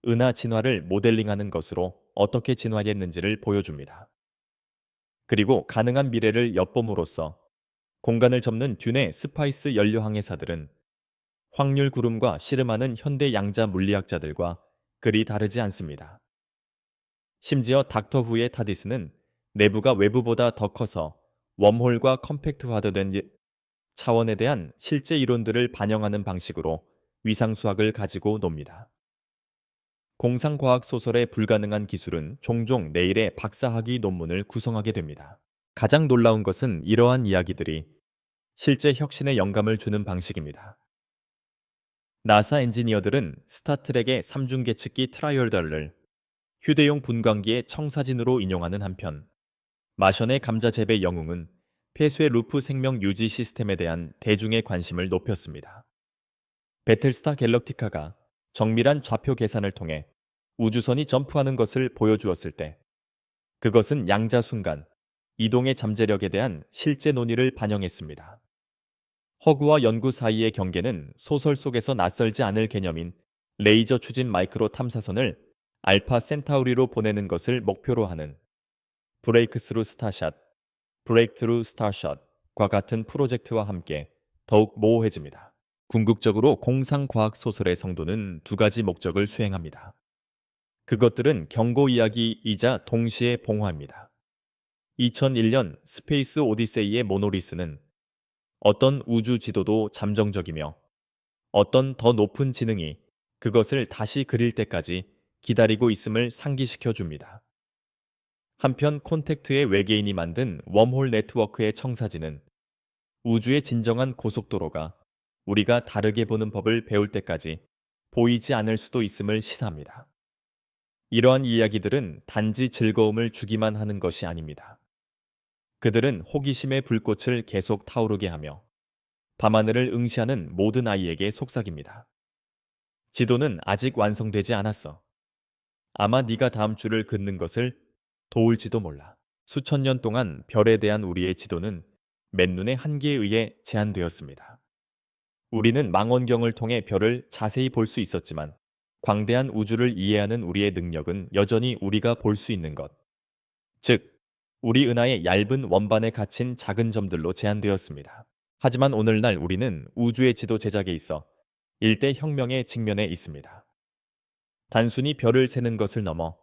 은하 진화를 모델링하는 것으로 어떻게 진화했는지를 보여줍니다. 그리고 가능한 미래를 엿봄으로써 공간을 접는 듄의 스파이스 연료 항해사들은 확률 구름과 씨름하는 현대 양자 물리학자들과 그리 다르지 않습니다. 심지어 닥터 후의 타디스는 내부가 외부보다 더 커서 웜홀과 컴팩트화된 차원에 대한 실제 이론들을 반영하는 방식으로 위상수학을 가지고 놉니다. 공상과학 소설의 불가능한 기술은 종종 내일의 박사학위 논문을 구성하게 됩니다. 가장 놀라운 것은 이러한 이야기들이 실제 혁신의 영감을 주는 방식입니다. 나사 엔지니어들은 스타트rek의 삼중계측기 트라이얼더를 휴대용 분광기의 청사진으로 인용하는 한편, 마션의 감자 재배 영웅은 폐쇄 루프 생명 유지 시스템에 대한 대중의 관심을 높였습니다. 배틀스타 갤럭티카가 정밀한 좌표 계산을 통해 우주선이 점프하는 것을 보여주었을 때, 그것은 양자 순간, 이동의 잠재력에 대한 실제 논의를 반영했습니다. 허구와 연구 사이의 경계는 소설 속에서 낯설지 않을 개념인 레이저 추진 마이크로 탐사선을 알파 센타우리로 보내는 것을 목표로 하는 브레이크스루 스타샷, 브레이크트루 스타샷과 같은 프로젝트와 함께 더욱 모호해집니다. 궁극적으로 공상과학 소설의 성도는 두 가지 목적을 수행합니다. 그것들은 경고 이야기이자 동시에 봉화입니다. 2001년 스페이스 오디세이의 모노리스는 어떤 우주 지도도 잠정적이며 어떤 더 높은 지능이 그것을 다시 그릴 때까지 기다리고 있음을 상기시켜 줍니다. 한편 콘택트의 외계인이 만든 웜홀 네트워크의 청사진은 우주의 진정한 고속도로가 우리가 다르게 보는 법을 배울 때까지 보이지 않을 수도 있음을 시사합니다. 이러한 이야기들은 단지 즐거움을 주기만 하는 것이 아닙니다. 그들은 호기심의 불꽃을 계속 타오르게 하며 밤하늘을 응시하는 모든 아이에게 속삭입니다. 지도는 아직 완성되지 않았어. 아마 네가 다음 줄을 긋는 것을 도울지도 몰라. 수천 년 동안 별에 대한 우리의 지도는 맨눈의 한계에 의해 제한되었습니다. 우리는 망원경을 통해 별을 자세히 볼 수 있었지만 광대한 우주를 이해하는 우리의 능력은 여전히 우리가 볼 수 있는 것, 즉 우리 은하의 얇은 원반에 갇힌 작은 점들로 제한되었습니다. 하지만 오늘날 우리는 우주의 지도 제작에 있어 일대 혁명의 직면에 있습니다. 단순히 별을 세는 것을 넘어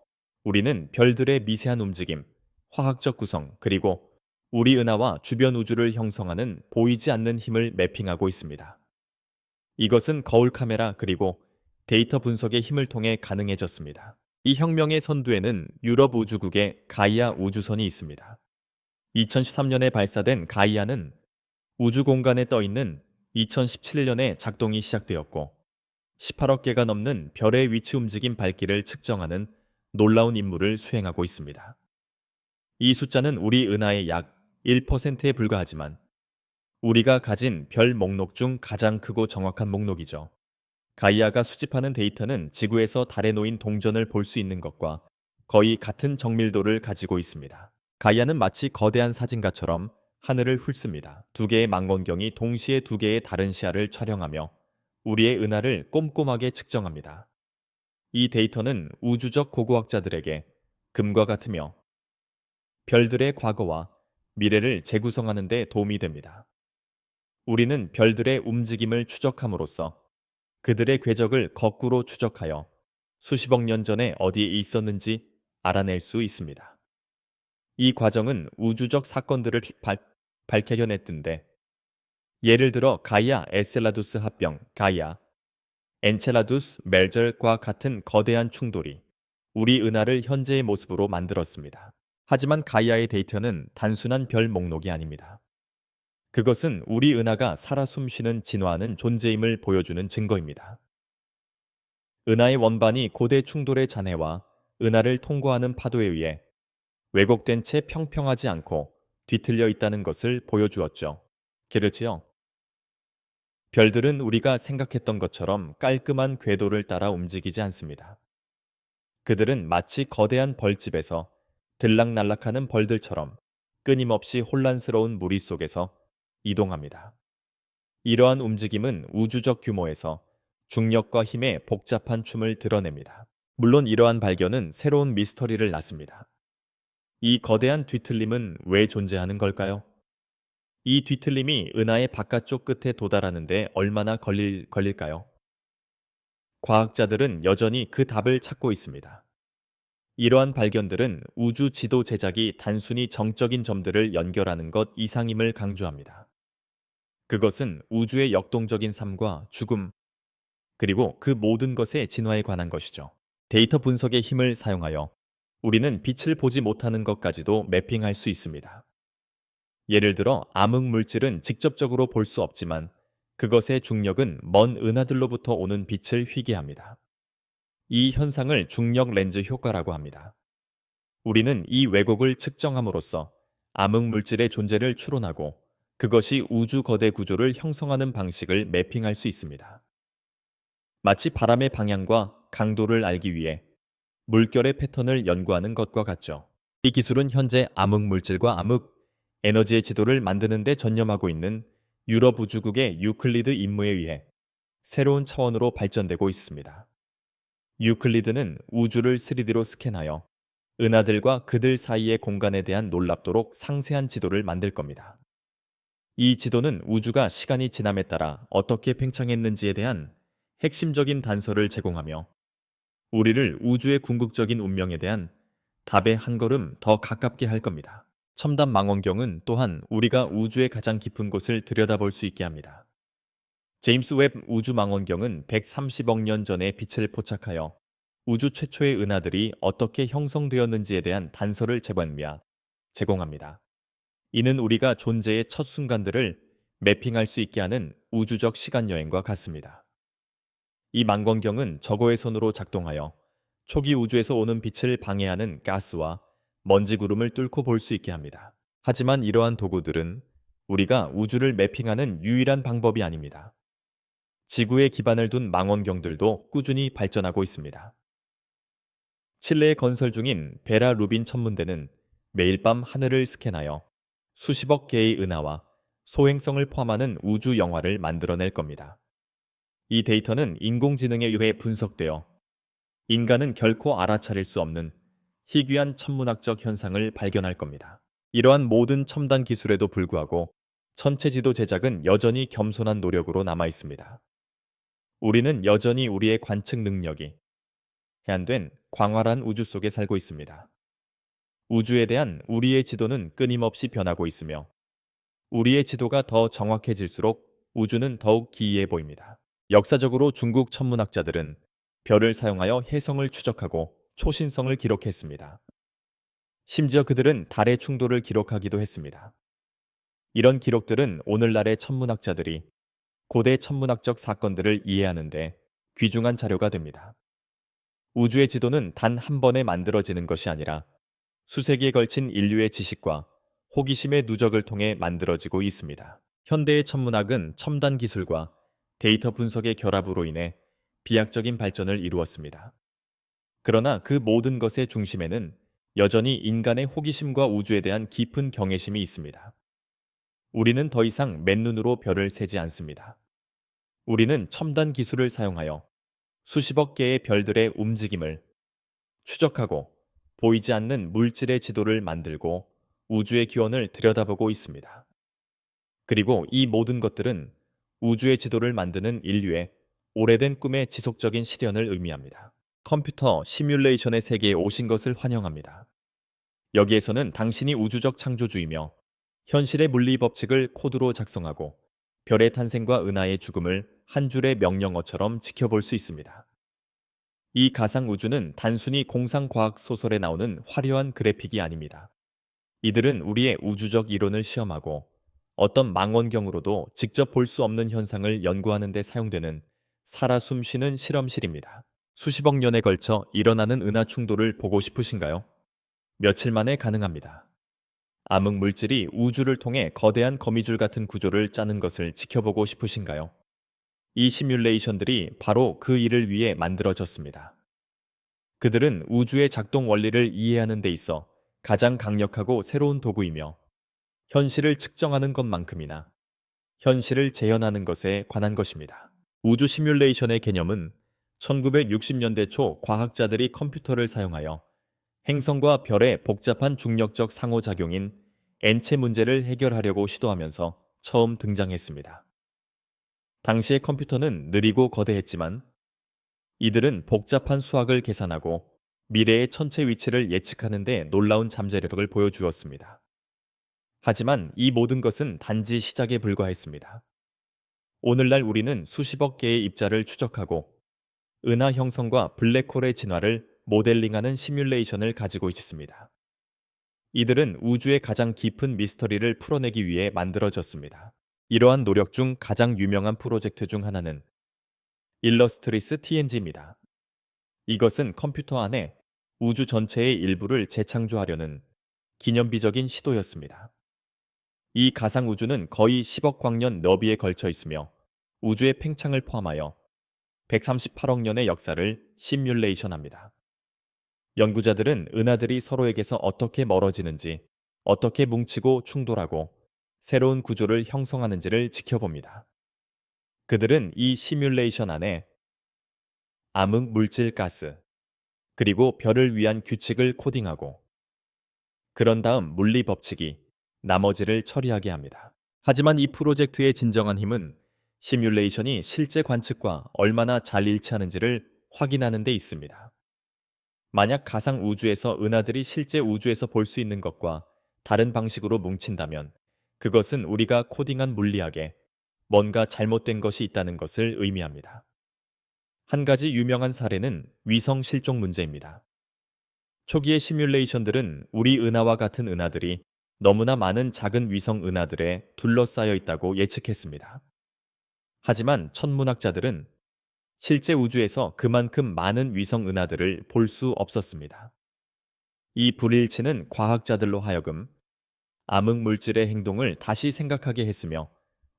우리는 별들의 미세한 움직임, 화학적 구성, 그리고 우리 은하와 주변 우주를 형성하는 보이지 않는 힘을 매핑하고 있습니다. 이것은 거울 카메라 그리고 데이터 분석의 힘을 통해 가능해졌습니다. 이 혁명의 선두에는 유럽 우주국의 가이아 우주선이 있습니다. 2013년에 발사된 가이아는 우주 공간에 떠 있는 2017년에 작동이 시작되었고 18억 개가 넘는 별의 위치 움직임 밝기를 측정하는 놀라운 임무를 수행하고 있습니다. 이 숫자는 우리 은하의 약 1%에 불과하지만 우리가 가진 별 목록 중 가장 크고 정확한 목록이죠. 가이아가 수집하는 데이터는 지구에서 달에 놓인 동전을 볼 수 있는 것과 거의 같은 정밀도를 가지고 있습니다. 가이아는 마치 거대한 사진가처럼 하늘을 훑습니다. 두 개의 망원경이 동시에 두 개의 다른 시야를 촬영하며 우리의 은하를 꼼꼼하게 측정합니다. 이 데이터는 우주적 고고학자들에게 금과 같으며 별들의 과거와 미래를 재구성하는 데 도움이 됩니다. 우리는 별들의 움직임을 추적함으로써 그들의 궤적을 거꾸로 추적하여 수십억 년 전에 어디에 있었는지 알아낼 수 있습니다. 이 과정은 우주적 사건들을 밝혀냈던데, 예를 들어 가이아 에셀라두스 합병, 가이아 엔첼라두스 멜절과 같은 거대한 충돌이 우리 은하를 현재의 모습으로 만들었습니다. 하지만 가이아의 데이터는 단순한 별 목록이 아닙니다. 그것은 우리 은하가 살아 숨쉬는 진화하는 존재임을 보여주는 증거입니다. 은하의 원반이 고대 충돌의 잔해와 은하를 통과하는 파도에 의해 왜곡된 채 평평하지 않고 뒤틀려 있다는 것을 보여주었죠. 그렇지요? 별들은 우리가 생각했던 것처럼 깔끔한 궤도를 따라 움직이지 않습니다. 그들은 마치 거대한 벌집에서 들락날락하는 벌들처럼 끊임없이 혼란스러운 무리 속에서 이동합니다. 이러한 움직임은 우주적 규모에서 중력과 힘의 복잡한 춤을 드러냅니다. 물론 이러한 발견은 새로운 미스터리를 낳습니다. 이 거대한 뒤틀림은 왜 존재하는 걸까요? 이 뒤틀림이 은하의 바깥쪽 끝에 도달하는데 얼마나 걸릴까요? 과학자들은 여전히 그 답을 찾고 있습니다. 이러한 발견들은 우주 지도 제작이 단순히 정적인 점들을 연결하는 것 이상임을 강조합니다. 그것은 우주의 역동적인 삶과 죽음, 그리고 그 모든 것의 진화에 관한 것이죠. 데이터 분석의 힘을 사용하여 우리는 빛을 보지 못하는 것까지도 매핑할 수 있습니다. 예를 들어 암흑 물질은 직접적으로 볼 수 없지만 그것의 중력은 먼 은하들로부터 오는 빛을 휘게 합니다. 이 현상을 중력 렌즈 효과라고 합니다. 우리는 이 왜곡을 측정함으로써 암흑 물질의 존재를 추론하고 그것이 우주 거대 구조를 형성하는 방식을 매핑할 수 있습니다. 마치 바람의 방향과 강도를 알기 위해 물결의 패턴을 연구하는 것과 같죠. 이 기술은 현재 암흑 물질과 암흑 에너지의 지도를 만드는 데 전념하고 있는 유럽 우주국의 유클리드 임무에 의해 새로운 차원으로 발전되고 있습니다. 유클리드는 우주를 3D로 스캔하여 은하들과 그들 사이의 공간에 대한 놀랍도록 상세한 지도를 만들 겁니다. 이 지도는 우주가 시간이 지남에 따라 어떻게 팽창했는지에 대한 핵심적인 단서를 제공하며 우리를 우주의 궁극적인 운명에 대한 답에 한 걸음 더 가깝게 할 겁니다. 첨단 망원경은 또한 우리가 우주의 가장 깊은 곳을 들여다볼 수 있게 합니다. 제임스 웹 우주 망원경은 130억 년 전에 빛을 포착하여 우주 최초의 은하들이 어떻게 형성되었는지에 대한 단서를 제공합니다. 이는 우리가 존재의 첫 순간들을 매핑할 수 있게 하는 우주적 시간 여행과 같습니다. 이 망원경은 저거의 선으로 작동하여 초기 우주에서 오는 빛을 방해하는 가스와 먼지 구름을 뚫고 볼 수 있게 합니다. 하지만 이러한 도구들은 우리가 우주를 매핑하는 유일한 방법이 아닙니다. 지구에 기반을 둔 망원경들도 꾸준히 발전하고 있습니다. 칠레에 건설 중인 베라 루빈 천문대는 매일 밤 하늘을 스캔하여 수십억 개의 은하와 소행성을 포함하는 우주 영화를 만들어낼 겁니다. 이 데이터는 인공지능에 의해 분석되어 인간은 결코 알아차릴 수 없는 희귀한 천문학적 현상을 발견할 겁니다. 이러한 모든 첨단 기술에도 불구하고 천체지도 제작은 여전히 겸손한 노력으로 남아 있습니다. 우리는 여전히 우리의 관측 능력이 해안된 광활한 우주 속에 살고 있습니다. 우주에 대한 우리의 지도는 끊임없이 변하고 있으며 우리의 지도가 더 정확해질수록 우주는 더욱 기이해 보입니다. 역사적으로 중국 천문학자들은 별을 사용하여 혜성을 추적하고 초신성을 기록했습니다. 심지어 그들은 달의 충돌을 기록하기도 했습니다. 이런 기록들은 오늘날의 천문학자들이 고대 천문학적 사건들을 이해하는 데 귀중한 자료가 됩니다. 우주의 지도는 단 한 번에 만들어지는 것이 아니라 수세기에 걸친 인류의 지식과 호기심의 누적을 통해 만들어지고 있습니다. 현대의 천문학은 첨단 기술과 데이터 분석의 결합으로 인해 비약적인 발전을 이루었습니다. 그러나 그 모든 것의 중심에는 여전히 인간의 호기심과 우주에 대한 깊은 경외심이 있습니다. 우리는 더 이상 맨눈으로 별을 세지 않습니다. 우리는 첨단 기술을 사용하여 수십억 개의 별들의 움직임을 추적하고 보이지 않는 물질의 지도를 만들고 우주의 기원을 들여다보고 있습니다. 그리고 이 모든 것들은 우주의 지도를 만드는 인류의 오래된 꿈의 지속적인 실현을 의미합니다. 컴퓨터 시뮬레이션의 세계에 오신 것을 환영합니다. 여기에서는 당신이 우주적 창조주이며 현실의 물리 법칙을 코드로 작성하고 별의 탄생과 은하의 죽음을 한 줄의 명령어처럼 지켜볼 수 있습니다. 이 가상 우주는 단순히 공상과학 소설에 나오는 화려한 그래픽이 아닙니다. 이들은 우리의 우주적 이론을 시험하고 어떤 망원경으로도 직접 볼 수 없는 현상을 연구하는 데 사용되는 살아 숨쉬는 실험실입니다. 수십억 년에 걸쳐 일어나는 은하 충돌을 보고 싶으신가요? 며칠 만에 가능합니다. 암흑 물질이 우주를 통해 거대한 거미줄 같은 구조를 짜는 것을 지켜보고 싶으신가요? 이 시뮬레이션들이 바로 그 일을 위해 만들어졌습니다. 그들은 우주의 작동 원리를 이해하는 데 있어 가장 강력하고 새로운 도구이며 현실을 측정하는 것만큼이나 현실을 재현하는 것에 관한 것입니다. 우주 시뮬레이션의 개념은 1960년대 초 과학자들이 컴퓨터를 사용하여 행성과 별의 복잡한 중력적 상호작용인 엔체 문제를 해결하려고 시도하면서 처음 등장했습니다. 당시의 컴퓨터는 느리고 거대했지만 이들은 복잡한 수학을 계산하고 미래의 천체 위치를 예측하는 데 놀라운 잠재력을 보여주었습니다. 하지만 이 모든 것은 단지 시작에 불과했습니다. 오늘날 우리는 수십억 개의 입자를 추적하고 은하 형성과 블랙홀의 진화를 모델링하는 시뮬레이션을 가지고 있습니다. 이들은 우주의 가장 깊은 미스터리를 풀어내기 위해 만들어졌습니다. 이러한 노력 중 가장 유명한 프로젝트 중 하나는 일러스트리스 TNG입니다. 이것은 컴퓨터 안에 우주 전체의 일부를 재창조하려는 기념비적인 시도였습니다. 이 가상 우주는 거의 10억 광년 너비에 걸쳐 있으며 우주의 팽창을 포함하여 138억 년의 역사를 시뮬레이션합니다. 연구자들은 은하들이 서로에게서 어떻게 멀어지는지, 어떻게 뭉치고 충돌하고 새로운 구조를 형성하는지를 지켜봅니다. 그들은 이 시뮬레이션 안에 암흑 물질 가스, 그리고 별을 위한 규칙을 코딩하고 그런 다음 물리 법칙이 나머지를 처리하게 합니다. 하지만 이 프로젝트의 진정한 힘은 시뮬레이션이 실제 관측과 얼마나 잘 일치하는지를 확인하는 데 있습니다. 만약 가상 우주에서 은하들이 실제 우주에서 볼 수 있는 것과 다른 방식으로 뭉친다면 그것은 우리가 코딩한 물리학에 뭔가 잘못된 것이 있다는 것을 의미합니다. 한 가지 유명한 사례는 위성 실종 문제입니다. 초기의 시뮬레이션들은 우리 은하와 같은 은하들이 너무나 많은 작은 위성 은하들에 둘러싸여 있다고 예측했습니다. 하지만 천문학자들은 실제 우주에서 그만큼 많은 위성 은하들을 볼 수 없었습니다. 이 불일치는 과학자들로 하여금 암흑 물질의 행동을 다시 생각하게 했으며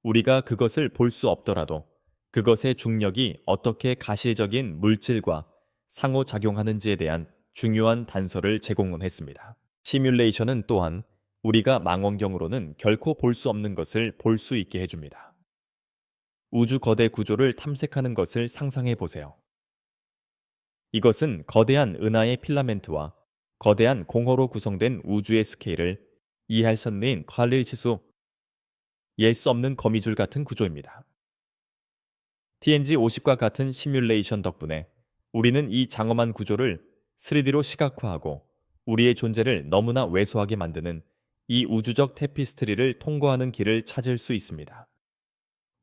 우리가 그것을 볼 수 없더라도 그것의 중력이 어떻게 가시적인 물질과 상호작용하는지에 대한 중요한 단서를 제공을 했습니다. 시뮬레이션은 또한 우리가 망원경으로는 결코 볼 수 없는 것을 볼 수 있게 해줍니다. 우주 거대 구조를 탐색하는 것을 상상해 보세요. 이것은 거대한 은하의 필라멘트와 거대한 공허로 구성된 우주의 스케일을 이해할 수 없는 관리 지수, 이해할 수 없는 거미줄 같은 구조입니다. TNG-50과 같은 시뮬레이션 덕분에 우리는 이 장엄한 구조를 3D로 시각화하고 우리의 존재를 너무나 왜소하게 만드는 이 우주적 테피스트리를 통과하는 길을 찾을 수 있습니다.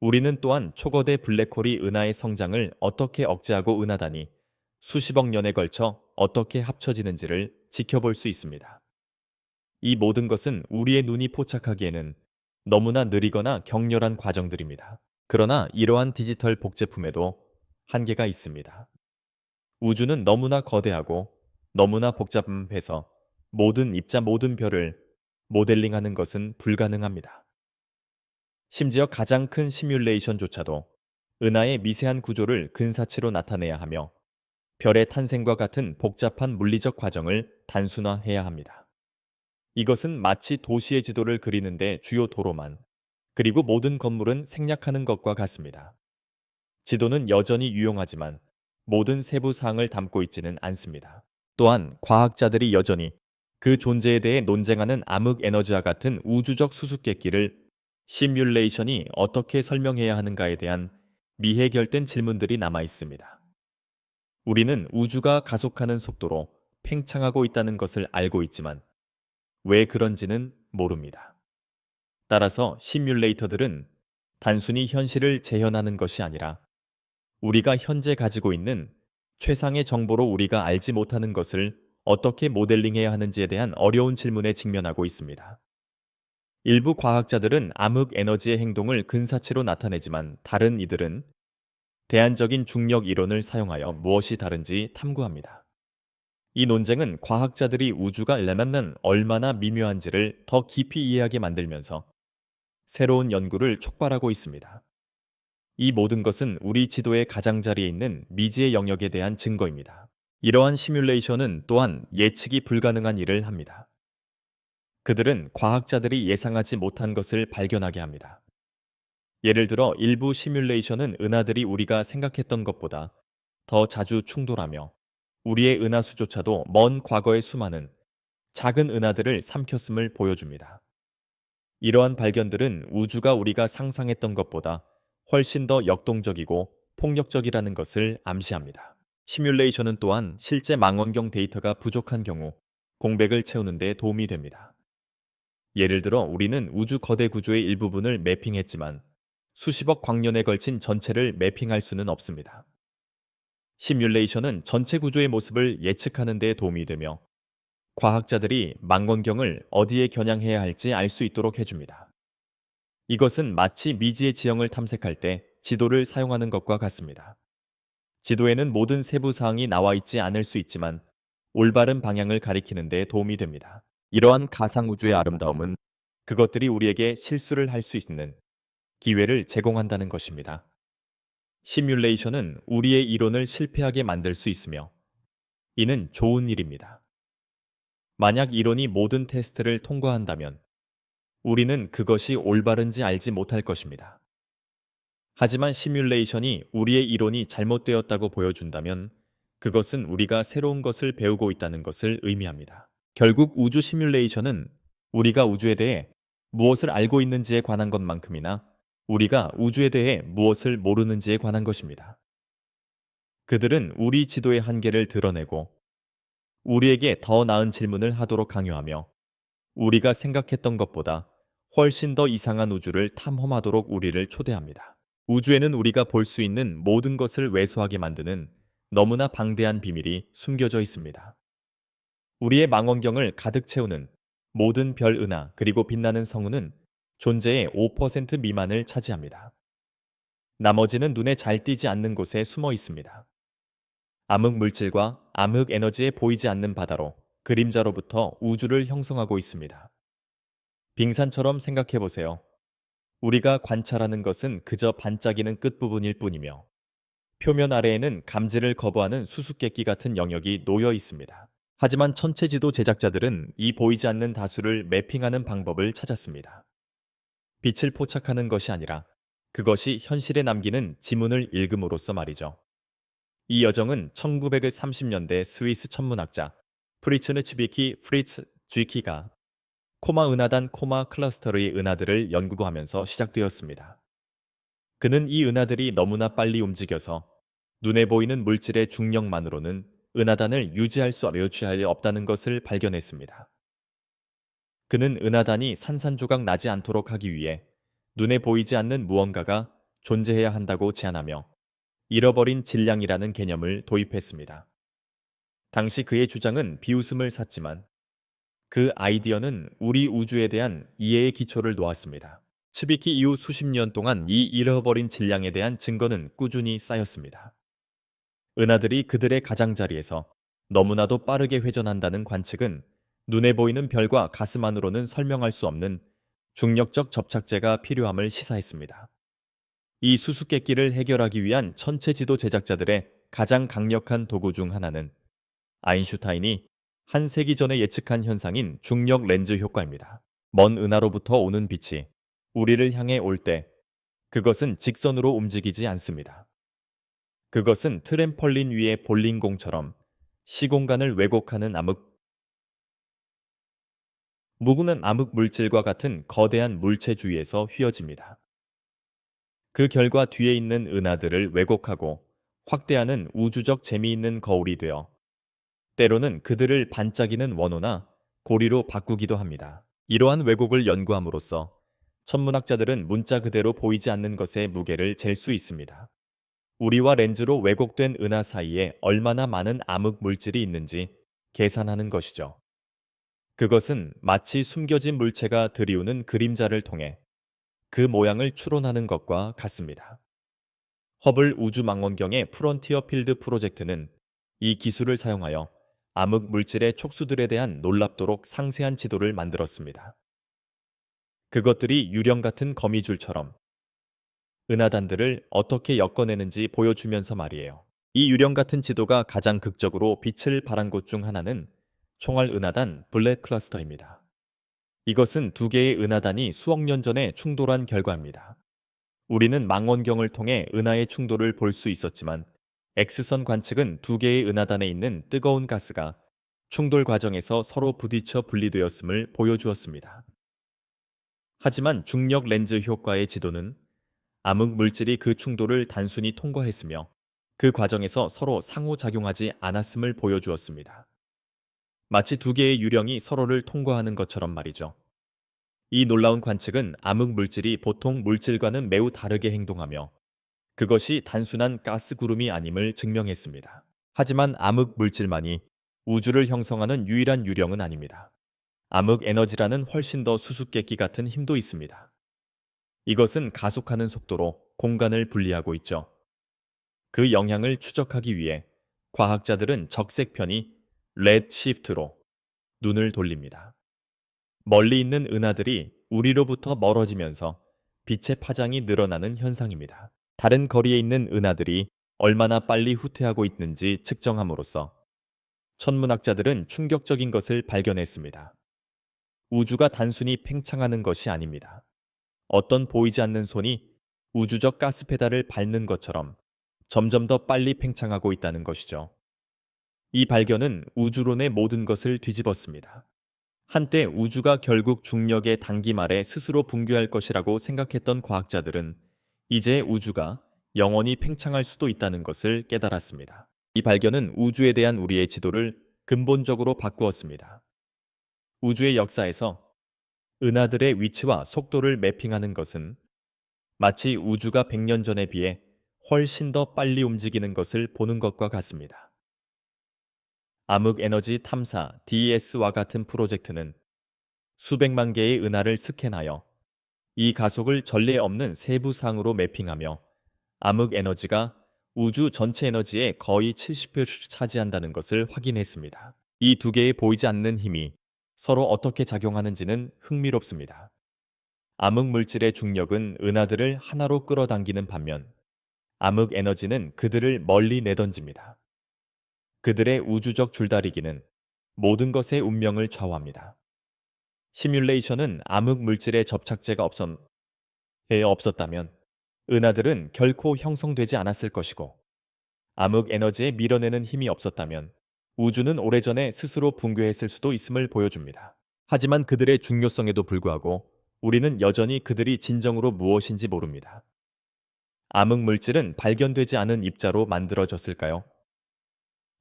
우리는 또한 초거대 블랙홀이 은하의 성장을 어떻게 억제하고 은하단이 수십억 년에 걸쳐 어떻게 합쳐지는지를 지켜볼 수 있습니다. 이 모든 것은 우리의 눈이 포착하기에는 너무나 느리거나 격렬한 과정들입니다. 그러나 이러한 디지털 복제품에도 한계가 있습니다. 우주는 너무나 거대하고 너무나 복잡해서 모든 입자 모든 별을 모델링하는 것은 불가능합니다. 심지어 가장 큰 시뮬레이션조차도 은하의 미세한 구조를 근사치로 나타내야 하며 별의 탄생과 같은 복잡한 물리적 과정을 단순화해야 합니다. 이것은 마치 도시의 지도를 그리는데 주요 도로만, 그리고 모든 건물은 생략하는 것과 같습니다. 지도는 여전히 유용하지만 모든 세부 사항을 담고 있지는 않습니다. 또한 과학자들이 여전히 그 존재에 대해 논쟁하는 암흑 에너지와 같은 우주적 수수께끼를 시뮬레이션이 어떻게 설명해야 하는가에 대한 미해결된 질문들이 남아 있습니다. 우리는 우주가 가속하는 속도로 팽창하고 있다는 것을 알고 있지만 왜 그런지는 모릅니다. 따라서 시뮬레이터들은 단순히 현실을 재현하는 것이 아니라 우리가 현재 가지고 있는 최상의 정보로 우리가 알지 못하는 것을 어떻게 모델링해야 하는지에 대한 어려운 질문에 직면하고 있습니다. 일부 과학자들은 암흑 에너지의 행동을 근사치로 나타내지만 다른 이들은 대안적인 중력 이론을 사용하여 무엇이 다른지 탐구합니다. 이 논쟁은 과학자들이 우주가 얼마나 미묘한지를 더 깊이 이해하게 만들면서 새로운 연구를 촉발하고 있습니다. 이 모든 것은 우리 지도의 가장자리에 있는 미지의 영역에 대한 증거입니다. 이러한 시뮬레이션은 또한 예측이 불가능한 일을 합니다. 그들은 과학자들이 예상하지 못한 것을 발견하게 합니다. 예를 들어 일부 시뮬레이션은 은하들이 우리가 생각했던 것보다 더 자주 충돌하며 우리의 은하수조차도 먼 과거의 수많은 작은 은하들을 삼켰음을 보여줍니다. 이러한 발견들은 우주가 우리가 상상했던 것보다 훨씬 더 역동적이고 폭력적이라는 것을 암시합니다. 시뮬레이션은 또한 실제 망원경 데이터가 부족한 경우 공백을 채우는 데 도움이 됩니다. 예를 들어 우리는 우주 거대 구조의 일부분을 매핑했지만 수십억 광년에 걸친 전체를 매핑할 수는 없습니다. 시뮬레이션은 전체 구조의 모습을 예측하는 데 도움이 되며 과학자들이 망원경을 어디에 겨냥해야 할지 알 수 있도록 해줍니다. 이것은 마치 미지의 지형을 탐색할 때 지도를 사용하는 것과 같습니다. 지도에는 모든 세부 사항이 나와 있지 않을 수 있지만 올바른 방향을 가리키는 데 도움이 됩니다. 이러한 가상우주의 아름다움은 그것들이 우리에게 실수를 할 수 있는 기회를 제공한다는 것입니다. 시뮬레이션은 우리의 이론을 실패하게 만들 수 있으며 이는 좋은 일입니다. 만약 이론이 모든 테스트를 통과한다면 우리는 그것이 올바른지 알지 못할 것입니다. 하지만 시뮬레이션이 우리의 이론이 잘못되었다고 보여준다면 그것은 우리가 새로운 것을 배우고 있다는 것을 의미합니다. 결국 우주 시뮬레이션은 우리가 우주에 대해 무엇을 알고 있는지에 관한 것만큼이나 우리가 우주에 대해 무엇을 모르는지에 관한 것입니다. 그들은 우리 지도의 한계를 드러내고 우리에게 더 나은 질문을 하도록 강요하며 우리가 생각했던 것보다 훨씬 더 이상한 우주를 탐험하도록 우리를 초대합니다. 우주에는 우리가 볼 수 있는 모든 것을 왜소하게 만드는 너무나 방대한 비밀이 숨겨져 있습니다. 우리의 망원경을 가득 채우는 모든 별 은하 그리고 빛나는 성운은 존재의 5% 미만을 차지합니다. 나머지는 눈에 잘 띄지 않는 곳에 숨어 있습니다. 암흑 물질과 암흑 에너지에 보이지 않는 바다로 그림자로부터 우주를 형성하고 있습니다. 빙산처럼 생각해 보세요. 우리가 관찰하는 것은 그저 반짝이는 끝부분일 뿐이며 표면 아래에는 감지를 거부하는 수수께끼 같은 영역이 놓여 있습니다. 하지만 천체지도 제작자들은 이 보이지 않는 다수를 매핑하는 방법을 찾았습니다. 빛을 포착하는 것이 아니라 그것이 현실에 남기는 지문을 읽음으로써 말이죠. 이 여정은 1930년대 스위스 천문학자 프리츠누츠비키 프리츠 쥐키가 코마 은하단 코마 클러스터의 은하들을 연구하면서 시작되었습니다. 그는 이 은하들이 너무나 빨리 움직여서 눈에 보이는 물질의 중력만으로는 은하단을 유지할 수 없다는 것을 발견했습니다. 그는 은하단이 산산조각 나지 않도록 하기 위해 눈에 보이지 않는 무언가가 존재해야 한다고 제안하며 잃어버린 질량이라는 개념을 도입했습니다. 당시 그의 주장은 비웃음을 샀지만 그 아이디어는 우리 우주에 대한 이해의 기초를 놓았습니다. 츠비키 이후 수십 년 동안 이 잃어버린 질량에 대한 증거는 꾸준히 쌓였습니다. 은하들이 그들의 가장자리에서 너무나도 빠르게 회전한다는 관측은 눈에 보이는 별과 가스만으로는 설명할 수 없는 중력적 접착제가 필요함을 시사했습니다. 이 수수께끼를 해결하기 위한 천체지도 제작자들의 가장 강력한 도구 중 하나는 아인슈타인이 한 세기 전에 예측한 현상인 중력 렌즈 효과입니다. 먼 은하로부터 오는 빛이 우리를 향해 올 때 그것은 직선으로 움직이지 않습니다. 그것은 트램펄린 위의 볼링공처럼 시공간을 왜곡하는 무구는 암흑 물질과 같은 거대한 물체 주위에서 휘어집니다. 그 결과 뒤에 있는 은하들을 왜곡하고 확대하는 우주적 재미있는 거울이 되어 때로는 그들을 반짝이는 원호나 고리로 바꾸기도 합니다. 이러한 왜곡을 연구함으로써 천문학자들은 문자 그대로 보이지 않는 것의 무게를 잴 수 있습니다. 우리와 렌즈로 왜곡된 은하 사이에 얼마나 많은 암흑 물질이 있는지 계산하는 것이죠. 그것은 마치 숨겨진 물체가 들이우는 그림자를 통해 그 모양을 추론하는 것과 같습니다. 허블 우주망원경의 프론티어 필드 프로젝트는 이 기술을 사용하여 암흑 물질의 촉수들에 대한 놀랍도록 상세한 지도를 만들었습니다. 그것들이 유령 같은 거미줄처럼 은하단들을 어떻게 엮어내는지 보여주면서 말이에요. 이 유령 같은 지도가 가장 극적으로 빛을 발한 곳 중 하나는 총알 은하단 블랙 클러스터입니다. 이것은 두 개의 은하단이 수억 년 전에 충돌한 결과입니다. 우리는 망원경을 통해 은하의 충돌을 볼 수 있었지만 X선 관측은 두 개의 은하단에 있는 뜨거운 가스가 충돌 과정에서 서로 부딪혀 분리되었음을 보여주었습니다. 하지만 중력 렌즈 효과의 지도는 암흑 물질이 그 충돌을 단순히 통과했으며 그 과정에서 서로 상호작용하지 않았음을 보여주었습니다. 마치 두 개의 유령이 서로를 통과하는 것처럼 말이죠. 이 놀라운 관측은 암흑 물질이 보통 물질과는 매우 다르게 행동하며 그것이 단순한 가스 구름이 아님을 증명했습니다. 하지만 암흑 물질만이 우주를 형성하는 유일한 유령은 아닙니다. 암흑 에너지라는 훨씬 더 수수께끼 같은 힘도 있습니다. 이것은 가속하는 속도로 공간을 분리하고 있죠. 그 영향을 추적하기 위해 과학자들은 적색편이 레드 시프트로 눈을 돌립니다. 멀리 있는 은하들이 우리로부터 멀어지면서 빛의 파장이 늘어나는 현상입니다. 다른 거리에 있는 은하들이 얼마나 빨리 후퇴하고 있는지 측정함으로써 천문학자들은 충격적인 것을 발견했습니다. 우주가 단순히 팽창하는 것이 아닙니다. 어떤 보이지 않는 손이 우주적 가스 페달을 밟는 것처럼 점점 더 빨리 팽창하고 있다는 것이죠. 이 발견은 우주론의 모든 것을 뒤집었습니다. 한때 우주가 결국 중력의 단김 아래 스스로 붕괴할 것이라고 생각했던 과학자들은 이제 우주가 영원히 팽창할 수도 있다는 것을 깨달았습니다. 이 발견은 우주에 대한 우리의 지도를 근본적으로 바꾸었습니다. 우주의 역사에서 은하들의 위치와 속도를 매핑하는 것은 마치 우주가 100년 전에 비해 훨씬 더 빨리 움직이는 것을 보는 것과 같습니다. 암흑 에너지 탐사 DES와 같은 프로젝트는 수백만 개의 은하를 스캔하여 이 가속을 전례 없는 세부상으로 매핑하며 암흑 에너지가 우주 전체 에너지의 거의 70%를 차지한다는 것을 확인했습니다. 이 두 개의 보이지 않는 힘이 서로 어떻게 작용하는지는 흥미롭습니다. 암흑 물질의 중력은 은하들을 하나로 끌어당기는 반면 암흑 에너지는 그들을 멀리 내던집니다. 그들의 우주적 줄다리기는 모든 것의 운명을 좌우합니다. 시뮬레이션은 암흑 물질의 접착제가 없었다면 은하들은 결코 형성되지 않았을 것이고 암흑 에너지에 밀어내는 힘이 없었다면 우주는 오래전에 스스로 붕괴했을 수도 있음을 보여줍니다. 하지만 그들의 중요성에도 불구하고 우리는 여전히 그들이 진정으로 무엇인지 모릅니다. 암흑 물질은 발견되지 않은 입자로 만들어졌을까요?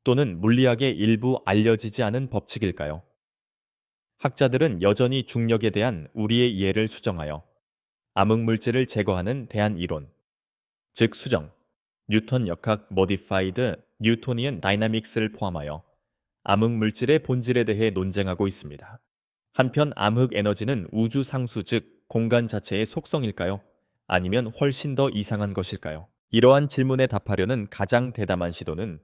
또는 물리학의 일부 알려지지 않은 법칙일까요? 학자들은 여전히 중력에 대한 우리의 이해를 수정하여 암흑 물질을 제거하는 대한 이론, 즉 수정, 뉴턴 역학 모디파이드 뉴토니언 다이나믹스를 포함하여 암흑 물질의 본질에 대해 논쟁하고 있습니다. 한편 암흑 에너지는 우주 상수 즉 공간 자체의 속성일까요? 아니면 훨씬 더 이상한 것일까요? 이러한 질문에 답하려는 가장 대담한 시도는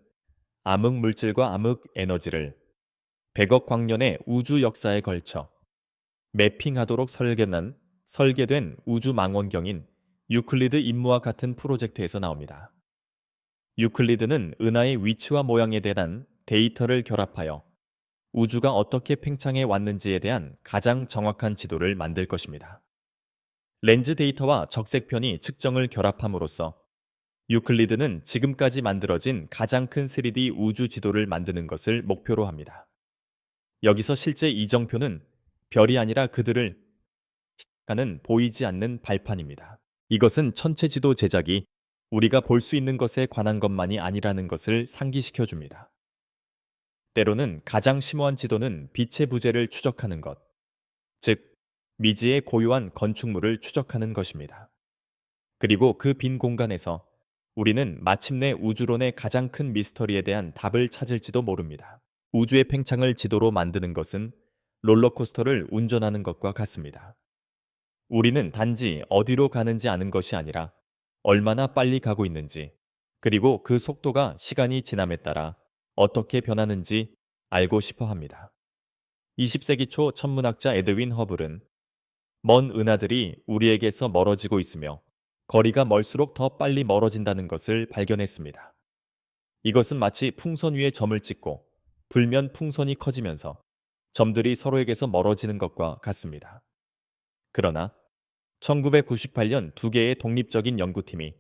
암흑 물질과 암흑 에너지를 100억 광년의 우주 역사에 걸쳐 매핑하도록 설계된 우주 망원경인 유클리드 임무와 같은 프로젝트에서 나옵니다. 유클리드는 은하의 위치와 모양에 대한 데이터를 결합하여 우주가 어떻게 팽창해 왔는지에 대한 가장 정확한 지도를 만들 것입니다. 렌즈 데이터와 적색편이 측정을 결합함으로써 유클리드는 지금까지 만들어진 가장 큰 3D 우주 지도를 만드는 것을 목표로 합니다. 여기서 실제 이정표는 별이 아니라 그들을 하는 보이지 않는 발판입니다. 이것은 천체 지도 제작이 우리가 볼 수 있는 것에 관한 것만이 아니라는 것을 상기시켜 줍니다. 때로는 가장 심오한 지도는 빛의 부재를 추적하는 것, 즉 미지의 고요한 건축물을 추적하는 것입니다. 그리고 그 빈 공간에서 우리는 마침내 우주론의 가장 큰 미스터리에 대한 답을 찾을지도 모릅니다. 우주의 팽창을 지도로 만드는 것은 롤러코스터를 운전하는 것과 같습니다. 우리는 단지 어디로 가는지 아는 것이 아니라 얼마나 빨리 가고 있는지, 그리고 그 속도가 시간이 지남에 따라 어떻게 변하는지 알고 싶어 합니다. 20세기 초 천문학자 에드윈 허블은 먼 은하들이 우리에게서 멀어지고 있으며 거리가 멀수록 더 빨리 멀어진다는 것을 발견했습니다. 이것은 마치 풍선 위에 점을 찍고 불면 풍선이 커지면서 점들이 서로에게서 멀어지는 것과 같습니다. 그러나 1998년 두 개의 독립적인 연구팀이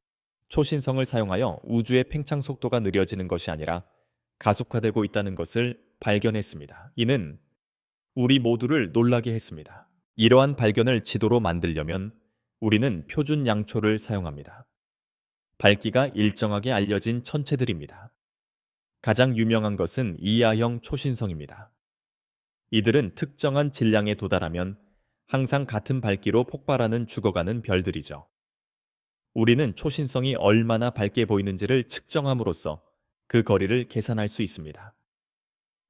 초신성을 사용하여 우주의 팽창 속도가 느려지는 것이 아니라 가속화되고 있다는 것을 발견했습니다. 이는 우리 모두를 놀라게 했습니다. 이러한 발견을 지도로 만들려면 우리는 표준 양초를 사용합니다. 밝기가 일정하게 알려진 천체들입니다. 가장 유명한 것은 이하형 초신성입니다. 이들은 특정한 질량에 도달하면 항상 같은 밝기로 폭발하는 죽어가는 별들이죠. 우리는 초신성이 얼마나 밝게 보이는지를 측정함으로써 그 거리를 계산할 수 있습니다.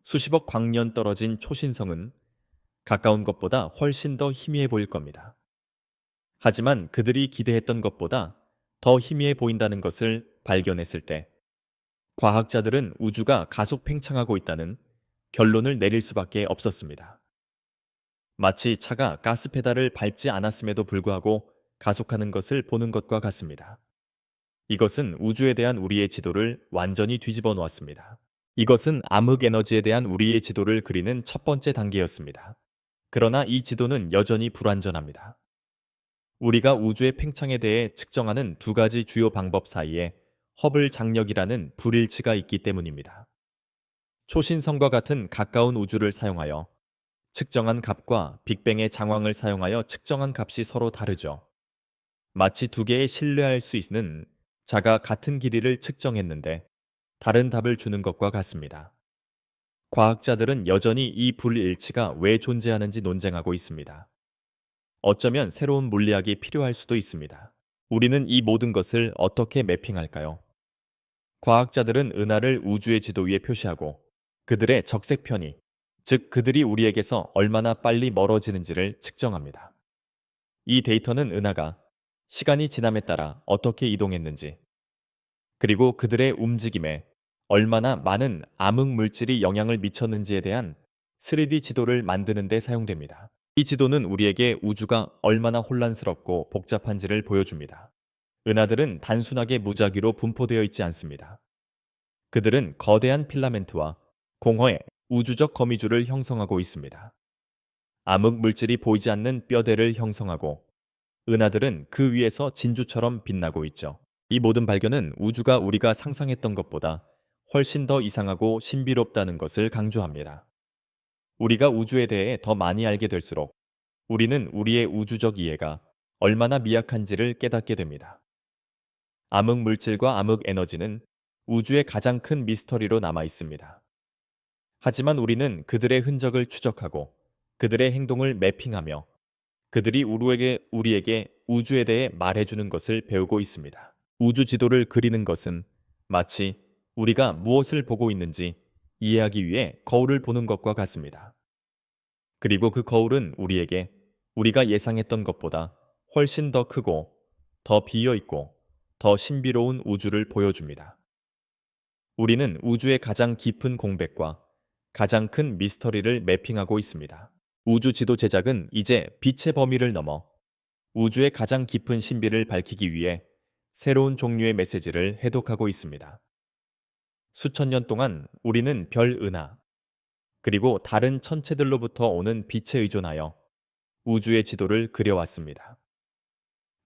수십억 광년 떨어진 초신성은 가까운 것보다 훨씬 더 희미해 보일 겁니다. 하지만 그들이 기대했던 것보다 더 희미해 보인다는 것을 발견했을 때 과학자들은 우주가 가속 팽창하고 있다는 결론을 내릴 수밖에 없었습니다. 마치 차가 가스 페달을 밟지 않았음에도 불구하고 가속하는 것을 보는 것과 같습니다. 이것은 우주에 대한 우리의 지도를 완전히 뒤집어 놓았습니다. 이것은 암흑 에너지에 대한 우리의 지도를 그리는 첫 번째 단계였습니다. 그러나 이 지도는 여전히 불완전합니다. 우리가 우주의 팽창에 대해 측정하는 두 가지 주요 방법 사이에 허블 장력이라는 불일치가 있기 때문입니다. 초신성과 같은 가까운 우주를 사용하여 측정한 값과 빅뱅의 장황을 사용하여 측정한 값이 서로 다르죠. 마치 두 개의 신뢰할 수 있는 자가 같은 길이를 측정했는데 다른 답을 주는 것과 같습니다. 과학자들은 여전히 이 불일치가 왜 존재하는지 논쟁하고 있습니다. 어쩌면 새로운 물리학이 필요할 수도 있습니다. 우리는 이 모든 것을 어떻게 매핑할까요? 과학자들은 은하를 우주의 지도 위에 표시하고 그들의 적색 편이, 즉 그들이 우리에게서 얼마나 빨리 멀어지는지를 측정합니다. 이 데이터는 은하가 시간이 지남에 따라 어떻게 이동했는지, 그리고 그들의 움직임에 얼마나 많은 암흑 물질이 영향을 미쳤는지에 대한 3D 지도를 만드는 데 사용됩니다. 이 지도는 우리에게 우주가 얼마나 혼란스럽고 복잡한지를 보여줍니다. 은하들은 단순하게 무작위로 분포되어 있지 않습니다. 그들은 거대한 필라멘트와 공허의 우주적 거미줄을 형성하고 있습니다. 암흑 물질이 보이지 않는 뼈대를 형성하고 은하들은 그 위에서 진주처럼 빛나고 있죠. 이 모든 발견은 우주가 우리가 상상했던 것보다 훨씬 더 이상하고 신비롭다는 것을 강조합니다. 우리가 우주에 대해 더 많이 알게 될수록 우리는 우리의 우주적 이해가 얼마나 미약한지를 깨닫게 됩니다. 암흑 물질과 암흑 에너지는 우주의 가장 큰 미스터리로 남아 있습니다. 하지만 우리는 그들의 흔적을 추적하고 그들의 행동을 매핑하며 그들이 우리에게 우주에 대해 말해주는 것을 배우고 있습니다. 우주 지도를 그리는 것은 마치 우리가 무엇을 보고 있는지 이해하기 위해 거울을 보는 것과 같습니다. 그리고 그 거울은 우리에게 우리가 예상했던 것보다 훨씬 더 크고 더 비어 있고 더 신비로운 우주를 보여줍니다. 우리는 우주의 가장 깊은 공백과 가장 큰 미스터리를 매핑하고 있습니다. 우주 지도 제작은 이제 빛의 범위를 넘어 우주의 가장 깊은 신비를 밝히기 위해 새로운 종류의 메시지를 해독하고 있습니다. 수천 년 동안 우리는 별 은하, 그리고 다른 천체들로부터 오는 빛에 의존하여 우주의 지도를 그려왔습니다.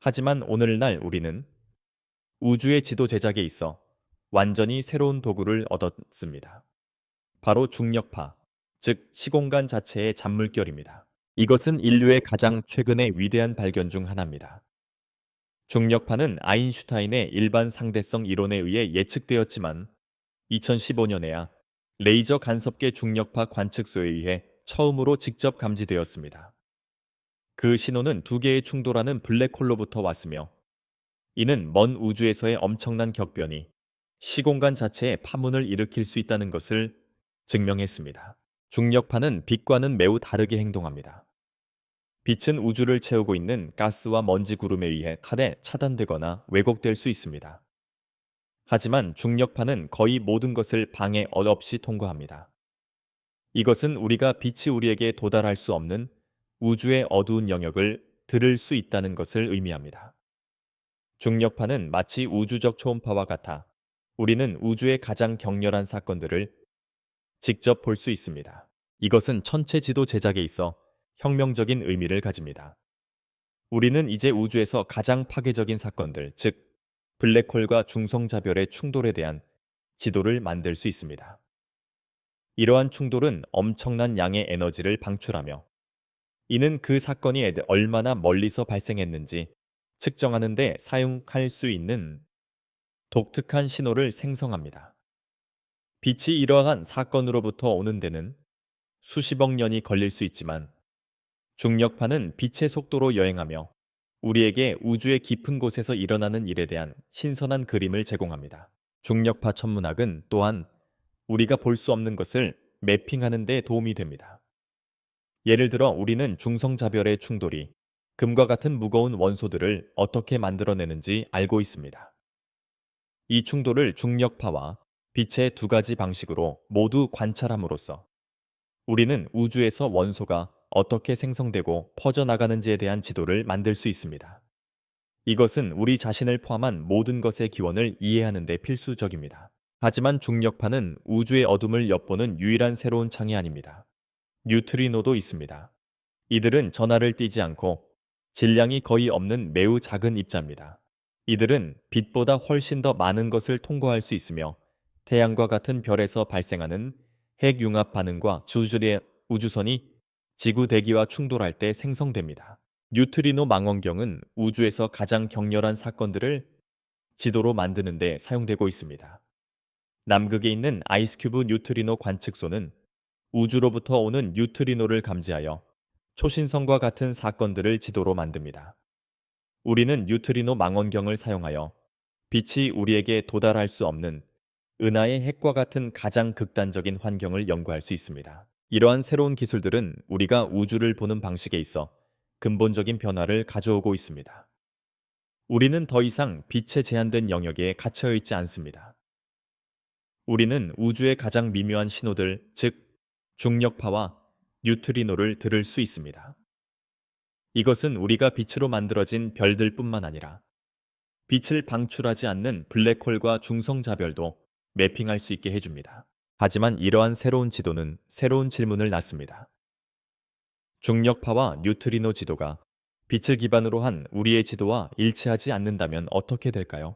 하지만 오늘날 우리는 우주의 지도 제작에 있어 완전히 새로운 도구를 얻었습니다. 바로 중력파, 즉 시공간 자체의 잔물결입니다. 이것은 인류의 가장 최근의 위대한 발견 중 하나입니다. 중력파는 아인슈타인의 일반 상대성 이론에 의해 예측되었지만 2015년에야 레이저 간섭계 중력파 관측소에 의해 처음으로 직접 감지되었습니다. 그 신호는 두 개의 충돌하는 블랙홀로부터 왔으며 이는 먼 우주에서의 엄청난 격변이 시공간 자체에 파문을 일으킬 수 있다는 것을 증명했습니다. 중력파는 빛과는 매우 다르게 행동합니다. 빛은 우주를 채우고 있는 가스와 먼지 구름에 의해 칼에 차단되거나 왜곡될 수 있습니다. 하지만 중력파는 거의 모든 것을 방해 없이 통과합니다. 이것은 우리가 빛이 우리에게 도달할 수 없는 우주의 어두운 영역을 들을 수 있다는 것을 의미합니다. 중력파는 마치 우주적 초음파와 같아 우리는 우주의 가장 격렬한 사건들을 직접 볼 수 있습니다. 이것은 천체 지도 제작에 있어 혁명적인 의미를 가집니다. 우리는 이제 우주에서 가장 파괴적인 사건들, 즉 블랙홀과 중성자별의 충돌에 대한 지도를 만들 수 있습니다. 이러한 충돌은 엄청난 양의 에너지를 방출하며 이는 그 사건이 얼마나 멀리서 발생했는지 측정하는 데 사용할 수 있는 독특한 신호를 생성합니다. 빛이 이러한 사건으로부터 오는 데는 수십억 년이 걸릴 수 있지만 중력파는 빛의 속도로 여행하며 우리에게 우주의 깊은 곳에서 일어나는 일에 대한 신선한 그림을 제공합니다. 중력파 천문학은 또한 우리가 볼 수 없는 것을 매핑하는 데 도움이 됩니다. 예를 들어 우리는 중성자별의 충돌이 금과 같은 무거운 원소들을 어떻게 만들어내는지 알고 있습니다. 이 충돌을 중력파와 빛의 두 가지 방식으로 모두 관찰함으로써 우리는 우주에서 원소가 어떻게 생성되고 퍼져나가는지에 대한 지도를 만들 수 있습니다. 이것은 우리 자신을 포함한 모든 것의 기원을 이해하는 데 필수적입니다. 하지만 중력파는 우주의 어둠을 엿보는 유일한 새로운 창이 아닙니다. 뉴트리노도 있습니다. 이들은 전하를 띠지 않고 질량이 거의 없는 매우 작은 입자입니다. 이들은 빛보다 훨씬 더 많은 것을 통과할 수 있으며 태양과 같은 별에서 발생하는 핵융합 반응과 주줄의 우주선이 지구 대기와 충돌할 때 생성됩니다. 뉴트리노 망원경은 우주에서 가장 격렬한 사건들을 지도로 만드는 데 사용되고 있습니다. 남극에 있는 아이스큐브 뉴트리노 관측소는 우주로부터 오는 뉴트리노를 감지하여 초신성과 같은 사건들을 지도로 만듭니다. 우리는 뉴트리노 망원경을 사용하여 빛이 우리에게 도달할 수 없는 은하의 핵과 같은 가장 극단적인 환경을 연구할 수 있습니다. 이러한 새로운 기술들은 우리가 우주를 보는 방식에 있어 근본적인 변화를 가져오고 있습니다. 우리는 더 이상 빛의 제한된 영역에 갇혀 있지 않습니다. 우리는 우주의 가장 미묘한 신호들, 즉 중력파와 뉴트리노를 들을 수 있습니다. 이것은 우리가 빛으로 만들어진 별들뿐만 아니라 빛을 방출하지 않는 블랙홀과 중성자별도 매핑할 수 있게 해줍니다. 하지만 이러한 새로운 지도는 새로운 질문을 낳습니다. 중력파와 뉴트리노 지도가 빛을 기반으로 한 우리의 지도와 일치하지 않는다면 어떻게 될까요?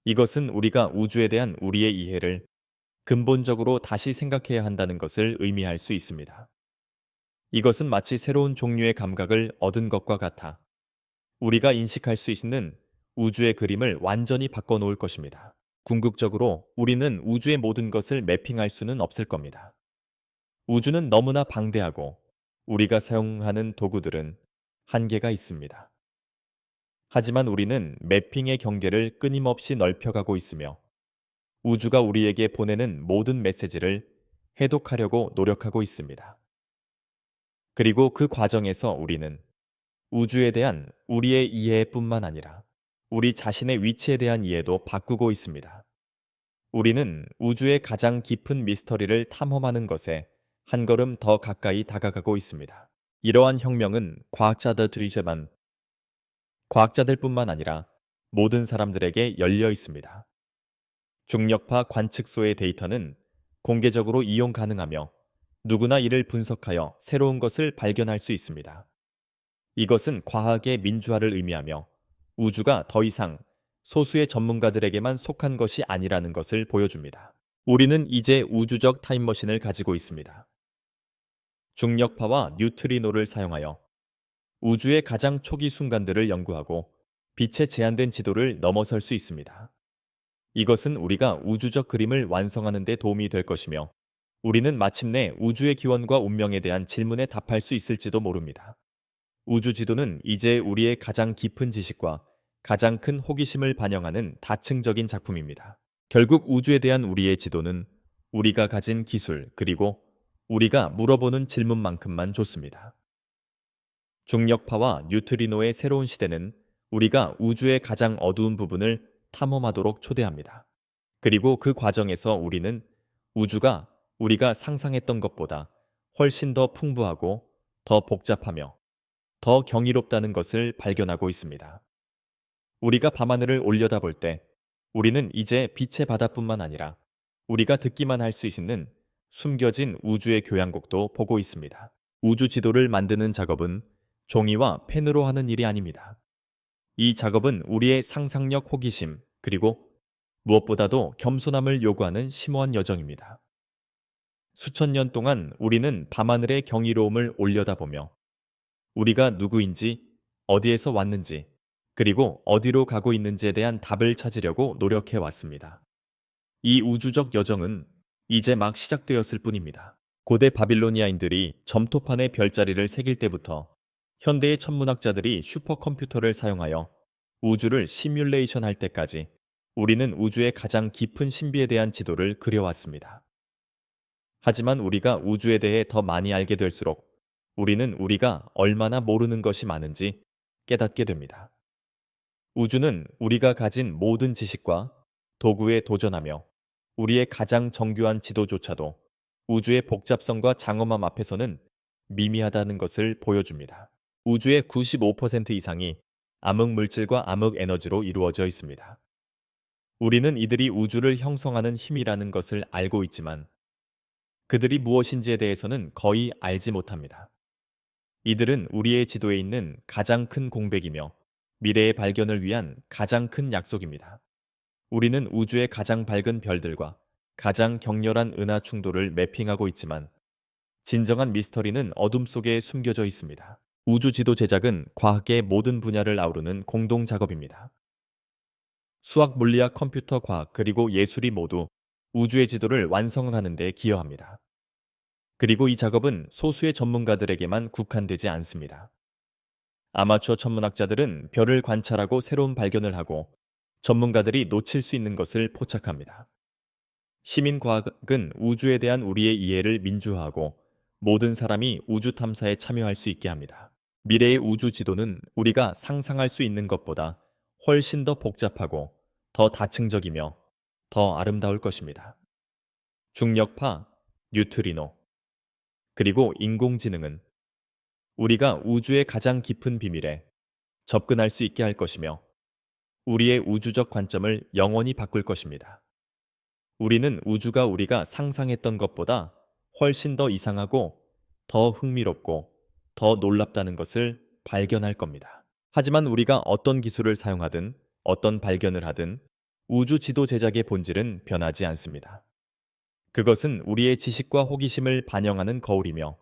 이것은 우리가 우주에 대한 우리의 이해를 근본적으로 다시 생각해야 한다는 것을 의미할 수 있습니다. 이것은 마치 새로운 종류의 감각을 얻은 것과 같아 우리가 인식할 수 있는 우주의 그림을 완전히 바꿔놓을 것입니다. 궁극적으로 우리는 우주의 모든 것을 매핑할 수는 없을 겁니다. 우주는 너무나 방대하고 우리가 사용하는 도구들은 한계가 있습니다. 하지만 우리는 매핑의 경계를 끊임없이 넓혀가고 있으며 우주가 우리에게 보내는 모든 메시지를 해독하려고 노력하고 있습니다. 그리고 그 과정에서 우리는 우주에 대한 우리의 이해뿐만 아니라 우리 자신의 위치에 대한 이해도 바꾸고 있습니다. 우리는 우주의 가장 깊은 미스터리를 탐험하는 것에 한 걸음 더 가까이 다가가고 있습니다. 이러한 혁명은 과학자들뿐만 아니라 모든 사람들에게 열려 있습니다. 중력파 관측소의 데이터는 공개적으로 이용 가능하며 누구나 이를 분석하여 새로운 것을 발견할 수 있습니다. 이것은 과학의 민주화를 의미하며 우주가 더 이상 소수의 전문가들에게만 속한 것이 아니라는 것을 보여줍니다. 우리는 이제 우주적 타임머신을 가지고 있습니다. 중력파와 뉴트리노를 사용하여 우주의 가장 초기 순간들을 연구하고 빛의 제한된 지도를 넘어설 수 있습니다. 이것은 우리가 우주적 그림을 완성하는 데 도움이 될 것이며 우리는 마침내 우주의 기원과 운명에 대한 질문에 답할 수 있을지도 모릅니다. 우주 지도는 이제 우리의 가장 깊은 지식과 가장 큰 호기심을 반영하는 다층적인 작품입니다. 결국 우주에 대한 우리의 지도는 우리가 가진 기술 그리고 우리가 물어보는 질문만큼만 좋습니다. 중력파와 뉴트리노의 새로운 시대는 우리가 우주의 가장 어두운 부분을 탐험하도록 초대합니다. 그리고 그 과정에서 우리는 우주가 우리가 상상했던 것보다 훨씬 더 풍부하고 더 복잡하며 더 경이롭다는 것을 발견하고 있습니다. 우리가 밤하늘을 올려다볼 때 우리는 이제 빛의 바다뿐만 아니라 우리가 듣기만 할 수 있는 숨겨진 우주의 교향곡도 보고 있습니다. 우주 지도를 만드는 작업은 종이와 펜으로 하는 일이 아닙니다. 이 작업은 우리의 상상력, 호기심, 그리고 무엇보다도 겸손함을 요구하는 심오한 여정입니다. 수천 년 동안 우리는 밤하늘의 경이로움을 올려다보며 우리가 누구인지, 어디에서 왔는지, 그리고 어디로 가고 있는지에 대한 답을 찾으려고 노력해 왔습니다. 이 우주적 여정은 이제 막 시작되었을 뿐입니다. 고대 바빌로니아인들이 점토판에 별자리를 새길 때부터 현대의 천문학자들이 슈퍼컴퓨터를 사용하여 우주를 시뮬레이션 할 때까지 우리는 우주의 가장 깊은 신비에 대한 지도를 그려왔습니다. 하지만 우리가 우주에 대해 더 많이 알게 될수록 우리는 우리가 얼마나 모르는 것이 많은지 깨닫게 됩니다. 우주는 우리가 가진 모든 지식과 도구에 도전하며 우리의 가장 정교한 지도조차도 우주의 복잡성과 장엄함 앞에서는 미미하다는 것을 보여줍니다. 우주의 95% 이상이 암흑 물질과 암흑 에너지로 이루어져 있습니다. 우리는 이들이 우주를 형성하는 힘이라는 것을 알고 있지만 그들이 무엇인지에 대해서는 거의 알지 못합니다. 이들은 우리의 지도에 있는 가장 큰 공백이며 미래의 발견을 위한 가장 큰 약속입니다. 우리는 우주의 가장 밝은 별들과 가장 격렬한 은하 충돌을 매핑하고 있지만 진정한 미스터리는 어둠 속에 숨겨져 있습니다. 우주 지도 제작은 과학의 모든 분야를 아우르는 공동 작업입니다. 수학, 물리학, 컴퓨터, 과학, 그리고 예술이 모두 우주의 지도를 완성하는 데 기여합니다. 그리고 이 작업은 소수의 전문가들에게만 국한되지 않습니다. 아마추어 천문학자들은 별을 관찰하고 새로운 발견을 하고 전문가들이 놓칠 수 있는 것을 포착합니다. 시민과학은 우주에 대한 우리의 이해를 민주화하고 모든 사람이 우주 탐사에 참여할 수 있게 합니다. 미래의 우주 지도는 우리가 상상할 수 있는 것보다 훨씬 더 복잡하고 더 다층적이며 더 아름다울 것입니다. 중력파, 뉴트리노, 그리고 인공지능은 우리가 우주의 가장 깊은 비밀에 접근할 수 있게 할 것이며 우리의 우주적 관점을 영원히 바꿀 것입니다. 우리는 우주가 우리가 상상했던 것보다 훨씬 더 이상하고 더 흥미롭고 더 놀랍다는 것을 발견할 겁니다. 하지만 우리가 어떤 기술을 사용하든 어떤 발견을 하든 우주 지도 제작의 본질은 변하지 않습니다. 그것은 우리의 지식과 호기심을 반영하는 거울이며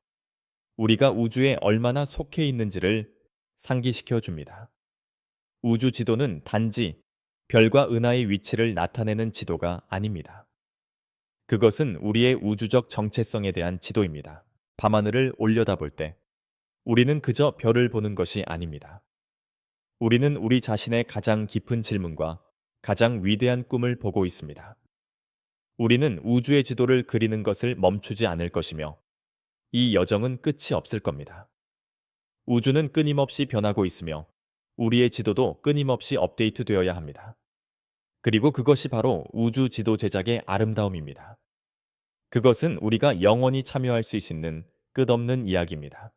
우리가 우주에 얼마나 속해 있는지를 상기시켜 줍니다. 우주 지도는 단지 별과 은하의 위치를 나타내는 지도가 아닙니다. 그것은 우리의 우주적 정체성에 대한 지도입니다. 밤하늘을 올려다볼 때 우리는 그저 별을 보는 것이 아닙니다. 우리는 우리 자신의 가장 깊은 질문과 가장 위대한 꿈을 보고 있습니다. 우리는 우주의 지도를 그리는 것을 멈추지 않을 것이며 이 여정은 끝이 없을 겁니다. 우주는 끊임없이 변하고 있으며 우리의 지도도 끊임없이 업데이트되어야 합니다. 그리고 그것이 바로 우주 지도 제작의 아름다움입니다. 그것은 우리가 영원히 참여할 수 있는 끝없는 이야기입니다.